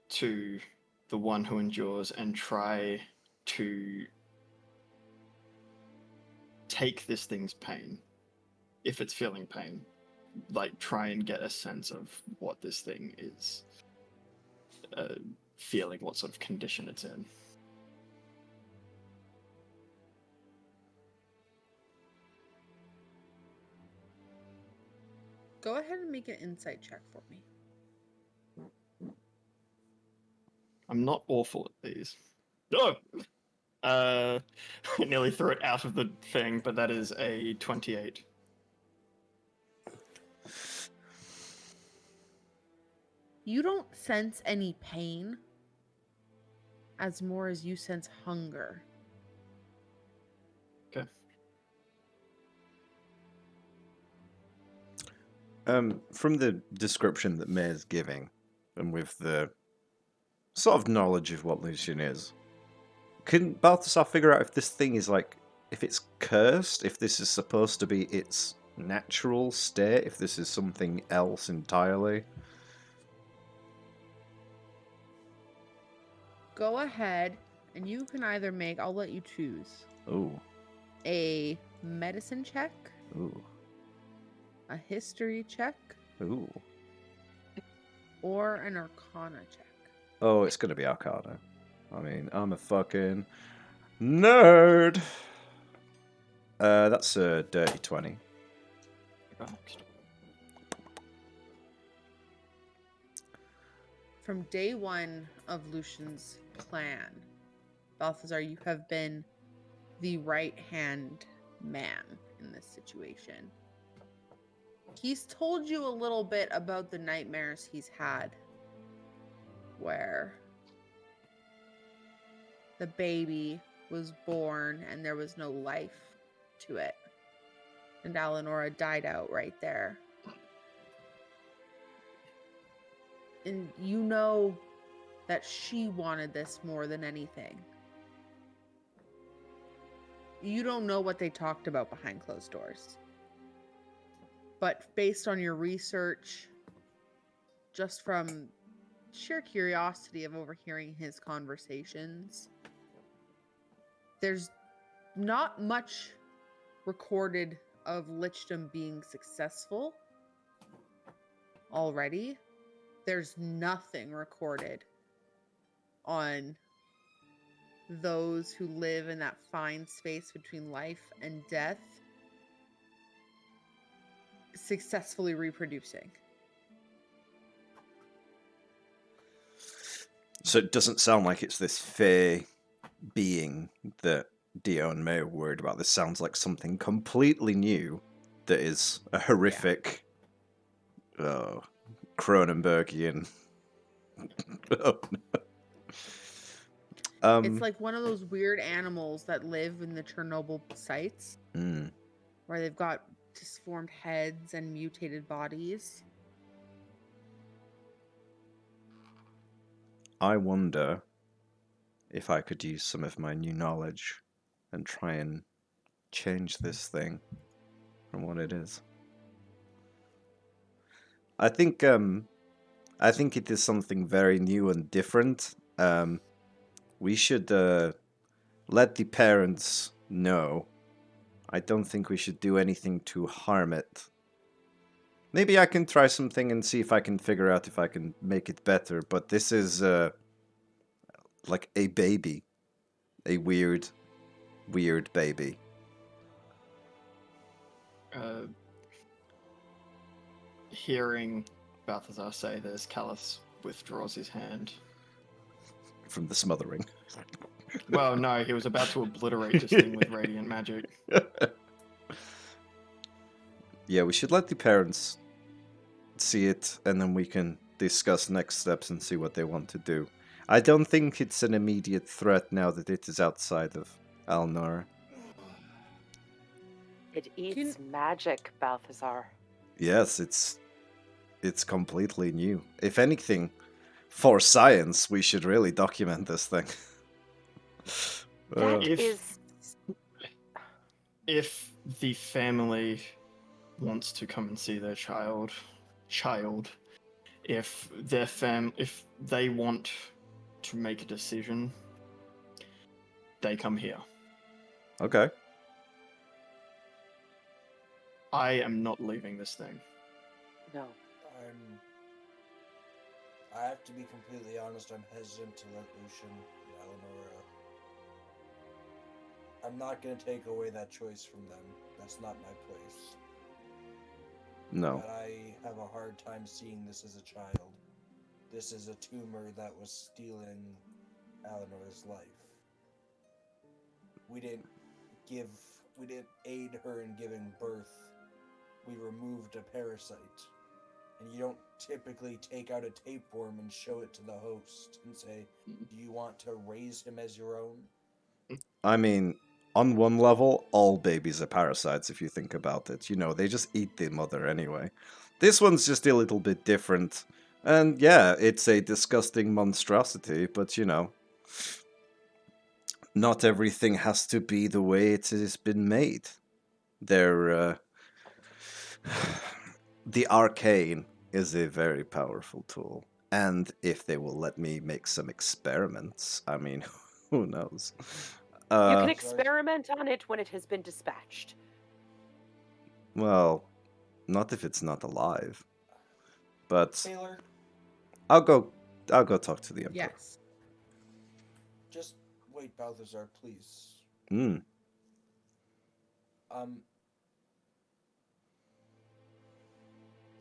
to the one who endures and try to take this thing's pain, if it's feeling pain? Like, try and get a sense of what this thing is feeling, what sort of condition it's in. Go ahead and make an insight check for me. I'm not awful at these. Oh! I nearly threw it out of the thing, but that is a 28. You don't sense any pain as more as you sense hunger. Okay. From the description that May's giving, and with the sort of knowledge of what Lucian is, couldn't Balthasar figure out if this thing is like, if it's cursed, if this is supposed to be its natural state, if this is something else entirely? Go ahead, and you can either make, I'll let you choose, Ooh, a medicine check, ooh, a history check, ooh. or an arcana check. Oh, it's gonna be Arcana. I mean, I'm a fucking nerd. That's a dirty 20. From day one of Lucian's plan, Balthazar, you have been the right-hand man in this situation. He's told you a little bit about the nightmares he's had, where the baby was born and there was no life to it. And Alenora died out right there. And you know that she wanted this more than anything. You don't know what they talked about behind closed doors. But based on your research, just from sheer curiosity of overhearing his conversations, there's not much recorded of Lichdom being successful already. There's nothing recorded on those who live in that fine space between life and death successfully reproducing. So it doesn't sound like it's this fey being that Dio and May are worried about. This sounds like something completely new that is a horrific Cronenbergian. Oh, no. It's like one of those weird animals that live in the Chernobyl sites where they've got disformed heads and mutated bodies. I wonder if I could use some of my new knowledge and try and change this thing from what it is. I think it is something very new and different. We should let the parents know. I don't think we should do anything to harm it. Maybe I can try something and see if I can figure out if I can make it better, but this is like a baby. A weird baby. Hearing Balthazar say this, Callus withdraws his hand. From the smothering. Well, no, he was about to obliterate this thing with radiant magic. Yeah, we should let the parents see it, and then we can discuss next steps and see what they want to do. I don't think it's an immediate threat now that it is outside of Alnor. It eats magic, Balthazar. Yes, it's completely new. If anything, for science, we should really document this thing. That If- is If the family wants to come and see their child, if if they want to make a decision, they come here. Okay. I am not leaving this thing. no. I have to be completely honest, I'm hesitant to let Lucian and Eleanor. I'm not going to take away that choice from them. That's not my place. No. But I have a hard time seeing this as a child. This is a tumor that was stealing Eleanor's life. We didn't aid her in giving birth. We removed a parasite. And you don't typically take out a tapeworm and show it to the host and say, do you want to raise him as your own? I mean, on one level, all babies are parasites if you think about it. You know, they just eat the mother anyway. This one's just a little bit different. And yeah, it's a disgusting monstrosity, but you know, not everything has to be the way it has been made. They're, the arcane is a very powerful tool. And if they will let me make some experiments, I mean, who knows? You can Sorry. experiment on it when it has been dispatched. Well, not if it's not alive. But Taylor, I'll go talk to the Emperor. Yes. just wait, Balthazar, please. Mm.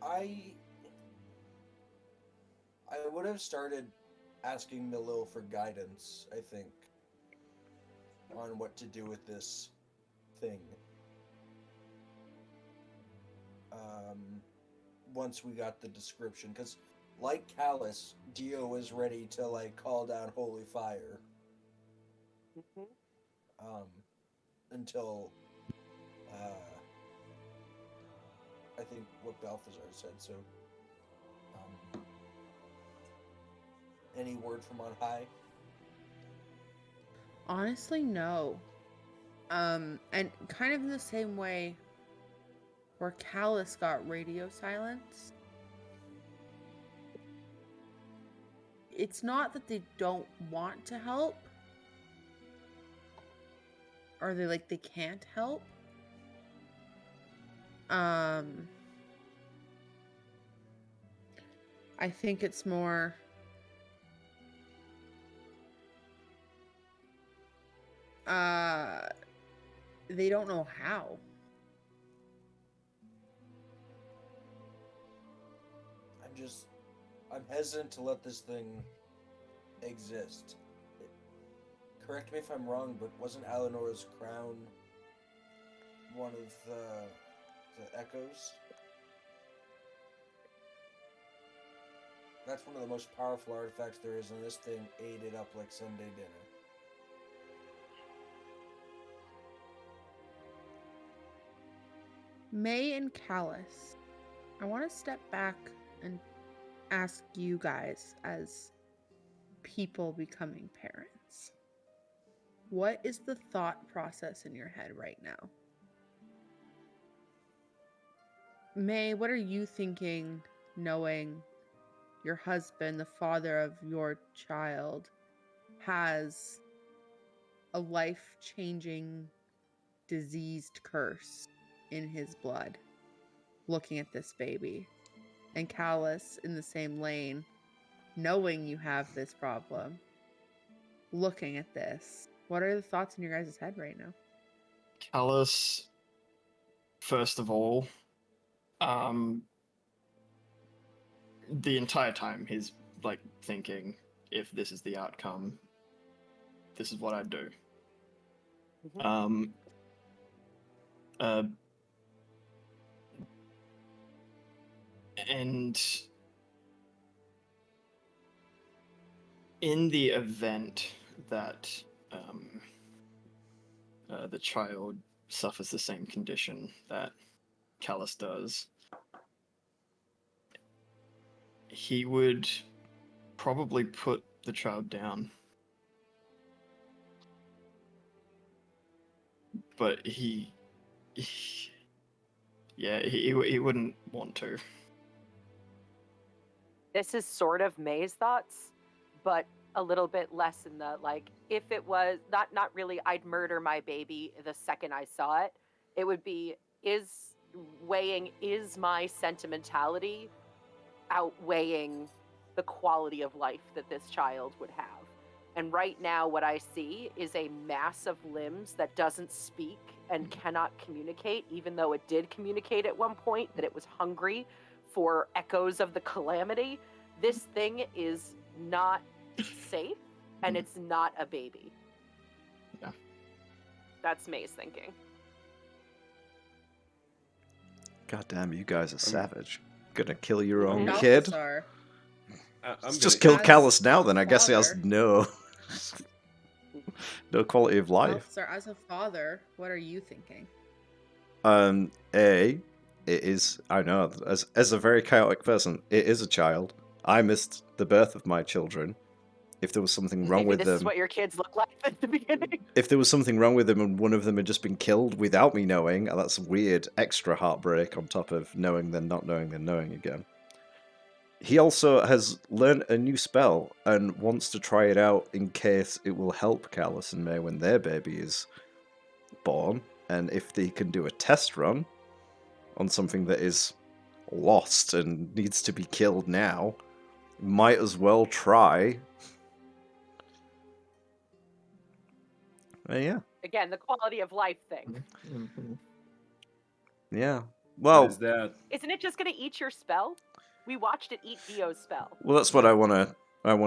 I would have started asking Milil for guidance, I think, on what to do with this thing. Once we got the description, because like Callus, Dio was ready to like call down holy fire. Mhm. Until I think what Balthazar said. So, any word from on high? Honestly, no. And kind of in the same way where Callus got radio silence. It's not that they don't want to help. Or they can't help. I think it's more they don't know how. I'm hesitant to let this thing exist. Correct me if I'm wrong, but wasn't Eleanor's crown one of the echoes? That's one of the most powerful artifacts there is, and this thing ate it up like Sunday dinner. May and Callus, I want to step back and ask you guys as people becoming parents. What is the thought process in your head right now? May, what are you thinking knowing your husband, the father of your child, has a life-changing diseased curse in his blood, looking at this baby? And Callus in the same lane, knowing you have this problem, looking at this. What are the thoughts in your guys' head right now? Callus first of all, the entire time he's like thinking, if this is the outcome, this is what I'd do. Mhm. And in the event that the child suffers the same condition that Callus does, he would probably put the child down. But he wouldn't want to. This is sort of May's thoughts, but a little bit less in the, like, if it was not really I'd murder my baby the second I saw it. It would be, is my sentimentality outweighing the quality of life that this child would have. And right now what I see is a mass of limbs that doesn't speak and cannot communicate, even though it did communicate at one point that it was hungry for echoes of the calamity. This thing is not safe, and it's not a baby. Yeah. That's May's thinking. God damn, you guys are savage. Gonna kill your own Balthazar, kid? I'm Let's gonna just kill As Callus now a then. I guess he has father- no quality of life. Balthazar, as a father, what are you thinking? It is, I know, as a very chaotic person, it is a child. I missed the birth of my children. If there was something wrong Maybe with this is them, what your kids look like at the beginning. if there was something wrong with them and one of them had just been killed without me knowing, that's weird extra heartbreak on top of knowing then not knowing then knowing again. He also has learned a new spell and wants to try it out in case it will help Callus and May when their baby is born. And if they can do a test run on something that is lost and needs to be killed now, might as well try. Yeah. Again, the quality of life thing. Mhm. Yeah. What Well, is that? Isn't it just going to eat your spell? We watched it eat Dio's spell. well, that's what I want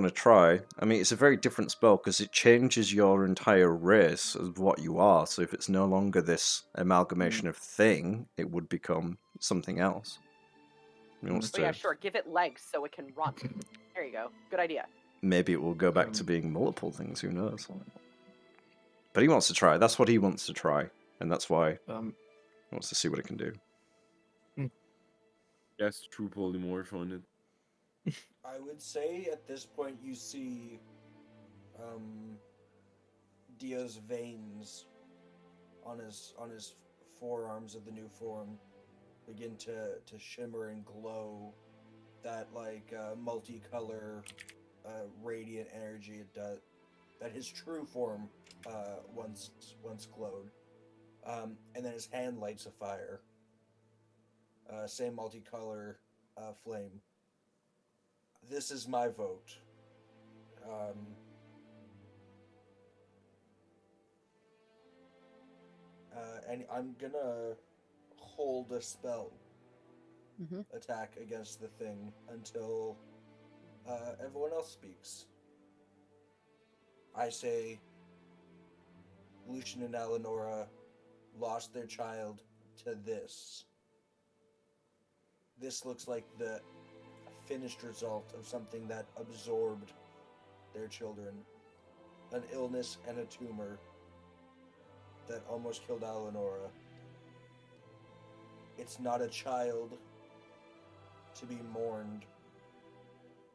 to try. I mean, it's a very different spell because it changes your entire race of what you are. So if it's no longer this amalgamation of thing, it would become something else. He wants Oh yeah, to. sure. Give it legs so it can run. There you go. Good idea. Maybe it will go back to being multiple things. Who knows? But he wants to try. That's what he wants to try, and that's why he wants to see what it can do. Yes, true polymorph on it. I would say at this point you see Dio's veins on his forearms of the new form begin to shimmer and glow that like multicolor radiant energy that his true form once glowed. And then his hand lights a fire. Same multicolor flame. This is my vote. And I'm gonna hold a spell attack against the thing until everyone else speaks. I say Lucian and Eleonora lost their child to this. This looks like the finished result of something that absorbed their children. An illness and a tumor that almost killed Eleonora. It's not a child to be mourned.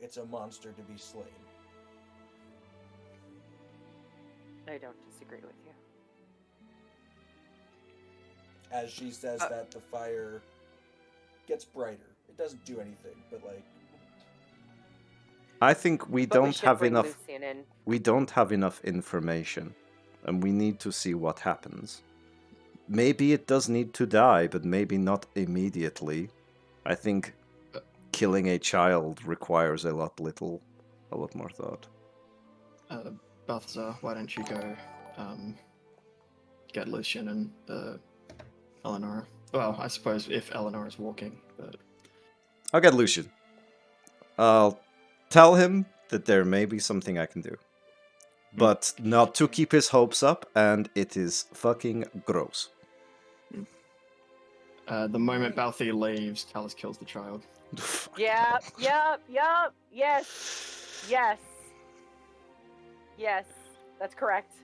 It's a monster to be slain. I don't disagree with you. As she says that, the fire gets brighter. It doesn't do anything, but like... I think we But we don't should have bring enough. Lucian in. We don't have enough information, and we need to see what happens. Maybe it does need to die, but maybe not immediately. I think killing a child requires a lot more thought. Balthazar, why don't you go get Lucian and Eleonora? Well, I suppose if Eleanor is walking, but I'll get Lucian. I'll tell him that there may be something I can do. But not to keep his hopes up, and it is fucking gross. the moment Balthier leaves, Callus kills the child. Yep, yes. Yes, that's correct.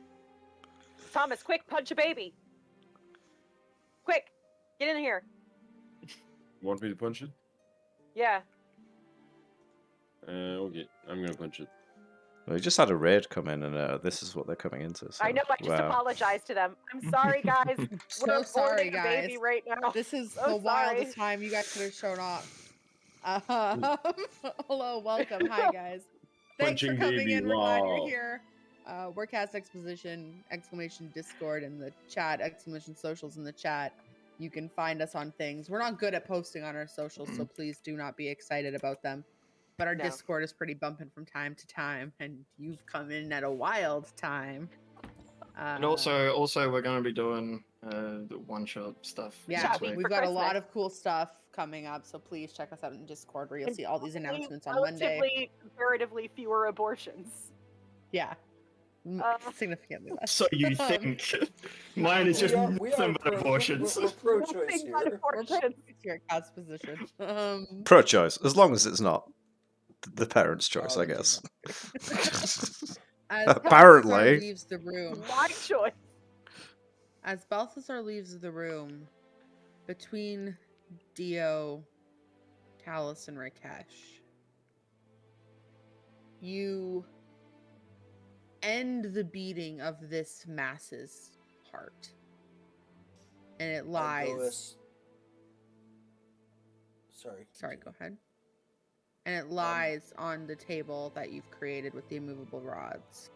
Thomas, quick, punch a baby. Quick, get in here. Want me to punch it? Yeah. Okay, I'm gonna punch it. We just had a raid come in, and this is what they're coming into. So, I know, I just wow. apologized to them. I'm sorry, guys. So We're sorry, aborting a baby guys. right now. This is So the wildest time you guys could have shown up. Hello, welcome. Hi, guys. Thanks for Punching coming baby, in. We're glad you're wow. here. We're Cast Exposition, exclamation Discord in the chat, exclamation socials in the chat. You can find us on things. We're not good at posting on our socials, so please do not be excited about them. But our No. Discord is pretty bumping from time to time, and you've come in at a wild time. And also, we're going to be doing the one-shot stuff. Yeah, next week week. we've for got a lot Christmas. of cool stuff coming up, so please check us out in Discord where you'll And see all these probably announcements on Monday. Relatively, comparatively fewer abortions. Yeah. Uh, Significantly less. So you think? Mine is just we are nothing but abortions. we're pro-choice Nothing but here. We're abortions. here at Cast Position. Pro-choice, as long as it's not the parents' choice, Oh, I that's guess. As Apparently. Balthazar leaves the room, My choice. as Balthazar leaves the room, between Dio, Callus, and Rakesh, you end the beating of this mass's heart. And it lies. Sorry, go ahead. And it lies on the table that you've created with the immovable rods.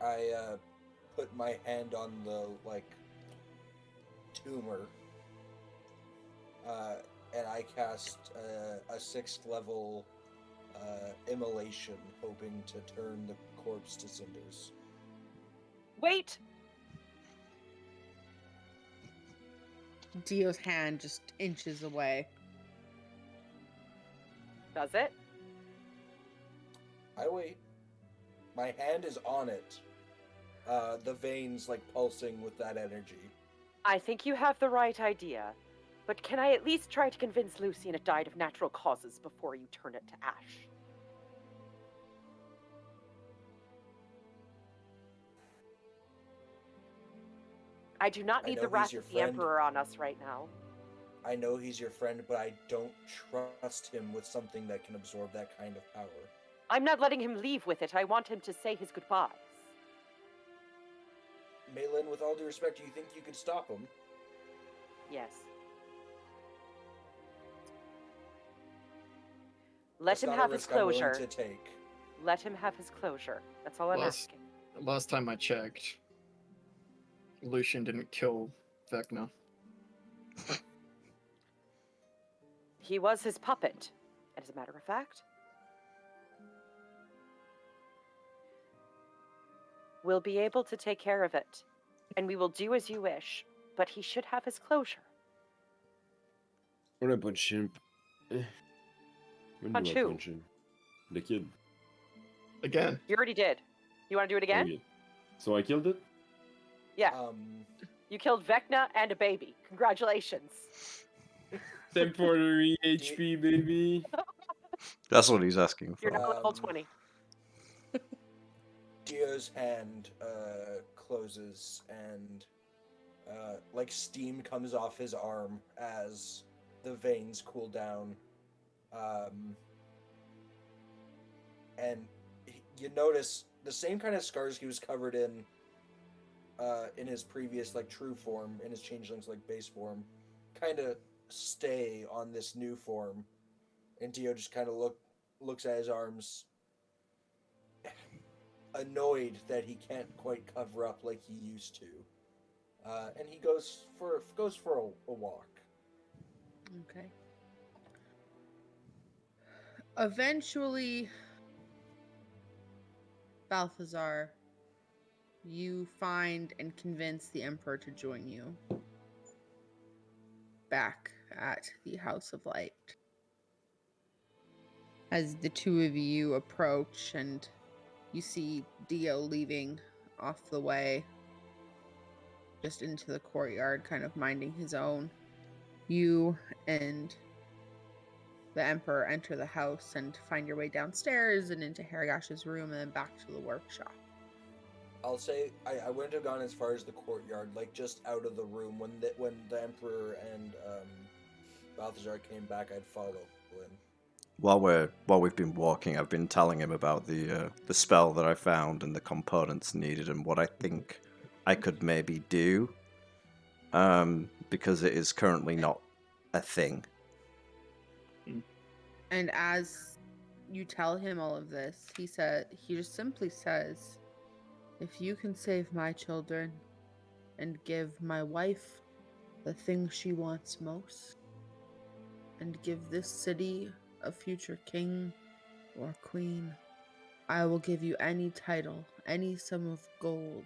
I put my hand on the tumor, and I cast a 6th level immolation, hoping to turn the corpse to cinders. Wait. Dio's hand just inches away. Does it? I wait. My hand is on it. The veins pulsing with that energy. I think you have the right idea. But can I at least try to convince Lucian it died of natural causes before you turn it to ash? I do not need the wrath of the Emperor on us right now. I know he's your friend, but I don't trust him with something that can absorb that kind of power. I'm not letting him leave with it. I want him to say his goodbyes. Malin, with all due respect, do you think you could stop him? Yes. Let him have his closure. To take. Let him have his closure. That's all I'm asking. Last time I checked, Lucian didn't kill Vecna. He was his puppet, as a matter of fact. We'll be able to take care of it, and we will do as you wish, but he should have his closure. I'm gonna punch him. When Punch do I who? punch him? The kid. Again. You already did. You want to do it again? Okay. So I killed it? Yeah. You killed Vecna and a baby. Congratulations. Temporary HP, baby. That's what he's asking for. You're now level 20. Dio's hand closes and steam comes off his arm as the veins cool down. And you notice the same kind of scars he was covered in his previous true form, in his changeling's base form, kind of stay on this new form. And Dio just kind of looks at his arms, annoyed that he can't quite cover up like he used to, and he goes for a walk. Okay. Eventually, Balthazar, you find and convince the Emperor to join you back at the House of Light. As the two of you approach and you see Dio leaving off the way, just into the courtyard, kind of minding his own, you and the Emperor enter the house and find your way downstairs and into Haragash's room and then back to the workshop. I'll say I wouldn't have gone as far as the courtyard, like just out of the room. When the Emperor and Balthazar came back, I'd follow him. While we've been walking, I've been telling him about the spell that I found and the components needed and what I think I could maybe do, because it is currently not a thing. And as you tell him all of this, he just simply says, "If you can save my children and give my wife the thing she wants most, and give this city a future king or queen, I will give you any title, any sum of gold,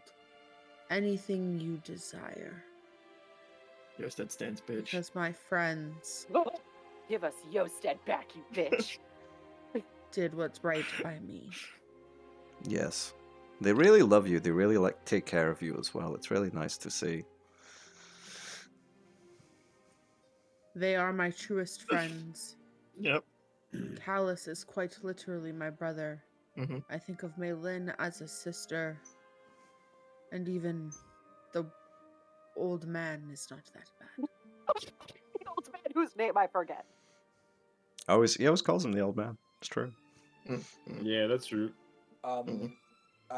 anything you desire. Yosted stands, bitch. Because my friends Give us Yosted back, you bitch. did what's right by me." Yes. They really love you. They really take care of you as well. It's really nice to see. They are my truest friends. Yep. Callus is quite literally my brother. Mm-hmm. I think of Maylin as a sister. And even the old man is not that bad. The old man whose name I forget. He always calls him the old man. It's true. Mm-hmm. Yeah, that's true.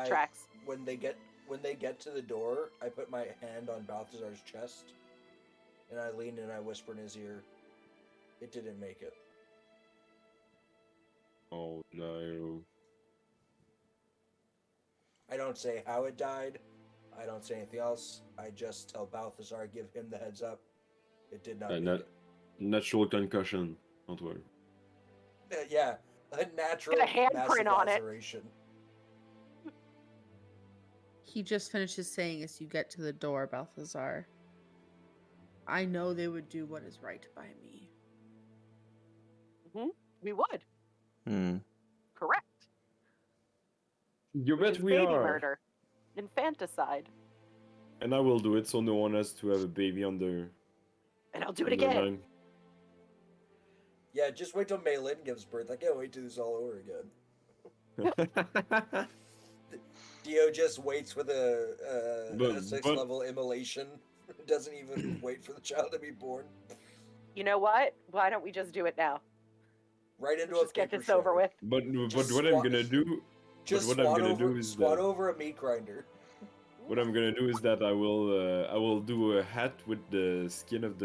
Tracks. When they get to the door, I put my hand on Balthazar's chest, and I lean and I whisper in his ear, "It didn't make it." Oh no. I don't say how it died. I don't say anything else. I just tell Balthazar, give him the heads up. It did not make it. Natural concussion, don't worry. Yeah, a natural Get a handprint massive on it. laceration. He just finishes saying as you get to the door, Balthazar, "I know they would do what is right by me." Mm-hmm. We would. Hmm. Correct. You Which bet is we baby are. murder. Infanticide. And I will do it so no one has to have a baby on their. And I'll do it on their again. line. Yeah, just wait till Maylin gives birth. I can't wait to do this all over again. Dio just waits with a But- 6-level immolation. Doesn't even wait for the child to be born. You know what? Why don't we just do it now? Right into Just a get paper this over shredder. with. But what I'm gonna do. Just what I'm swat gonna over, do is swat that- over a meat grinder. What I'm gonna do is that I will do a hat with the skin of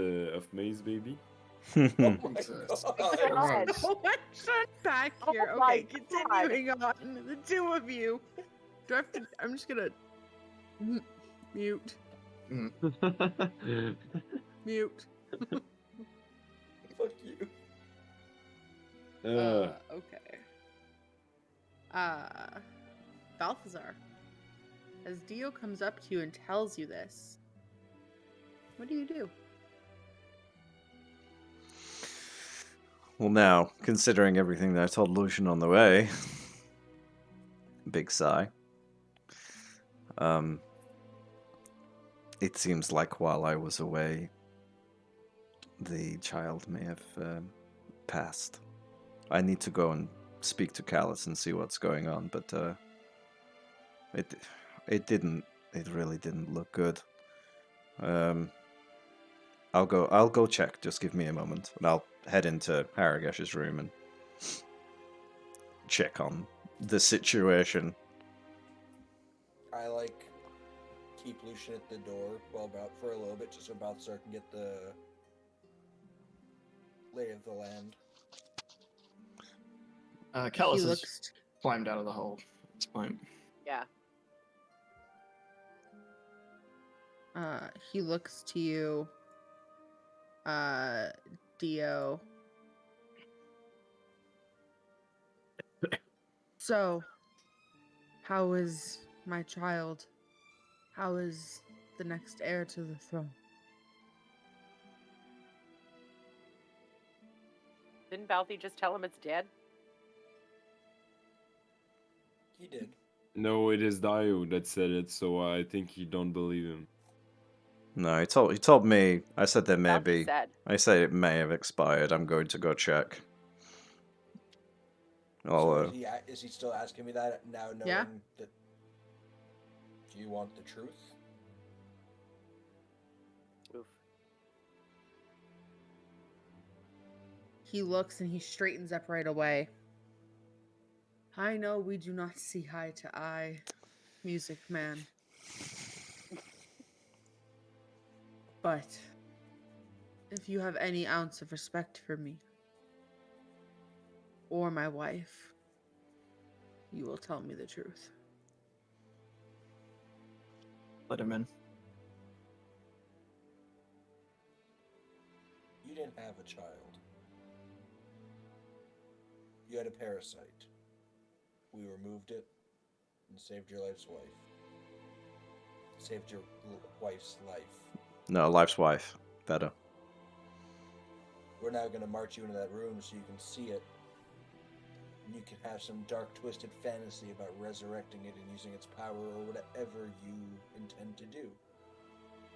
May's baby. Oh my Jesus. god. God. Oh my god, back Oh here. my Okay, continuing on. The two of you. Do I have to? I'm just gonna mute. Mute. Fuck you. Okay. Balthazar. As Dio comes up to you and tells you this, what do you do? Well, now, considering everything that I told Lucian on the way, big sigh. It seems like while I was away, the child may have passed. I need to go and speak to Callus and see what's going on, but it really didn't look good. I'll go check. Just give me a moment, and I'll head into Haragash's room and check on the situation. I keep Lucian at the door for a little bit just so Balthazar can get the lay of the land. Callus He has looks. climbed out of the hole at this point. Yeah. He looks to you, Dio. So, how is my child? How is the next heir to the throne? Didn't Balthy just tell him it's dead? He did. No, it is Dio that said it, so I think you don't believe him. No, he told me. I said there may Balthy be. said. I say it may have expired. I'm going to go check. So is he still asking me that now, knowing Yeah. that? Do you want the truth? Oof. He looks and he straightens up right away. I know we do not see eye to eye, Music Man. But if you have any ounce of respect for me or my wife, you will tell me the truth. Let him in. You didn't have a child. You had a parasite. We removed it and saved your wife's life. Saved your wife's life. No, life's wife. Better. We're now going to march you into that room so you can see it. And you can have some dark, twisted fantasy about resurrecting it and using its power or whatever you intend to do.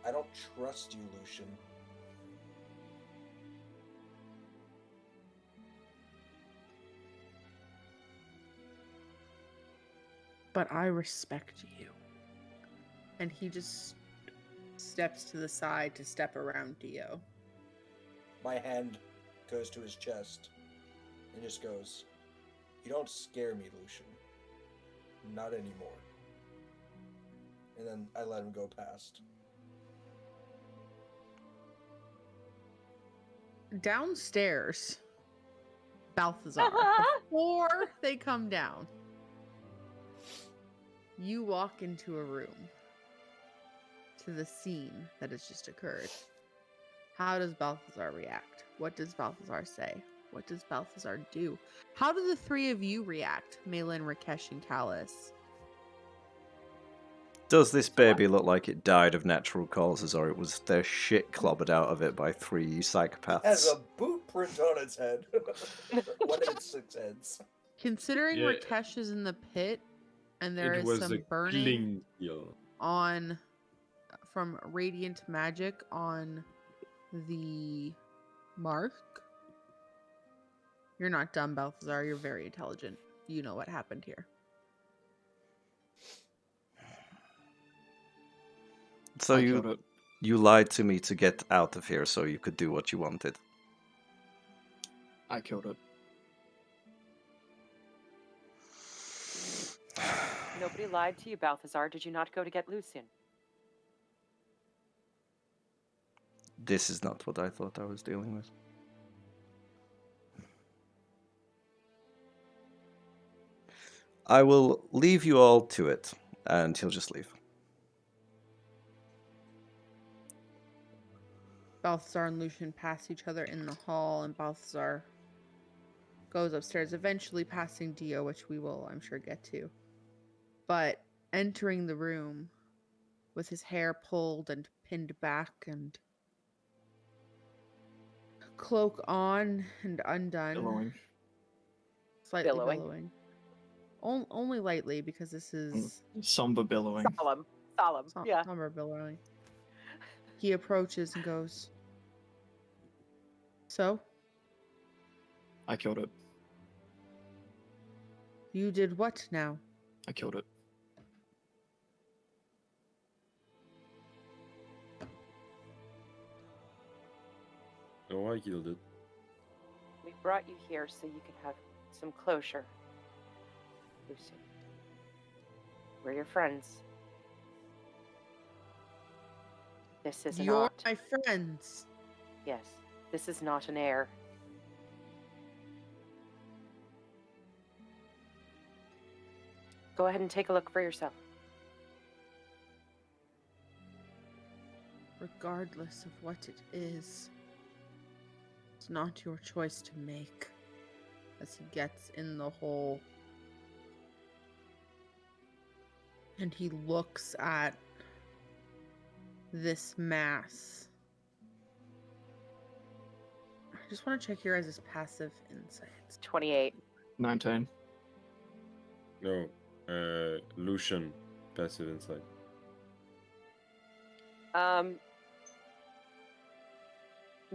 I don't trust you, Lucian. But I respect you. And he just steps to the side to step around Dio. My hand goes to his chest and just goes, "You don't scare me, Lucian. Not anymore." And then I let him go past. Downstairs, Balthazar, before they come down, you walk into a room to the scene that has just occurred. How does Balthazar react? What does Balthazar say? What does Balthazar do? How do the three of you react, Malin, Rakesh, and Callus? Does this baby look like it died of natural causes, or it was their shit clobbered out of it by three psychopaths? Has a boot print on its head. One of its 6 heads. Considering Yeah. Rakesh is in the pit and there it is was some a burning clean kill. on from radiant magic on the mark. You're not dumb, Balthazar. You're very intelligent. You know what happened here. So I killed it. you lied to me to get out of here so you could do what you wanted. I killed it. Nobody lied to you, Balthazar. Did you not go to get Lucian? This is not what I thought I was dealing with. I will leave you all to it, and he'll just leave. Balthazar and Lucian pass each other in the hall, and Balthazar goes upstairs, eventually passing Dio, which we will, I'm sure, get to. But entering the room with his hair pulled and pinned back and cloak on and undone. Billowing. Slightly Billowing. billowing. Only lightly, because this is Somber billowing. Solemn. Yeah. somber billowing. He approaches and goes, "So, I killed it. you did what now?" I killed it. Oh, I killed it. We brought you here so you could have some closure, Lucian. We're your friends. This is You're not. my friends. Yes, this is not an heir. Go ahead and take a look for yourself. Regardless of what it is, it's not your choice to make. As he gets in the hole. And he looks at this mass. I just want to check your guys' passive insights. 28. 19. No, Lucian, passive insight.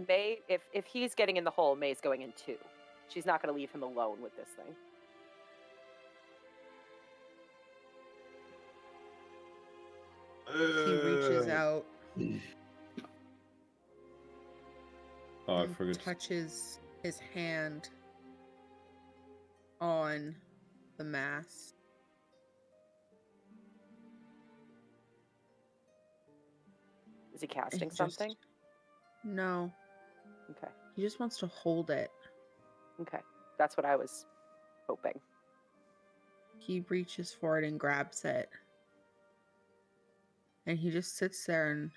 May, if he's getting in the hole, May's going in too. She's not going to leave him alone with this thing. He reaches out Oh, I and forgot. touches his hand on the mass. Is he casting And just- something? No, Okay. he just wants to hold it. Okay. That's what I was hoping. He reaches for it and grabs it. And he just sits there in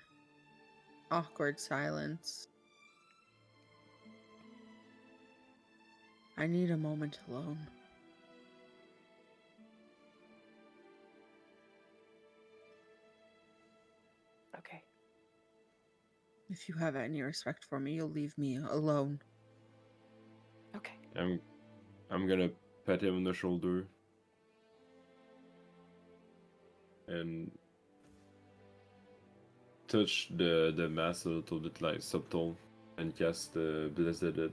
awkward silence. I need a moment alone. Okay. If you have any respect for me, you'll leave me alone. Okay. I'm gonna pat him on the shoulder and touch the mass a little bit like subtle and cast the Blessed.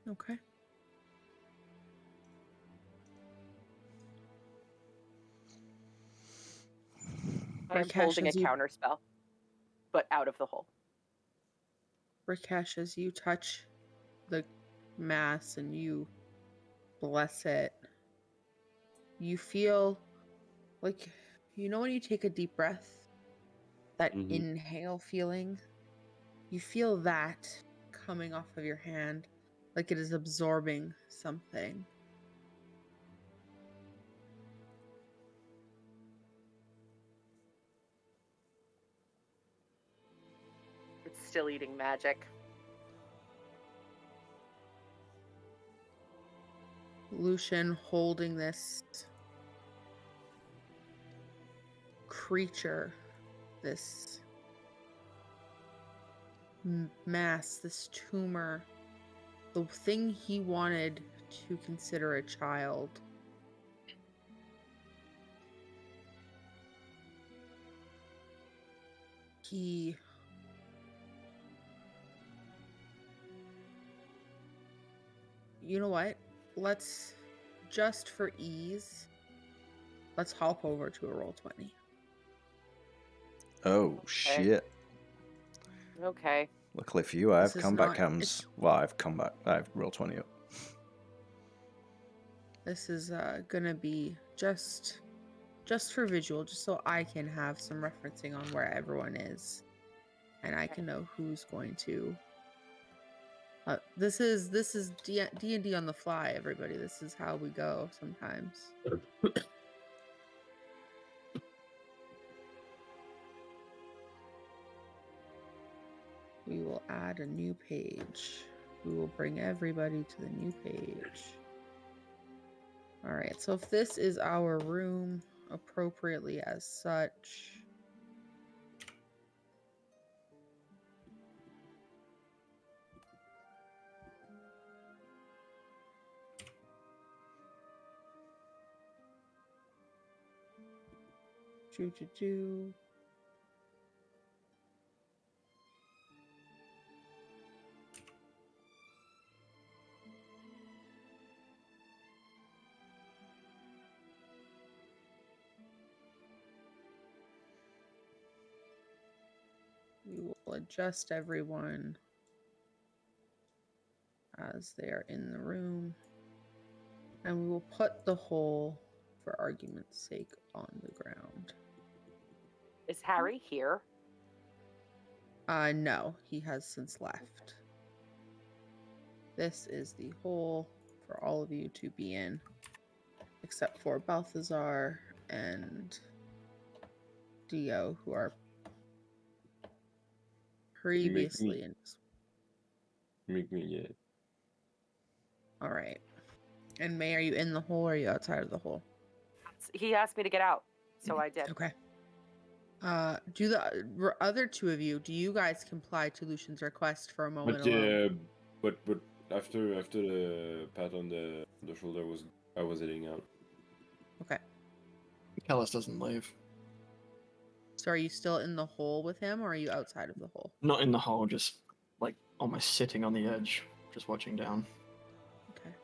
Okay. I'm Rakesh, holding a as you- counter spell, but out of the hole. Rakesh, as you touch the mass and you bless it, you feel like, you know when you take a deep breath? That Mhm. inhale feeling? You feel that coming off of your hand, like it is absorbing something. It's still eating magic. Lucian holding this creature, this mass, this tumor, the thing he wanted to consider a child. He you know what? Let's, just for ease, let's hop over to a roll 20. Oh shit! Okay. Luckily for you, I This have is combat not- cams. Well, I've combat. I've roll 20 up. This is gonna be just for visual, just so I can have some referencing on where everyone is, and I can know who's going to. This is D&D on the fly, everybody. This is how we go sometimes. We will add a new page. We will bring everybody to the new page. All right, so if this is our room appropriately as such. Do. We will adjust everyone as they are in the room. And we will put the hole, for argument's sake, on the ground. Is Harry here? No, he has since left. This is the hole for all of you to be in, except for Balthazar and Dio, who are previously in. Make me, yeah. All right. And May, are you in the hole or are you outside of the hole? He asked me to get out, so I did. Okay. Do the other two of you, do you guys comply to Lucian's request for a moment But alone? but after the pat on the shoulder I was heading out. Okay. Callus doesn't leave. So are you still in the hole with him, or are you outside of the hole? Not in the hole, just like almost sitting on the edge, just watching down. Okay.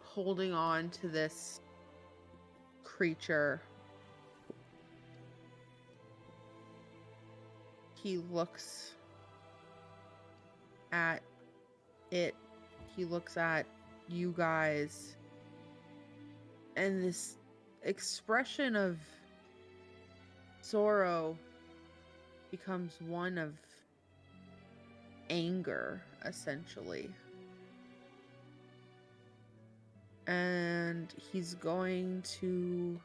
Holding on to this creature, he looks at it, he looks at you guys, and this expression of sorrow becomes one of anger, essentially. And he's going to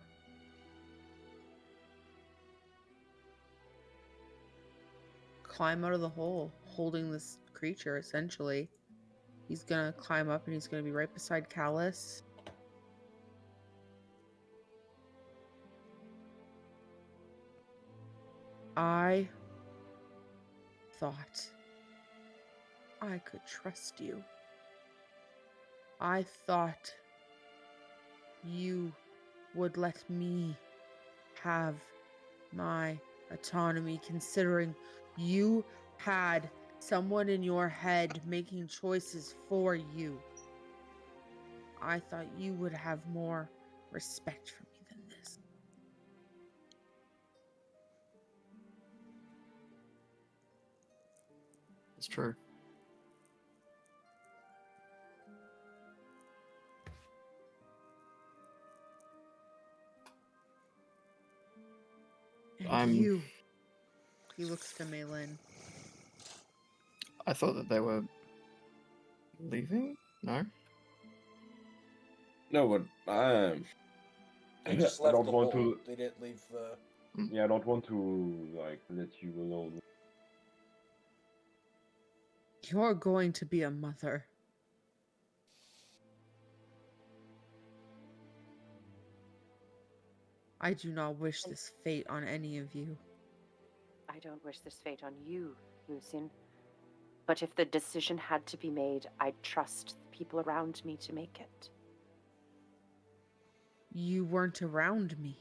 climb out of the hole, holding this creature, essentially. He's gonna climb up and he's gonna be right beside Callus. I thought I could trust you. I thought you would let me have my autonomy, considering you had someone in your head making choices for you. I thought you would have more respect for me than this. It's true. And you. He looks to Maylin. I thought that they were leaving? No? No, but They just I left don't the want hole. to. They didn't leave the. Yeah, I don't want to like let you alone. You're going to be a mother. I do not wish this fate on any of you. I don't wish this fate on you, Lucian. But if the decision had to be made, I'd trust the people around me to make it. You weren't around me.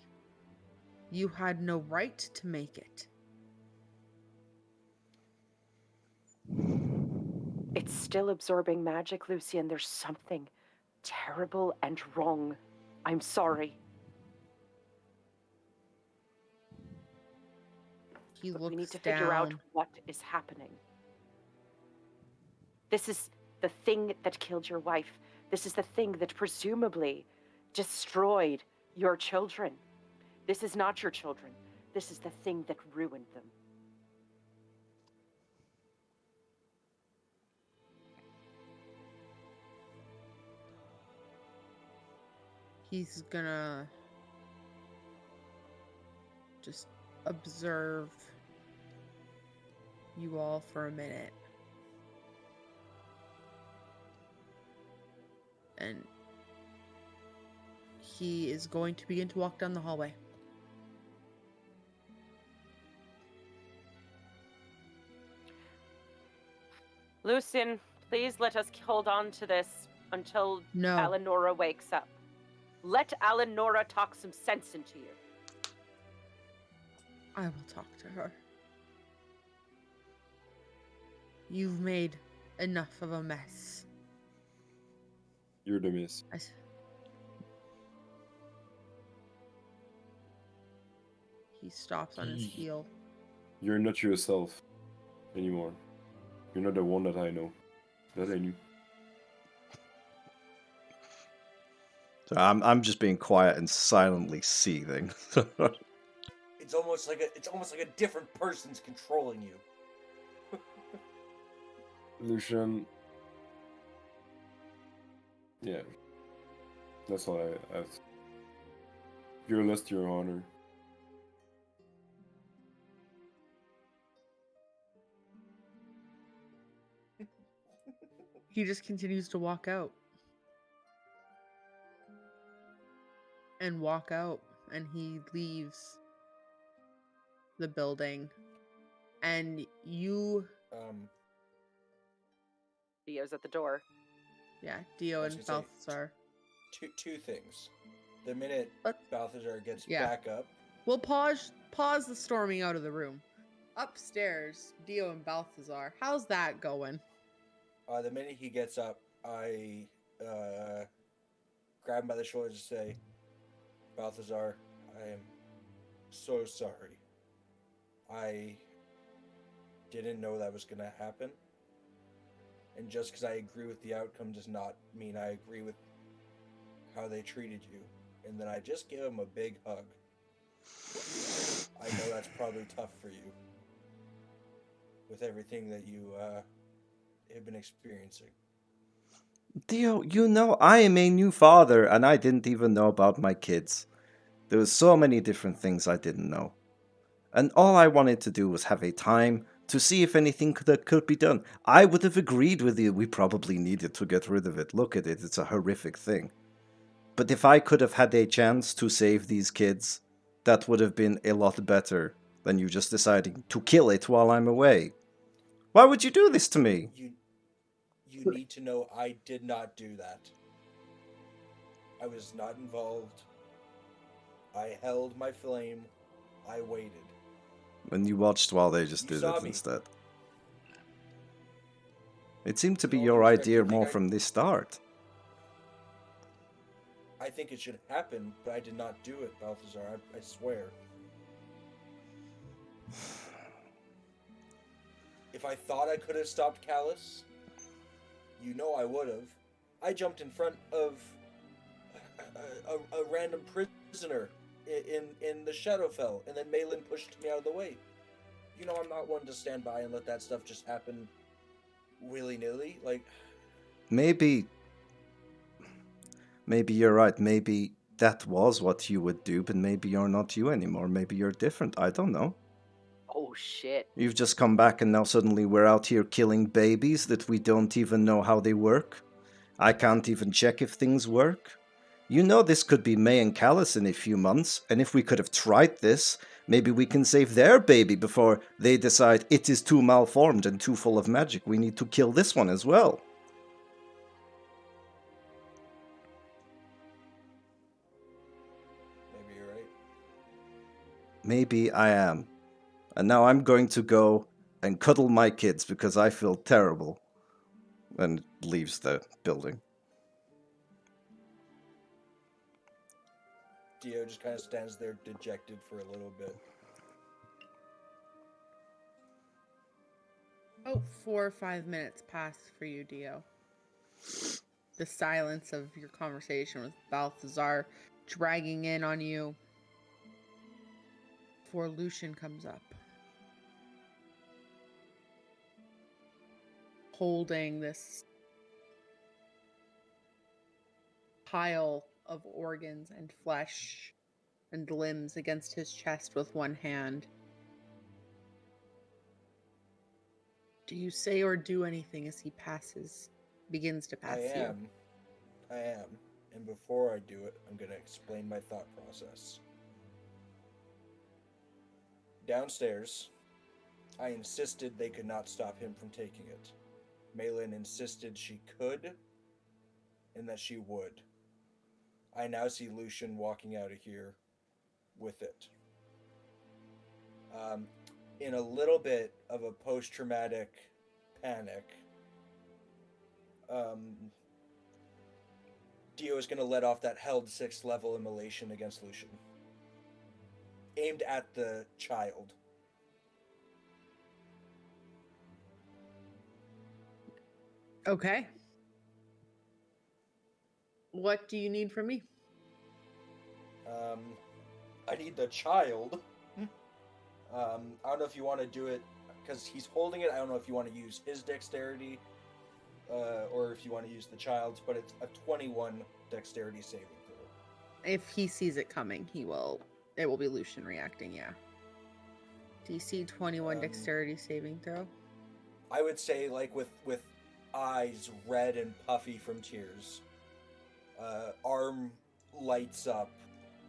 You had no right to make it. It's still absorbing magic, Lucian. There's something terrible and wrong. I'm sorry. He But looks we need to down. figure out what is happening. This is the thing that killed your wife. This is the thing that presumably destroyed your children. This is not your children. This is the thing that ruined them. He's gonna just observe you all for a minute. And he is going to begin to walk down the hallway. Lucian, please let us hold on to this until No. Alanora wakes up. Let Alanora talk some sense into you. I will talk to her. You've made enough of a mess. You're the miss. He stops on his heel. You're not yourself anymore. You're not the one that I know. That I knew. So I'm just being quiet and silently seething. It's almost like a different person's controlling you. Lucian. Yeah. That's all I ask. You're lost your honor. He just continues to walk out. And walk out. And he leaves the building, and you, Dio's at the door. yeah, Dio I was and gonna say, Balthazar. two things. The minute Let's- Balthazar gets yeah. back up, We'll pause the storming out of the room. Upstairs, Dio and Balthazar. How's that going? the minute he gets up, I grab him by the shoulders and say, Balthazar, I am so sorry. I didn't know that was going to happen. And just because I agree with the outcome does not mean I agree with how they treated you. And then I just give him a big hug. I know that's probably tough for you with everything that you have been experiencing. Dio, you know, I am a new father and I didn't even know about my kids. There was so many different things I didn't know. And all I wanted to do was have a time to see if anything could be done. I would have agreed with you, we probably needed to get rid of it. Look at it, it's a horrific thing. But if I could have had a chance to save these kids, that would have been a lot better than you just deciding to kill it while I'm away. Why would you do this to me? You need to know I did not do that. I was not involved. I held my flame. I waited. And you watched while they just You did saw it me. instead. It seemed to With be all your due respect, idea you think more from the start. I think it should happen, but I did not do it, Balthazar. I swear. If I thought I could have stopped Callus, you know I would have. I jumped in front of a random prisoner in the Shadowfell, and then Malin pushed me out of the way. You know I'm not one to stand by and let that stuff just happen willy-nilly. Like, Maybe you're right. Maybe that was what you would do, but maybe you're not you anymore. Maybe you're different. I don't know. Oh shit. You've just come back and now suddenly we're out here killing babies that we don't even know how they work. I can't even check if things work. You know this could be May and Callus in a few months, and if we could have tried this, maybe we can save their baby before they decide it is too malformed and too full of magic. We need to kill this one as well. maybe you're right. Maybe I am. And now I'm going to go and cuddle my kids because I feel terrible. And leaves the building. Dio just kind of stands there dejected for a little bit. About 4 or 5 minutes pass for you, Dio. The silence of your conversation with Balthazar dragging in on you before Lucian comes up. Holding this pile of organs and flesh and limbs against his chest with one hand. Do you say or do anything as he begins to pass you? I am. And before I do it, I'm going to explain my thought process. Downstairs, I insisted they could not stop him from taking it. Malin insisted she could, and that she would. I now see Lucian walking out of here with it. In a little bit of a post-traumatic panic, Dio is going to let off that held 6th level immolation against Lucian, aimed at the child. Okay. What do you need from me? I need the child. I don't know if you want to do it because he's holding it. I don't know if you want to use his dexterity or if you want to use the child's, but it's a 21 dexterity saving throw. If he sees it coming, it will be Lucian reacting, yeah. DC 21 dexterity saving throw. I would say like with eyes red and puffy from tears. Arm lights up,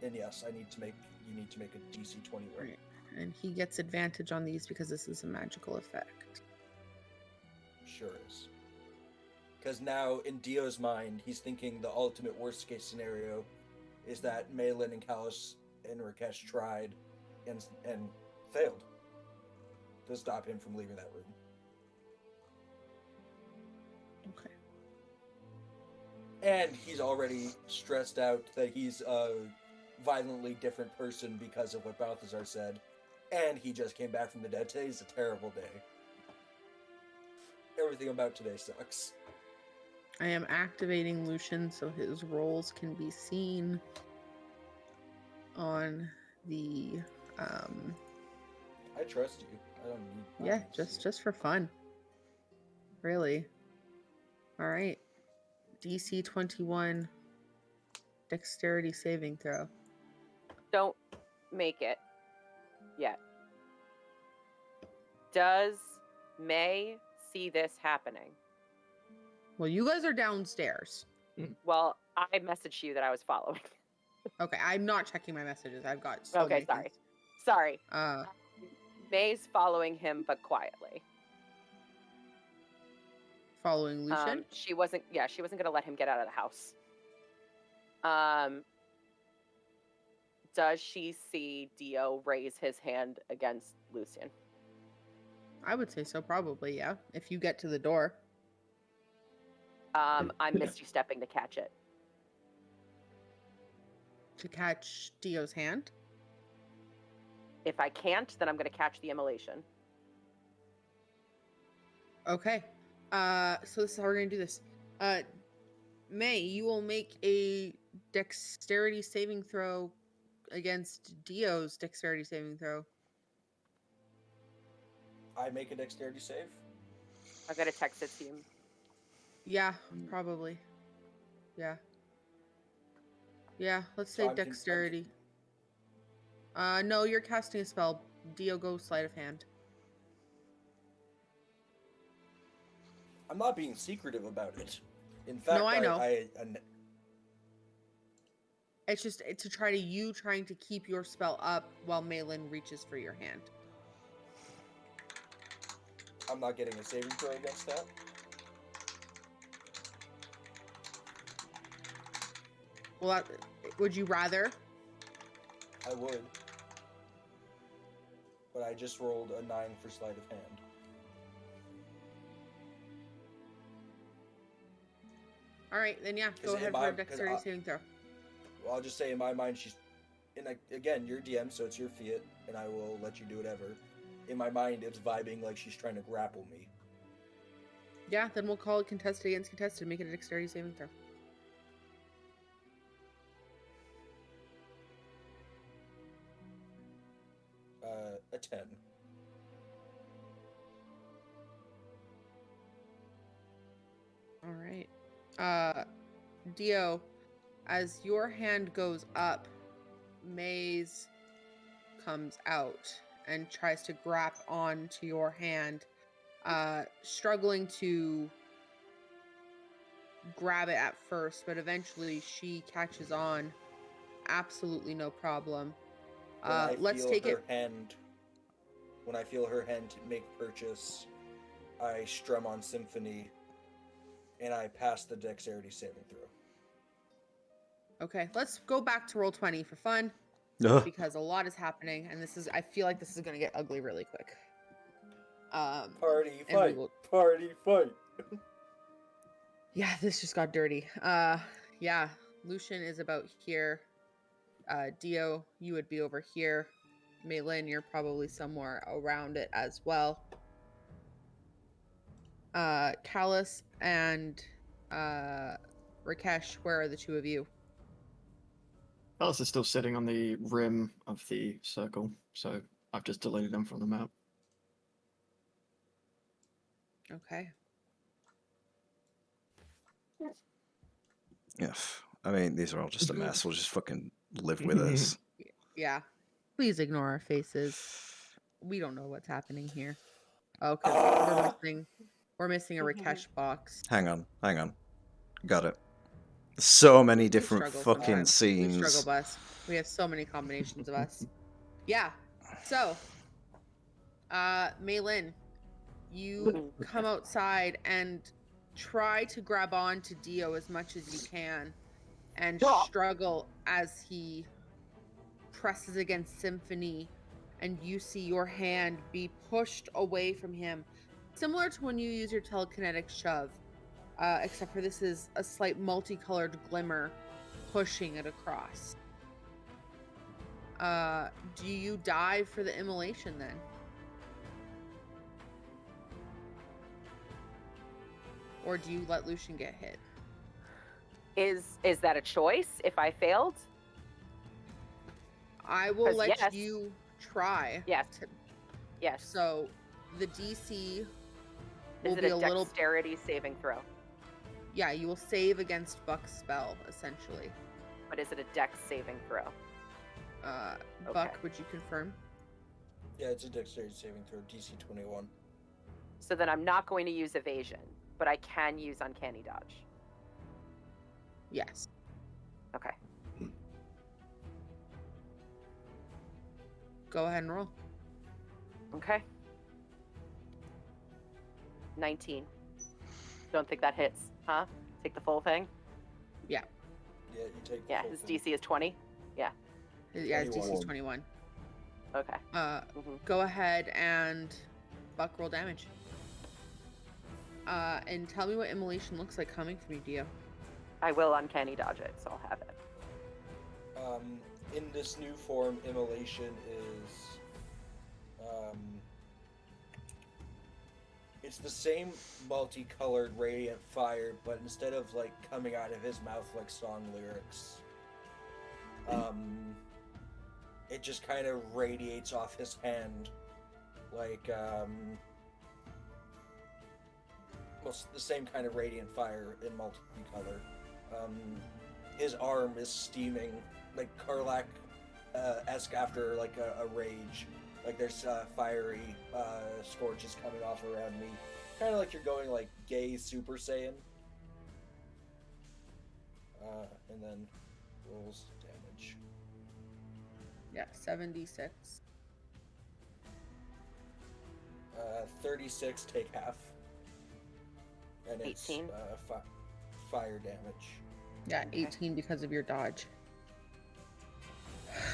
and yes, you need to make a DC 21. Right. and he gets advantage on these because this is a magical effect. Sure is. Because now, in Dio's mind, he's thinking the ultimate worst case scenario is that Malin and Callus and Rakesh tried and failed to stop him from leaving that room. Okay. And he's already stressed out that he's a violently different person because of what Balthazar said. And he just came back from the dead. Today's a terrible day. Everything about today sucks. I am activating Lucian so his rolls can be seen on the I trust you. I don't need. yeah, just for fun. Really. All right. DC 21 dexterity saving throw. Don't make it yet. Does May see this happening? Well, you guys are downstairs. Well, I messaged you that I was following. Okay, I'm not checking my messages. I've got so Okay, many sorry. things. Sorry. Uh, May's following him, but quietly. following Lucian. She wasn't gonna let him get out of the house. Does she see Dio raise his hand against Lucian? I would say so, probably, yeah. If you get to the door. I'm Misty stepping to catch it. To catch Dio's hand. If I can't, then I'm gonna catch the immolation. Okay. So this is how we're gonna do this. May, you will make a dexterity saving throw against Dio's dexterity saving throw. I make a dexterity save. I'm gonna text it to you. Yeah, probably. Yeah. Yeah, let's say I'm dexterity. No, you're casting a spell. Dio, go sleight of hand. I'm not being secretive about it. In fact, No, I know. I It's just to trying to keep your spell up while Malin reaches for your hand. I'm not getting a saving throw against that. Well, would you rather? I would. But I just rolled a 9 for sleight of hand. All right, then yeah, go ahead for a dexterity saving throw. Well, I'll just say in my mind, she's... And again, you're DM, so it's your fiat, and I will let you do whatever. In my mind, it's vibing like she's trying to grapple me. Yeah, then we'll call it contested against contested. Make it a dexterity saving throw. A 10. All right. Dio, as your hand goes up, Maze comes out and tries to grab on to your hand, struggling to grab it at first, but eventually she catches on. Absolutely no problem. Let's take it. When I feel her hand make purchase, I strum on Symphony, and I pass the dexterity saving throw. Okay, let's go back to roll 20 for fun, because a lot is happening, and I feel like this is gonna get ugly really quick. Party fight! Party fight! Yeah, this just got dirty. Yeah, Lucian is about here. Dio, you would be over here. Malin, you're probably somewhere around it as well. Callus and Rakesh, where are the two of you? Alice is still sitting on the rim of the circle, so I've just deleted them from the map. Okay. Yeah, I mean, these are all just a mess. We'll just fucking live with this. Yeah. Please ignore our faces. We don't know what's happening here. Oh, because we're missing a Rakesh box. Hang on. Got it. So many different struggle fucking sometimes. We struggle, scenes. bus. We have so many combinations of us. Yeah. So, Maylin, you come outside and try to grab on to Dio as much as you can and struggle as he presses against Symphony, and you see your hand be pushed away from him, similar to when you use your telekinetic shove, except for this is a slight multicolored glimmer pushing it across. Do you dive for the immolation then? Or do you let Lucian get hit? Is that a choice if I failed? I will 'Cause let yes. you try. Yes. Yes. So the DC will Is it be a a little. dexterity saving throw? Yeah, you will save against Buck's spell, essentially. But is it a dex saving throw? Buck, would you confirm? Yeah, it's a dexterity saving throw, DC 21. So then I'm not going to use evasion, but I can use uncanny dodge. Yes. Okay. Go ahead and roll. Okay. 19. Don't think that hits, huh? Take the full thing? Yeah. Yeah, you take the Yeah, full his thing. DC is 20? Yeah, his DC is 21. 21. Okay. Go ahead and Buck roll damage. And tell me what immolation looks like coming from you, Dio. I will uncanny dodge it, so I'll have it. In this new form, immolation is it's the same multicolored radiant fire, but instead of like coming out of his mouth like song lyrics, it just kind of radiates off his hand, like well, the same kind of radiant fire in multicolor. His arm is steaming, like Karlach-esque after like a rage. Like there's fiery scorches coming off around me. Kind of like you're going like gay Super Saiyan. And then rolls damage. Yeah, 76. 36, take half. And it's 18. Fire damage. Yeah, Okay. 18 because of your dodge.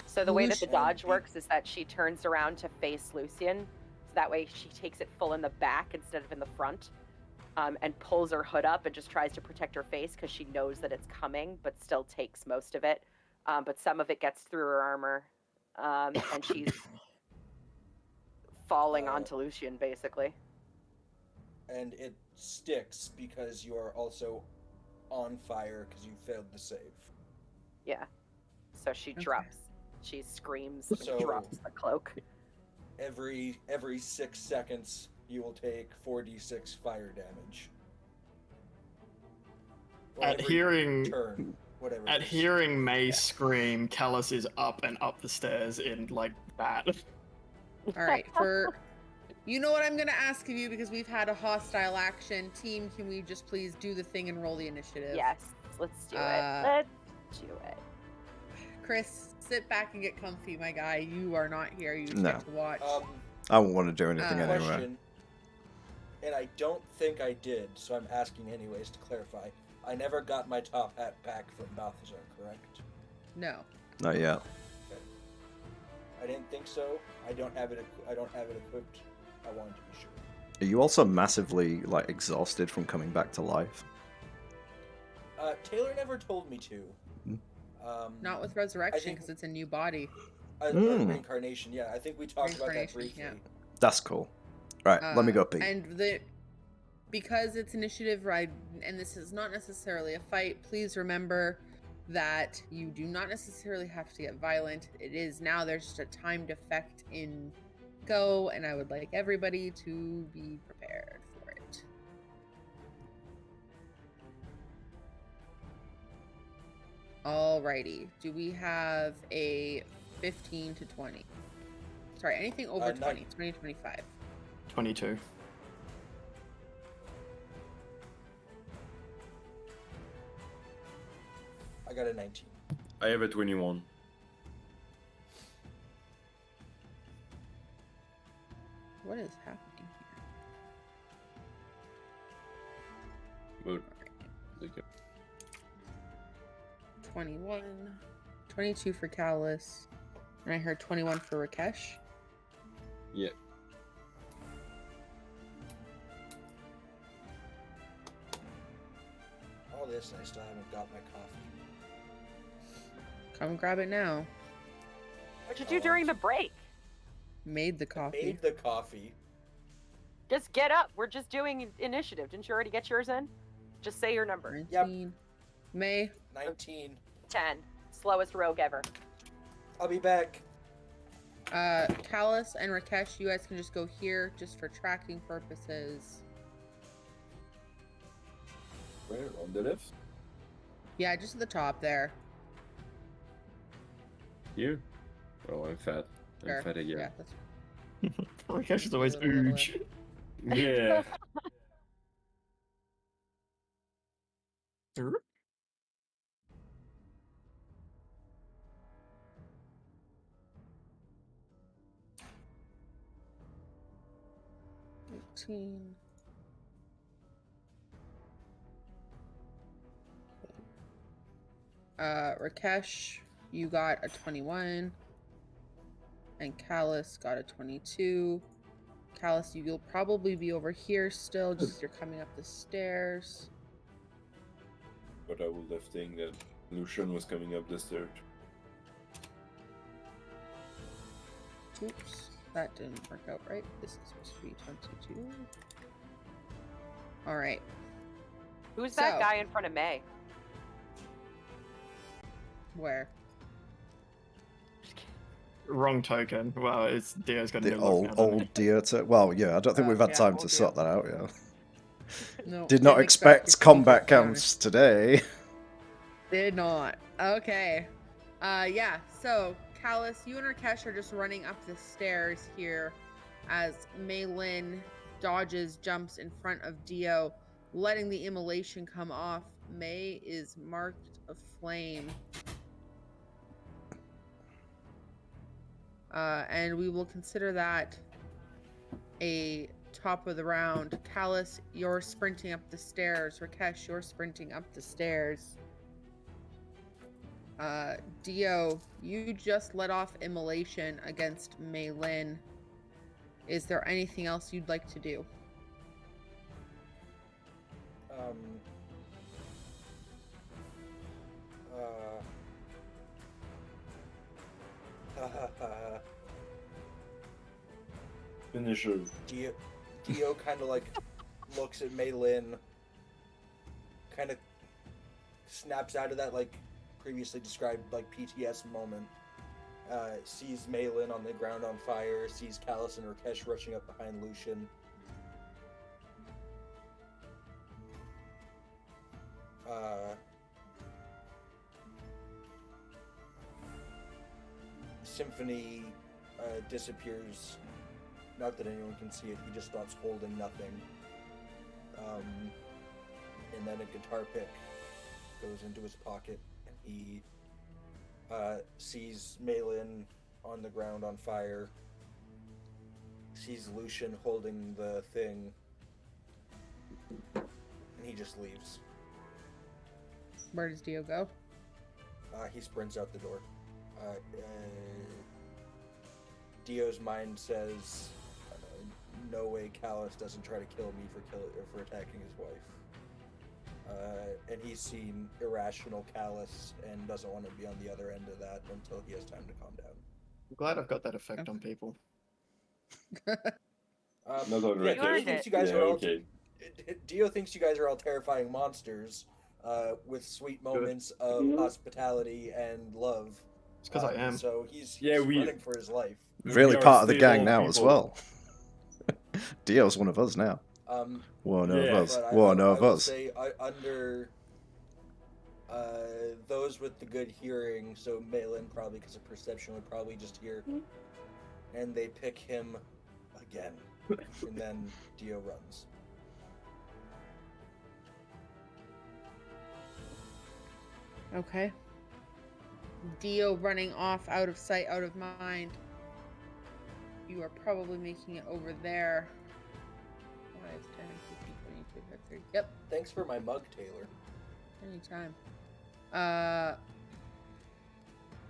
So the way that the Lucian- dodge works is that she turns around to face Lucian, so that way she takes it full in the back instead of in the front, and pulls her hood up and just tries to protect her face because she knows that it's coming, but still takes most of it. But some of it gets through her armor, and she's falling onto Lucian, basically. And it sticks because you are also on fire because you failed the save. Yeah. So she Okay. drops. She screams So- and drops the cloak. Every 6 seconds, you will take 4d6 fire damage. Or At every hearing turn, whatever. At it is. hearing May scream, Callus is up and up the stairs in like that. All right, you know what I'm going to ask of you because we've had a hostile action. Team, can we just please do the thing and roll the initiative? Yes. Let's do it. Let's do it. Chris, sit back and get comfy, my guy. You are not here. You just No. get to watch. I won't want to do anything anyway. Question, and I don't think I did, so I'm asking anyways to clarify. I never got my top hat back from Balthazar, correct? No. Not yet. I didn't think so. I don't have it equipped. I wanted to be sure. Are you also massively like exhausted from coming back to life? Taylor never told me to. Not with resurrection think- because it's a new body. Reincarnation, yeah. I think we talked about that Reincarnation, briefly. yeah. That's cool. Right, let me go pee. And because it's initiative, right, and this is not necessarily a fight, please remember that you do not necessarily have to get violent. It is now there's just a timed effect in go, and I would like everybody to be prepared for it. Alrighty. Do we have a 15 to 20? Sorry, anything over 20, 20 to 25. 22. I got a 19. I have a 21. What is happening here? But, okay. 21, 22 for Callus, and I heard 21 for Rakesh. Yeah. All this, and I still haven't got my coffee. Come grab it now. What'd you do during the break? Made the I coffee. made the coffee. Just get up. We're just doing initiative. Didn't you already get yours in? Just say your number. 19. May. 19. 10. Slowest rogue ever. I'll be back. Callus and Rakesh, you guys can just go here just for tracking purposes. Where? On the left? Yeah, just at the top there. Here? Oh, I'm fat. Sure. I'm fat again. Yeah, that's Rakesh is always Little ooge. Yeah. right. 18. Rakesh, you got a 21. And Callus got a 22. Callus, you'll probably be over here still, just as you're coming up the stairs. But I would have think that Lucian was coming up the stairs. Oops, that didn't work out right. This is supposed to be 22. All right. Who's that So- guy in front of May? Where? Wrong token. Well, it's Dio's got a The new old look now, doesn't he? deer. Well, yeah, I don't think we've had Yeah, time old to deer. sort that out yet. No. Did not didn't expect your combat speakers, to be honest. counts today. Did not. Okay. Yeah, so Callus, you and Rakesh are just running up the stairs here as Maylin dodges, jumps in front of Dio, letting the immolation come off. May is marked aflame. And we will consider that a top of the round. Callus, you're sprinting up the stairs. Rakesh, you're sprinting up the stairs. Dio, you just let off immolation against Maylin. Is there anything else you'd like to do? Finisher. Dio kind of like looks at Maylin, kind of snaps out of that like previously described like PTS moment. Sees Maylin on the ground on fire. Sees Callus and Rakesh rushing up behind Lucian. Symphony disappears. Not that anyone can see it. He just starts holding nothing. And then a guitar pick goes into his pocket. And he sees Maylin on the ground on fire. Sees Lucian holding the thing. And he just leaves. Where does Dio go? He sprints out the door. Dio's mind says, "No way, Callus doesn't try to kill me for attacking his wife." And he's seen irrational Callus and doesn't want to be on the other end of that until he has time to calm down. I'm glad I've got that effect on people. Not on Yeah, Rakesh. Dio thinks you guys Yeah, are all. okay. Dio thinks you guys are all terrifying monsters, with sweet moments of hospitality and love. It's because I am. So he's Yeah, running for his life. Really We are part of the stable gang now as people. well. Dio's one of us now. One of Yeah. us. But One I of will us. say under those with the good hearing, so Maylin probably because of perception would probably just hear, and they pick him again, and then Dio runs. Okay. Dio running off, out of sight, out of mind. You are probably making it over there. 5, 10, 15, 20, 25, 30. Yep, Thanks for my mug, Taylor. anytime.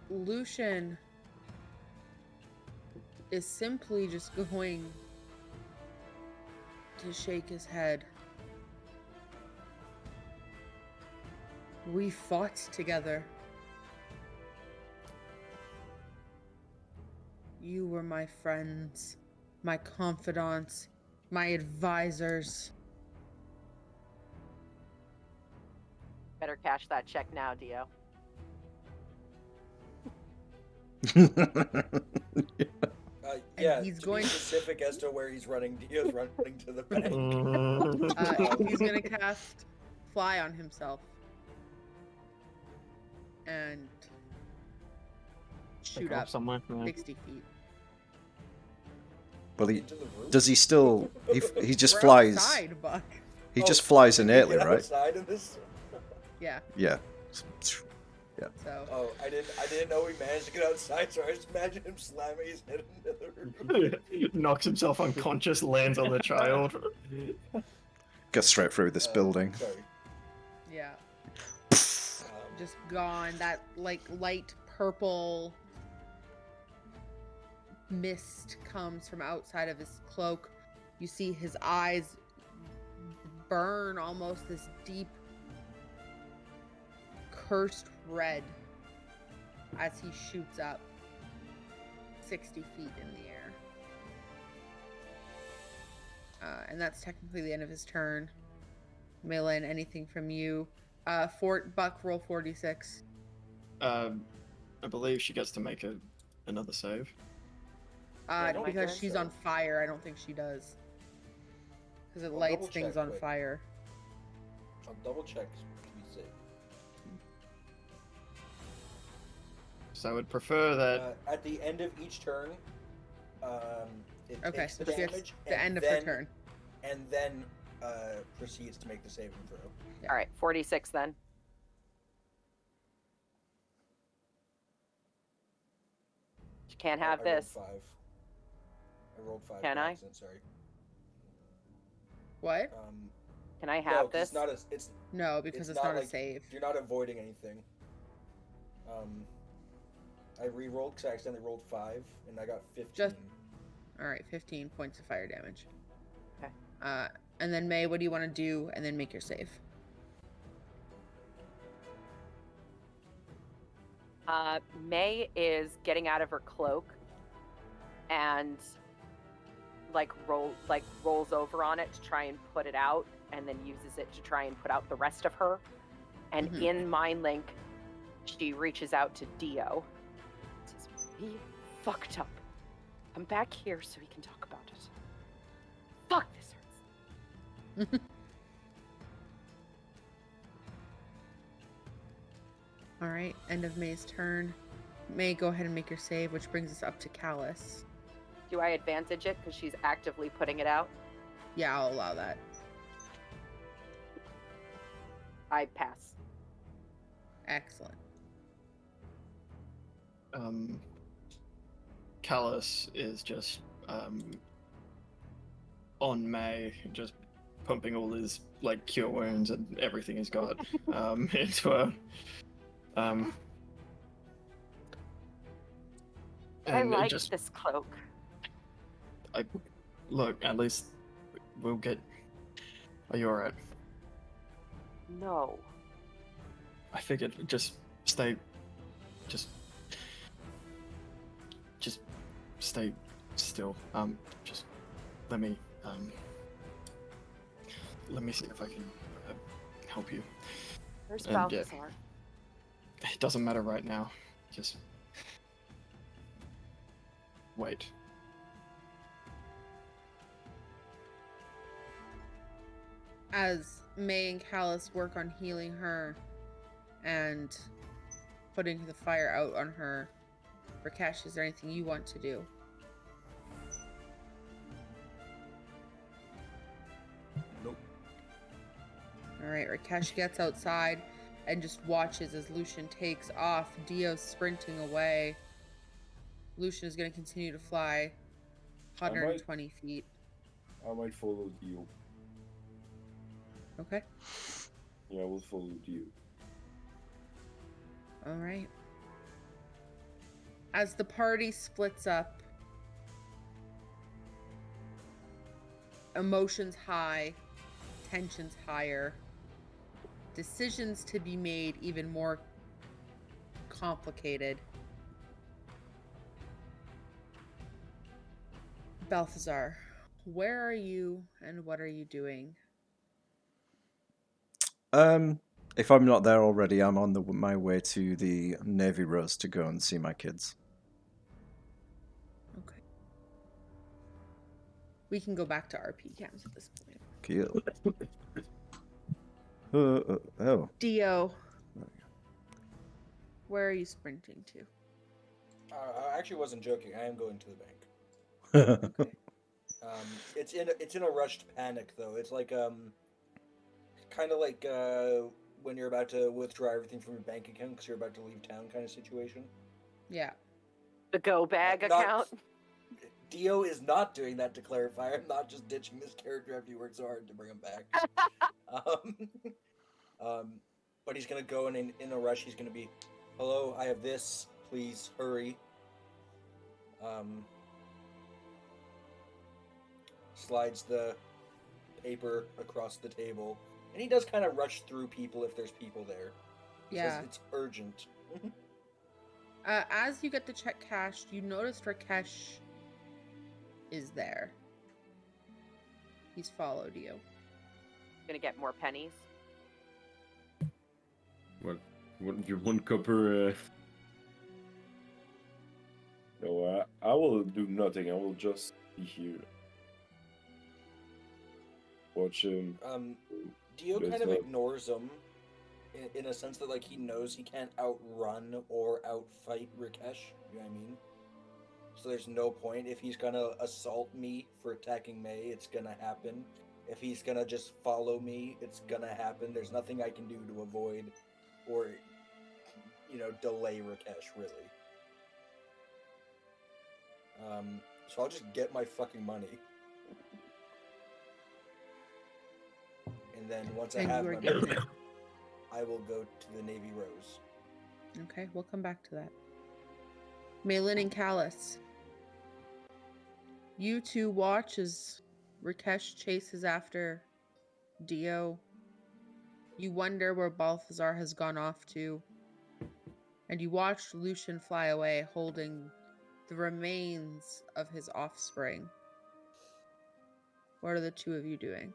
Lucian is simply just going to shake his head. We fought together. You were my friends, my confidants, my advisors. Better cash that check now, Dio. Yeah, he's to going- be specific as to where he's running, Dio's running to the bank. He's gonna cast Fly on himself. And shoot up somewhere. 60 feet. Well, Into the roof? does he still? He just We're flies. outside, Buck. He Oh, just flies can we innately, get right? Outside of this? Yeah, Yeah. so. Oh, I didn't know he managed to get outside, so I just imagine him slamming his head into the roof. Knocks himself unconscious, lands on the child. Go straight through this building. Sorry. Yeah, Um, just gone. That like light purple mist comes from outside of his cloak. You see his eyes burn almost this deep cursed red as he shoots up 60 feet in the air. And that's technically the end of his turn. Malin, anything from you? Buck, roll 46. I believe she gets to make another save. I don't Because think she's so. on fire, I don't think she does. Because it Well, lights double things check on quick. fire. I'll double check to be safe. So I would prefer that. At the end of each turn, it Okay, takes so the she gets damage, the end and of then, her turn. and then proceeds to make the saving throw. Yeah. All right, 46 then. You can't have I this. Rolled 5. I rolled 5. Can by I? accident, sorry. What? Can I No, have 'cause this? It's not a. It's No, because it's not a like, save. You're not avoiding anything. I re-rolled because I accidentally rolled 5 and I got 15. Alright, 15 points of fire damage. Okay. And then May, what do you want to do? And then make your save. May is getting out of her cloak and rolls over on it to try and put it out, and then uses it to try and put out the rest of her. And Mhm. in Mind Link, she reaches out to Dio. Says, "We fucked up. Come back here so we can talk about it. Fuck, this hurts." Alright, end of May's turn. May, go ahead and make your save, which brings us up to Callus. Do I advantage it because she's actively putting it out? Yeah, I'll allow that. I pass. Excellent. Callus is just on May, just pumping all his cure wounds and everything he's got into her. I And it like just this cloak. look. At least we'll get. Are you alright? No. I figured just stay. Just stay still. Just let me see if I can help you. Where's And, yeah. Balthazar? It doesn't matter right now. Just wait. As May and Callus work on healing her and putting the fire out on her, Rakesh, is there anything you want to do? Nope. Alright, Rakesh gets outside and just watches as Lucian takes off. Dio's sprinting away. Lucian is going to continue to fly 120 feet. I might follow Dio. Okay. Yeah, I will follow Dio. All right. As the party splits up, emotions high, tensions higher, decisions to be made even more complicated. Balthazar, where are you and what are you doing? If I'm not there already, I'm on my way to the Navy Rose to go and see my kids. Okay. We can go back to RP cams at this point. Cool. Oh. Dio, where are you sprinting to? I actually wasn't joking. I am going to the bank. Okay. It's in a rushed panic though. It's like kind of like when you're about to withdraw everything from your bank account because you're about to leave town kind of situation. Yeah. The go bag account. Dio is not doing that, to clarify. I'm not just ditching this character after he worked so hard to bring him back. But he's gonna go and in a rush he's gonna be, hello, I have this, please hurry. Slides the paper across the table, and he does kind of rush through people if there's people there. Yeah. Says it's urgent. As you get the check cashed, you notice Rakesh is there. He's followed you. Gonna get more pennies. What your 1 copper? No, I will do nothing. I will just be here. Watch him. Dio There's kind of no- ignores him in a sense that like he knows he can't outrun or outfight Rakesh. You know what I mean? So there's no point. If he's gonna assault me for attacking May, it's gonna happen. If he's gonna just follow me, it's gonna happen. There's nothing I can do to avoid or, delay Rakesh, really. So I'll just get my fucking money. And then once I And have you are my getting money, it. I will go to the Navy Rose. Okay, we'll come back to that. Malin and Callus. You two watch as Rakesh chases after Dio. You wonder where Balthazar has gone off to. And you watch Lucian fly away holding the remains of his offspring. What are the two of you doing?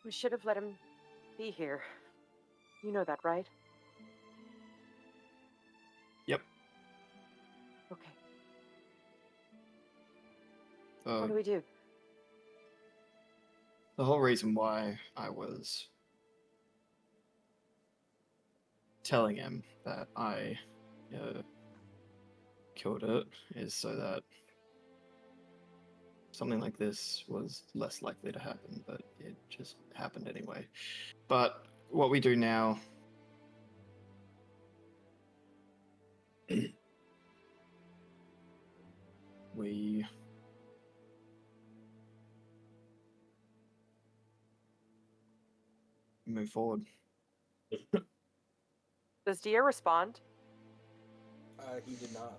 We should have let him be here. You know that, right? Yep. Okay. What do The, we do? the whole reason why I was telling him that I killed it is so that something like this was less likely to happen, but it just happened anyway. But what we do now we move forward. Does Dio respond? He did not.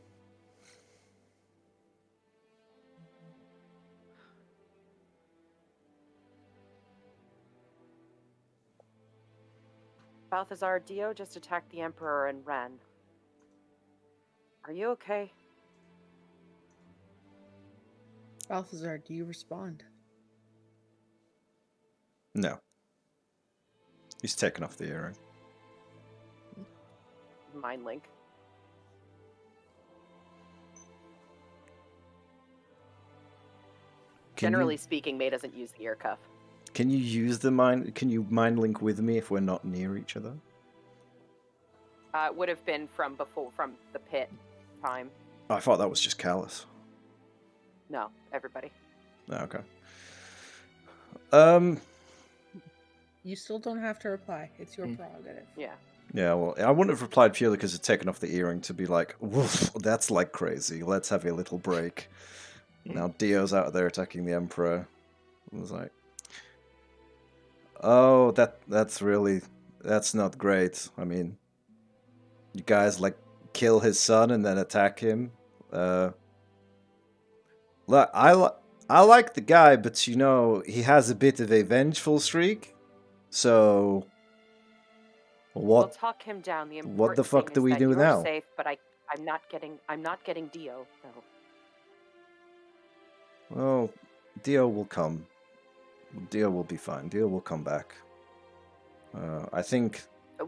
Balthazar, Dio just attacked the Emperor and ran. Are you okay? Balthazar, do you respond? No. He's taken off the earring. Mind link. Generally speaking, May doesn't use the ear cuff. Can you use the mind? Can you mind link with me if we're not near each other? It would have been from the pit time. I thought that was just Callus. No, everybody. Oh, okay. You still don't have to reply. It's your prerogative. Yeah. Yeah, well, I wouldn't have replied purely because it's taken off the earring to be like, woof, that's like crazy. Let's have a little break. Now Dio's out there attacking the Emperor. I was like, oh, that's not great. I mean, you guys like kill his son and then attack him. Look, I like the guy, but you know he has a bit of a vengeful streak. So We'll what? talk him down. The What the important fuck thing do is we that do you're now? safe, but I'm not getting Dio. No. Well, Dio will come. Dio will be fine. Dio will come back. I think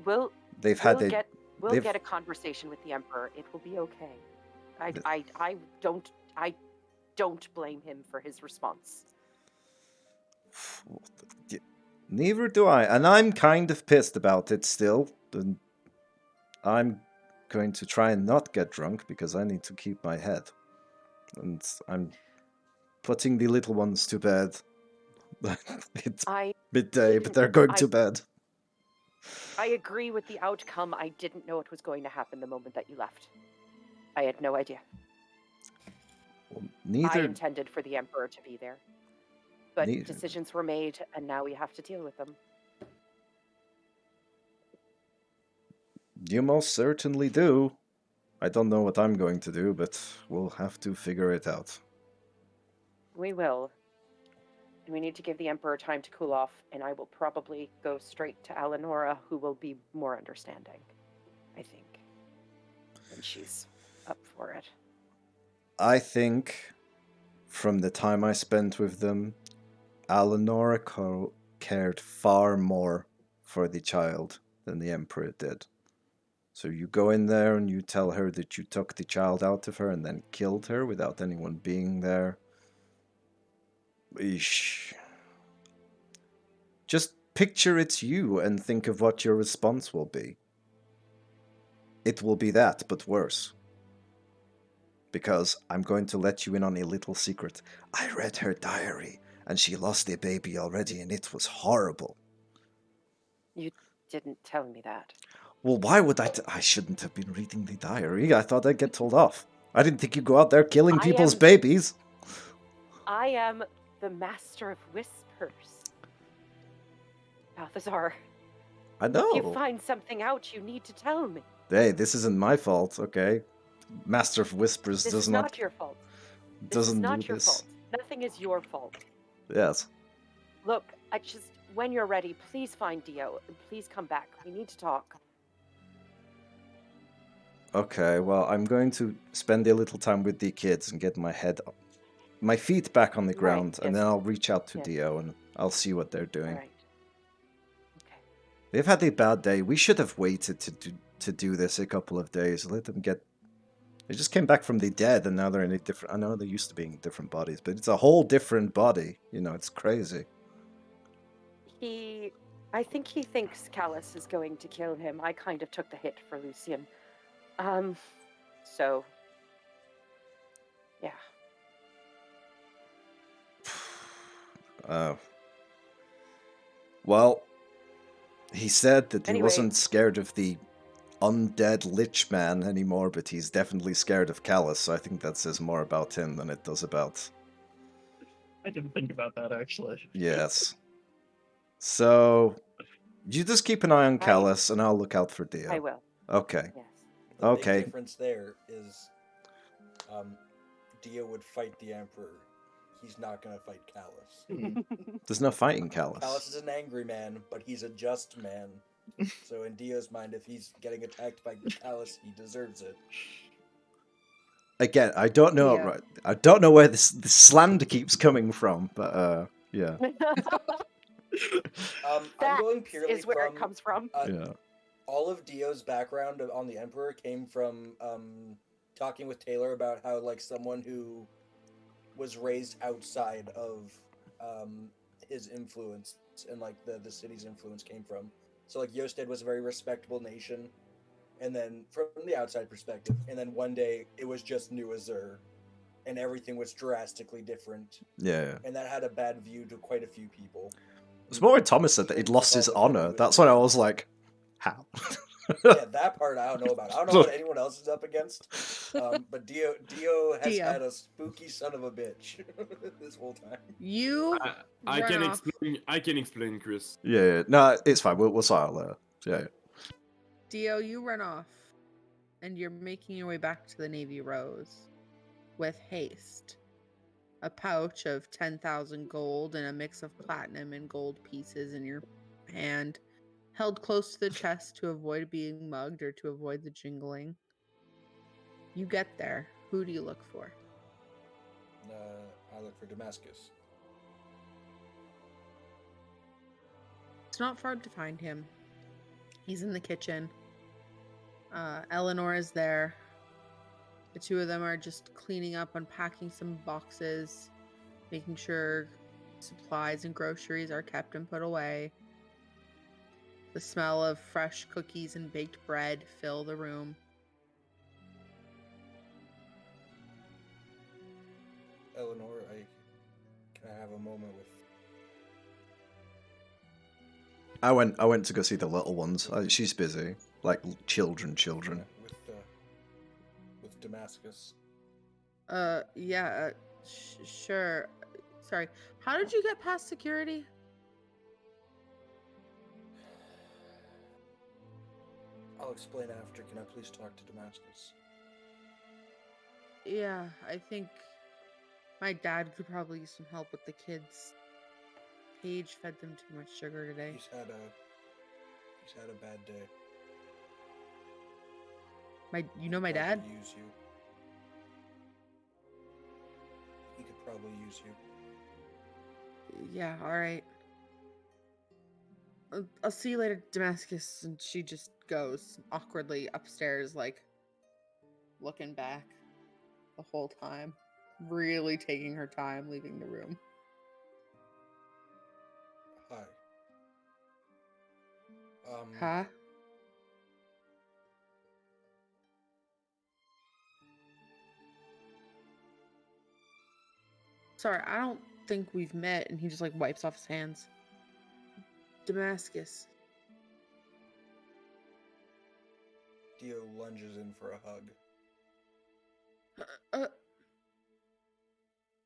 We'll they've had we'll a get we'll they've get a conversation with the Emperor. It will be okay. I don't blame him for his response. neither do I, and I'm kind of pissed about it still. And I'm going to try and not get drunk because I need to keep my head. And I'm putting the little ones to bed. It's midday, but they're going to bed. I agree with the outcome. I didn't know it was going to happen the moment that you left. I had no idea. Well, I neither intended for the Emperor to be there. But decisions were made, and now we have to deal with them. you most certainly do. I don't know what I'm going to do, but we'll have to figure it out. We will. And we need to give the Emperor time to cool off, and I will probably go straight to Eleonora, who will be more understanding, I think. And she's up for it. I think from the time I spent with them, Eleonora cared far more for the child than the Emperor did. So you go in there and you tell her that you took the child out of her and then killed her without anyone being there. Eesh. Just picture it's you and think of what your response will be. It will be that, but worse. Because I'm going to let you in on a little secret. I read her diary, and she lost a baby already, and it was horrible. You didn't tell me that. Well, why would I shouldn't have been reading the diary. I thought I'd get told off. I didn't think you'd go out there killing people's babies. I am the master of whispers. Balthazar. I know. If you find something out, you need to tell me. Hey, this isn't my fault, okay? Master of Whispers This does is not your fault. This is doesn't not do your this. fault. Nothing is your fault. Yes. Look, when you're ready, please find Dio and please come back. We need to talk. Okay, well, I'm going to spend a little time with the kids and get my feet back on the ground, and yes. then I'll reach out to Yes. Dio and I'll see what they're doing. All right. Okay. They've had a bad day. We should have waited to do this a couple of days. Let them get. They just came back from the dead, and now they're in a different. I know they used to be in different bodies, but it's a whole different body. You know, it's crazy. I think he thinks Callus is going to kill him. I kind of took the hit for Lucian. So, yeah. Well, he said that he Anyway. wasn't scared of the undead Lich Man anymore, but he's definitely scared of Callus, so I think that says more about him than it does about... I didn't think about that, actually. Yes. So, you just keep an eye on Callus, and I'll look out for Dio. I will. Okay. Yes. The Okay. big difference there is Dio would fight the Emperor. He's not going to fight Callus. There's no fighting Callus. Callus is an angry man, but he's a just man. So in Dio's mind, if he's getting attacked by Callus, he deserves it. Again, I don't know. Yeah. Right, I don't know where this slander keeps coming from, but yeah. I'm going purely is where from, it comes from. Yeah. All of Dio's background on the Emperor came from talking with Taylor about how like someone who was raised outside of his influence and like the city's influence came from. So like Yosted was a very respectable nation, and then from the outside perspective, and then one day it was just New Azur, and everything was drastically different. Yeah. And that had a bad view to quite a few people. It's more when Thomas said that he'd lost his honor. That's when I was like, how? Yeah, that part I don't know about. I don't know what anyone else is up against. But Dio has Dio. had a spooky son of a bitch this whole time. You I run can off. explain. I can explain, Chris. Yeah, no, it's fine. We'll sort it later. Yeah. Dio, you run off, and you're making your way back to the Navy Rose with haste. A pouch of 10,000 gold and a mix of platinum and gold pieces in your hand, held close to the chest to avoid being mugged or to avoid the jingling. You get there. Who do you look for? I look for Damascus. It's not hard to find him. He's in the kitchen. Eleanor is there. The two of them are just cleaning up, unpacking some boxes, making sure supplies and groceries are kept and put away. The smell of fresh cookies and baked bread fill the room. Eleanor, can I have a moment with? I went to go see the little ones. She's busy, like children. With Damascus. Yeah, sure. Sorry. How did you get past security? I'll explain after. Can I please talk to Damascus? Yeah, I think my dad could probably use some help with the kids. Paige fed them too much sugar today. He's had a bad day. My He could dad? probably use you. He could probably use you. Yeah, all right. I'll see you later, Damascus. And she just goes awkwardly upstairs, like looking back the whole time, really taking her time leaving the room. Hi. Huh? Sorry, I don't think we've met. And he just like wipes off his hands. Damascus. Dio lunges in for a hug.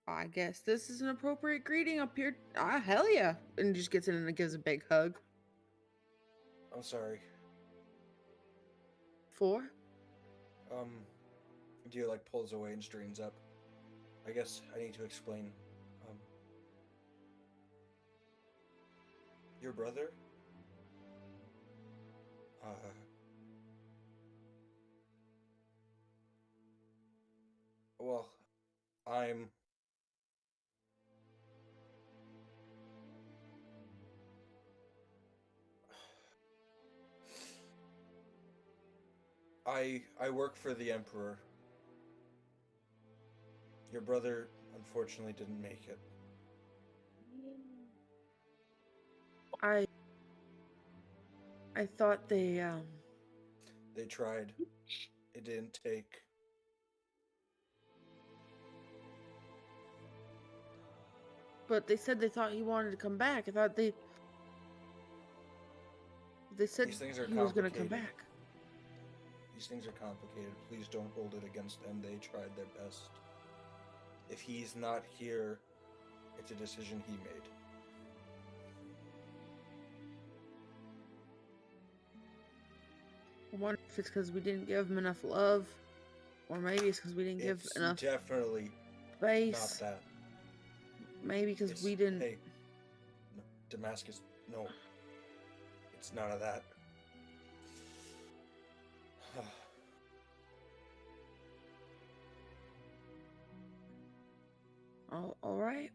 I guess this is an appropriate greeting up here. Hell yeah. And just gets in and gives a big hug. I'm sorry. For? Dio like pulls away and straightens up. I guess I need to explain. Your brother? Well, I work for the Emperor. Your brother unfortunately didn't make it. I thought they tried. It didn't take. But they said they thought he wanted to come back. I thought they said These things are he was going to come complicated. back. These things are complicated. Please don't hold it against them. They tried their best. If he's not here, it's a decision he made. I wonder if it's because we didn't give him enough love. Or maybe it's because we didn't give It's enough definitely space. not that. Maybe because we didn't... Hey, no, Damascus, no. It's none of that. All right.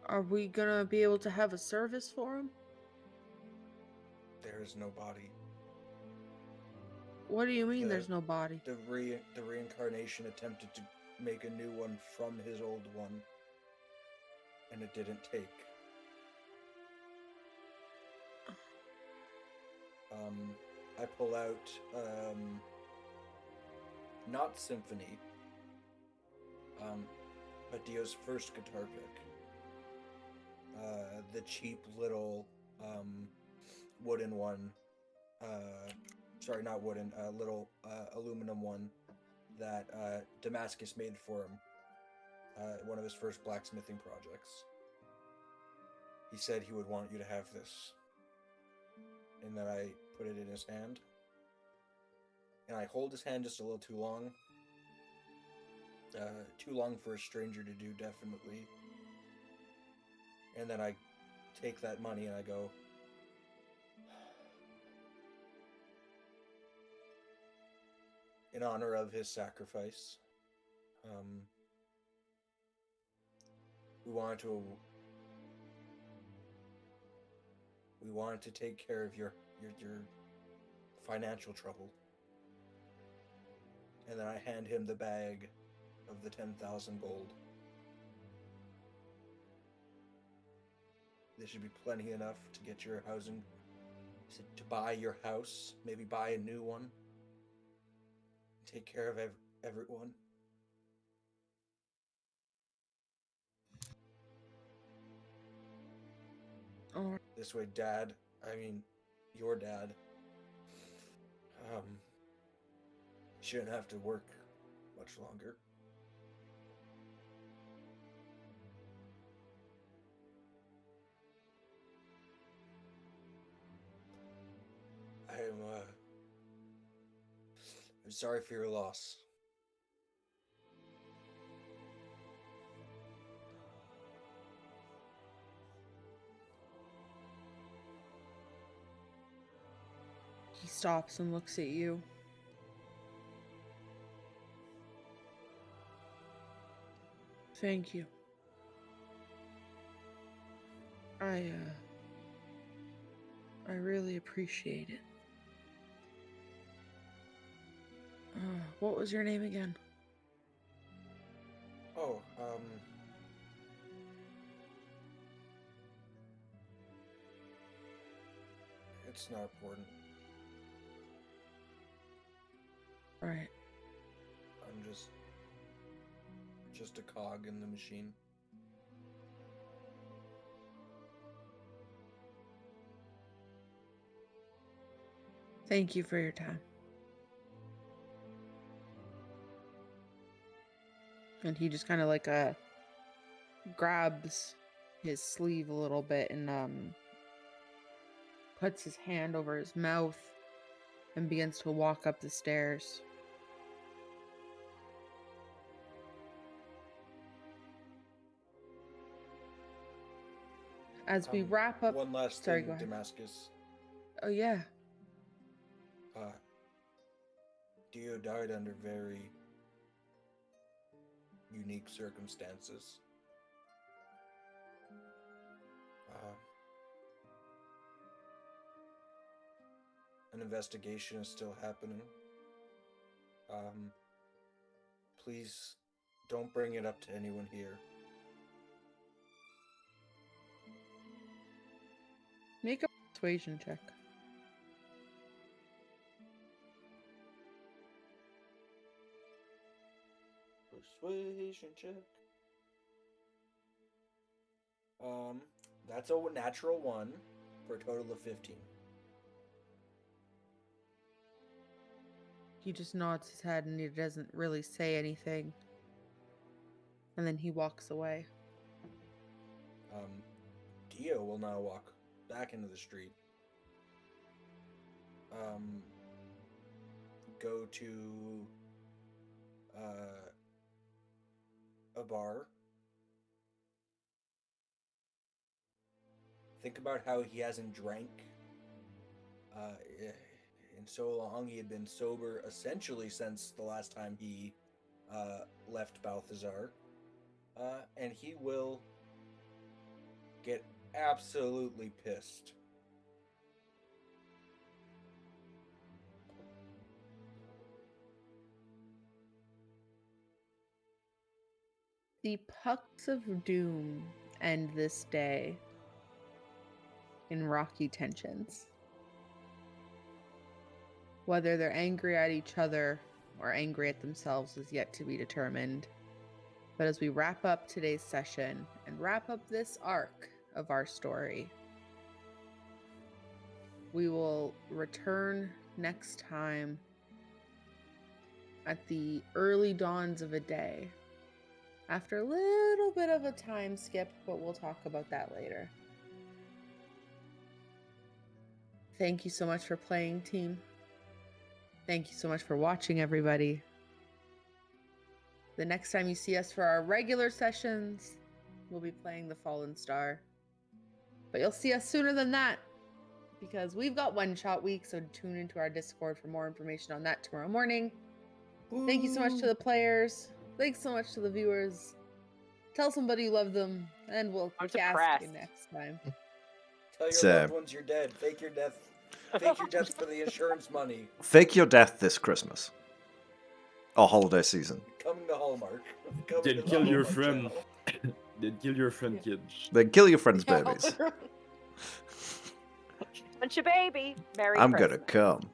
Are we gonna be able to have a service for him? There is no body. What do you mean there's no body? The reincarnation attempted to make a new one from his old one, and it didn't take. I pull out, not Symphony, but Dio's first guitar pick. The cheap little, wooden one. Sorry, not wooden. Little aluminum one that Damascus made for him. One of his first blacksmithing projects. He said he would want you to have this. And then I put it in his hand. And I hold his hand just a little too long. Too long for a stranger to do, definitely. And then I take that money and I go, in honor of his sacrifice, we wanted to take care of your financial trouble. And then I hand him the bag of the 10,000 gold. This should be plenty enough to get your housing, to buy your house, maybe buy a new one. Take care of everyone. All This way, your dad, shouldn't have to work much longer. I'm sorry for your loss. He stops and looks at you. Thank you. I really appreciate it. What was your name again? Oh, it's not important. Right. I'm just a cog in the machine. Thank you for your time. And he just kind of like grabs his sleeve a little bit and puts his hand over his mouth and begins to walk up the stairs. As we wrap up, One last sorry, thing, go ahead. Damascus. Oh yeah. Dio died under very unique circumstances. An investigation is still happening. Please don't bring it up to anyone here. Make a persuasion check. Persuasion check. That's a natural 1 for a total of 15. He just nods his head and he doesn't really say anything. And then he walks away. Dio will now walk back into the street. Go to a bar. Think about how he hasn't drank in so long. He had been sober essentially since the last time he left Balthazar. And he will get absolutely pissed. The pucks of doom end this day in rocky tensions. Whether they're angry at each other or angry at themselves is yet to be determined. But as we wrap up today's session and wrap up this arc of our story, We will return next time at the early dawns of a day. After a little bit of a time skip, but we'll talk about that later. Thank you so much for playing, team. Thank you so much for watching, everybody. The next time you see us for our regular sessions, we'll be playing The Fallen Star. But you'll see us sooner than that, because we've got one-shot week, so tune into our Discord for more information on that tomorrow morning. Thank you so much to the players. Thanks so much to the viewers. Tell somebody you love them, and we'll I'm cast you depressed. next time. Tell your So- loved ones you're dead. Fake your death. Fake your death for the insurance money. Fake your death this Christmas. Or holiday season. Coming to Hallmark. Coming Then to the kill your Hallmark friend. channel. Then kill your friend, kid. Then kill your friends' Yeah, babies. literally. Punch a baby. Merry I'm Christmas. gonna come.